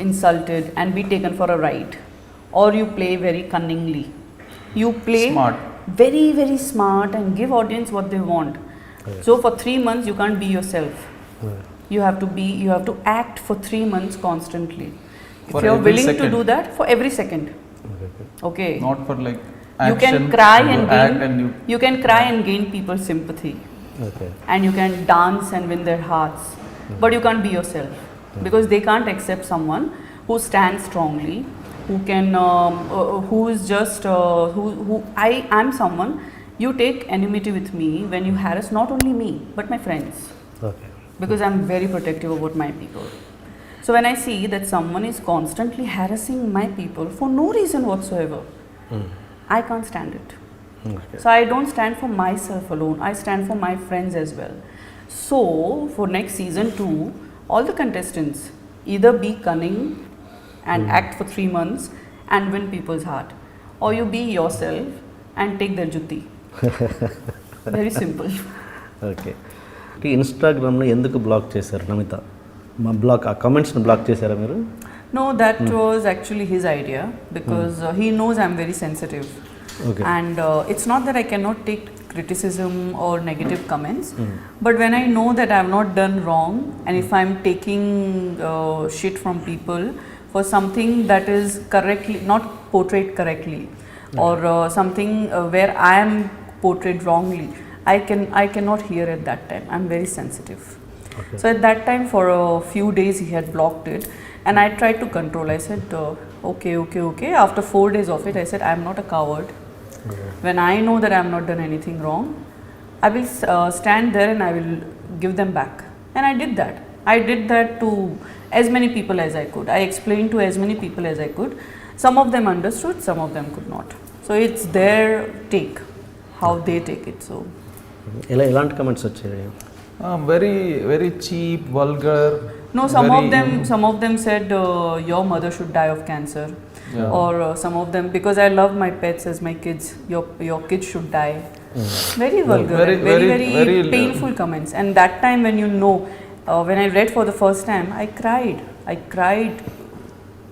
insulted, and be taken for a ride. Or you play very cunningly. You play Smart. very, very smart and give audience what they want. So for 3 months, you can't be yourself. You have to act for 3 months constantly. For If you're every willing to second. do that for every second, okay. Not for like You action, can cry you and act gain. and You can cry and gain people's sympathy, okay, and you can dance and win their hearts. But you can't be yourself because they can't accept someone who stands strongly, who can, who is just who I'm someone. You take enmity with me when you harass not only me but my friends, okay, because I'm very protective about my people. So when I see that someone is constantly harassing my people for no reason whatsoever, I can't stand it. Okay, So I don't stand for myself alone, I stand for my friends as well. So for next season 2, all the contestants either be cunning and act for 3 months and win people's heart, or you be yourself and take their jutti. Very simple. Okay. ఇన్స్టాగ్రామ్లో ఎందుకు black చేశారు నమిత? మా black, ఆ కమెంట్స్ని black చేశారా మీరు? No, that was actually his idea because he knows I'm very sensitive. Okay. And it's not that I cannot take criticism or negative comments, but when I know that I've not done wrong, and if I'm taking shit from people for something that is correctly not portrayed correctly, or something where I am portrayed wrongly, I cannot hear at that time. I'm very sensitive. Okay. So at that time, for a few days, he had blocked it, and I tried to control. I said, okay. After 4 days of it, I said, I'm not a coward. When I know that I have not done anything wrong, I will stand there and I will give them back. And I did that. I did that to as many people as I could. I explained to as many people as I could. Some of them understood, some of them could not. So it's their take, how they take it. So ఎలాంటి comments వచ్చాయి? Very very cheap, vulgar. no, some of them said your mother should die of cancer. Yeah. Or some of them, because I love my pets as my kids, your kids should die. Very vulgar, very painful comments. And that time when you know, when I read for the first time, I cried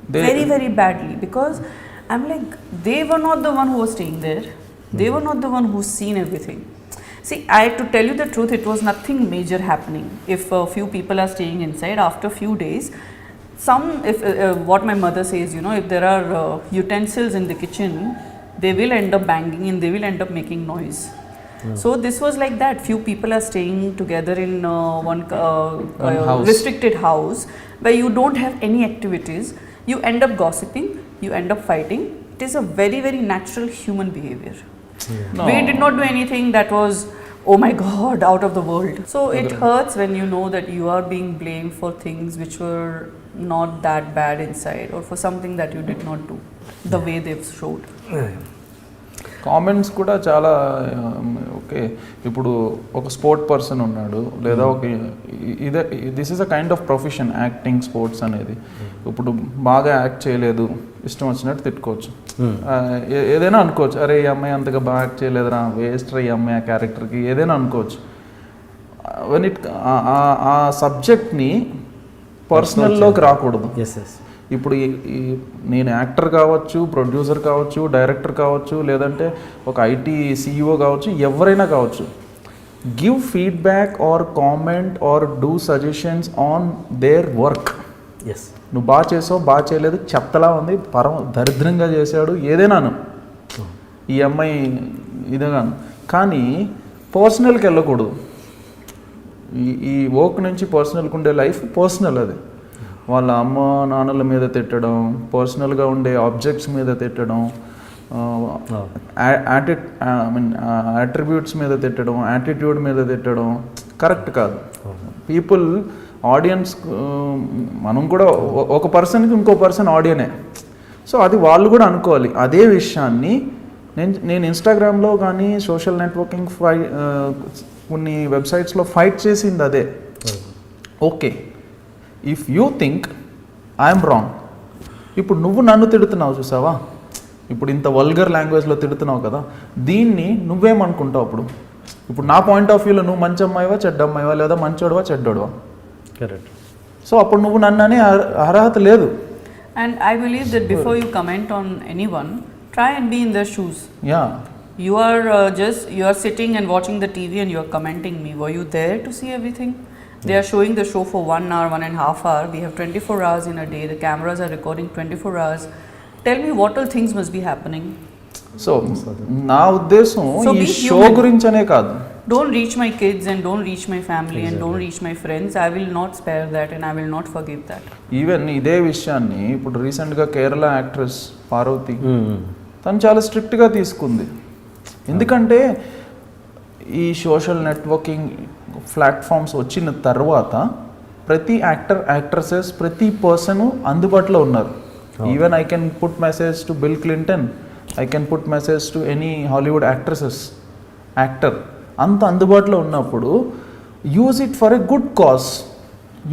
very badly, because I'm like, they were not the one who was staying there. They were not the one who's seen everything. See, to tell you the truth, it was nothing major happening. If a few people are staying inside, after a few days, what my mother says, if there are utensils in the kitchen, they will end up banging and they will end up making noise. So this was like that. Few people are staying together in one house. restricted house where you don't have any activities. You end up gossiping, you end up fighting. It is a very natural human behavior. No. We did not do anything that was, oh my God, out of the world. So it hurts when you know that you are being blamed for things which were not that bad inside, or for something that you did not do the way they've showed. Comments కూడా చాలా okay. ఇప్పుడు ఒక sport person ఉన్నాడు, లేదా ఒక ఇదే this is a kind of profession acting, sports అనేది. ఇప్పుడు బాగా యాక్ట్ చేయలేదు, ఇష్టం వచ్చినట్టు తిట్టుకోవచ్చు, ఏదైనా అనుకోవచ్చు, అరే ఈ అమ్మాయి అంతగా బాగా యాక్ట్ చేయలేదురా, వేస్ట్ రా ఈ అమ్మాయి ఆ క్యారెక్టర్కి, ఏదైనా అనుకోవచ్చు. వెన్ ఇట్ ఆ సబ్జెక్ట్ని పర్సనల్లోకి రాకూడదు. ఇప్పుడు నేను యాక్టర్ కావచ్చు, ప్రొడ్యూసర్ కావచ్చు, డైరెక్టర్ కావచ్చు, లేదంటే ఒక ఐటీ CEO కావచ్చు, ఎవరైనా కావచ్చు, give feedback are comment or do suggestions on their work. నువ్వు బాగా చేసావు, బాగా చేయలేదు, చెత్తలా ఉంది, దరిద్రంగా చేశాడు, ఏదైనాను, ఈ అమ్మాయి ఇదేగాను, కానీ పర్సనల్కి వెళ్ళకూడదు. ఈ వర్క్ నుంచి పర్సనల్కి ఉండే లైఫ్ పర్సనల్. అది వాళ్ళ అమ్మ నాన్నల మీద తిట్టడం, పర్సనల్గా ఉండే ఆబ్జెక్ట్స్ మీద తిట్టడం, అట్రిబ్యూట్స్ మీద తిట్టడం, యాటిట్యూడ్ మీద తిట్టడం కరెక్ట్ కాదు. పీపుల్, ఆడియన్స్, మనం కూడా ఒక పర్సన్కి ఇంకో పర్సన్ ఆడియనే. సో అది వాళ్ళు కూడా అనుకోవాలి. అదే విషయాన్ని నేను ఇన్స్టాగ్రామ్లో కానీ సోషల్ నెట్వర్కింగ్ కొన్ని వెబ్సైట్స్లో ఫైట్ చేసింది అదే. Okay, if you think I'm wrong, ఇప్పుడు నువ్వు నన్ను తిడుతున్నావు చూసావా, ఇప్పుడు ఇంత వల్గర్ లాంగ్వేజ్లో తిడుతున్నావు కదా, దీన్ని నువ్వేమనుకుంటావు? ఇప్పుడు నా పాయింట్ ఆఫ్ వ్యూలో నువ్వు మంచి అమ్మాయివా చెడ్డ అమ్మాయివా, లేదా మంచోడువా చెడ్డోడువా? కరెక్ట్. సో అప్పుడు నువ్వు నన్ను అనే అర్హత లేదు. And I believe that before you comment on anyone, try and be in their shoes. Yeah. You are sitting and watching the TV and you are commenting me. Were you there to see everything? They are showing the show for 1 hour, 1.5 hours. We have 24 hours in a day. The cameras are recording 24 hours. Tell me what all things must be happening. So నా ఉద్దేశం ఈ show గురించనే కాదు. Don't reach my kids and don't reach my family and don't reach my friends. I will not spare that and I will not forgive that. Even ఇదే విషయాన్ని ఇప్పుడు రీసెంట్గా Kerala actress Parvati, తను చాలా స్ట్రిక్ట్గా తీసుకుంది. ఎందుకంటే ఈ సోషల్ నెట్వర్కింగ్ ప్లాట్ఫామ్స్ వచ్చిన తర్వాత ప్రతి యాక్ట్రెసెస్, ప్రతి పర్సన్ అందుబాటులో ఉన్నారు. Even I can put message to bill Clinton, I can put message to any Hollywood actor. అంత అందుబాటులో ఉన్నప్పుడు use it for a good cause,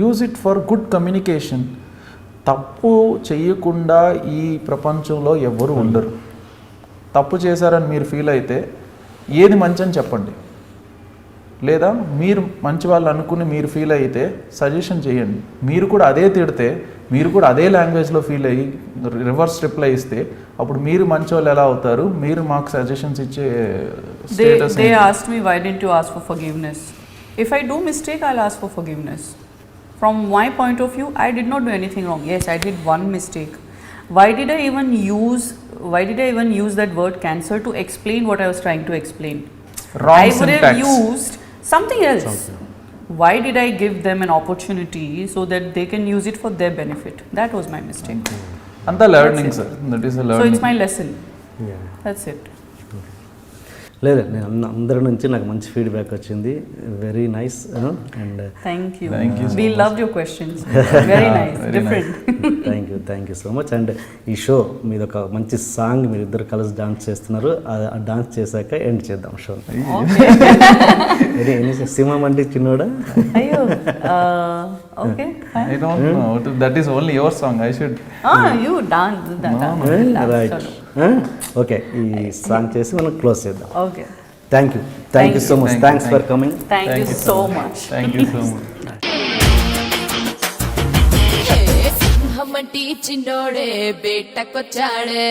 use it for good communication. తప్పు చేయకుండా ఈ ప్రపంచంలో ఎవరు ఉండరు. తప్పు చేశారని మీరు ఫీల్ అయితే ఏది మంచి అని చెప్పండి, లేదా మీరు మంచి వాళ్ళు అనుకుని మీరు ఫీల్ అయితే సజెషన్ చేయండి. మీరు కూడా అదే తిడితే, మీరు కూడా అదే లాంగ్వేజ్లో ఫీల్ అయ్యి రివర్స్ రిప్లై ఇస్తే అప్పుడు మీరు మంచి వాళ్ళు ఎలా అవుతారు? మీరు మాకు సజెషన్స్ ఇచ్చే status. They asked me, why didn't you ask for forgiveness? If I do mistake, I'll ask for forgiveness. From my point of view, I did not do anything wrong. Yes, I did one mistake. Why did I even use that word cancer to explain what I was trying to explain? Wrong I would syntax. have used something else. Why did I give them an opportunity so that they can use it for their benefit? That was my mistake. అంతా learning sir, that is a So learning. it's my lesson. That's it. లేదు, నేను అందరి నుంచి నాకు మంచి feedback వచ్చింది. Very nice. And Thank you. Thank you so We much. loved your questions. Very nice. very Different. Thank you so much. And ఈ show మీద ఒక మంచి సాంగ్ మీరు ఇద్దరు కలిసి డాన్స్ చేస్తున్నారు. ఆ డాన్స్ చేశాక ఎండ్ చేద్దాం షో. సింహం అంటే చిన్నోడా? Ayo. Okay. Fine. I don't know. That is only your song. I should. You dance. Right. Okay, ఈ సాంగ్ చేసి మనం క్లోజ్ చేద్దాం. Okay. Thank you so much. Thanks for coming. Thank you so much. Thank you so much. సింహమంటి చిన్నోడే బేటకొచ్చాడే,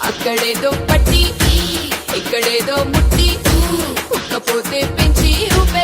అక్కడేదో పట్టి ఇక్కడేదో ముట్టి, ఉక్కపోతే పెంచి ఊపే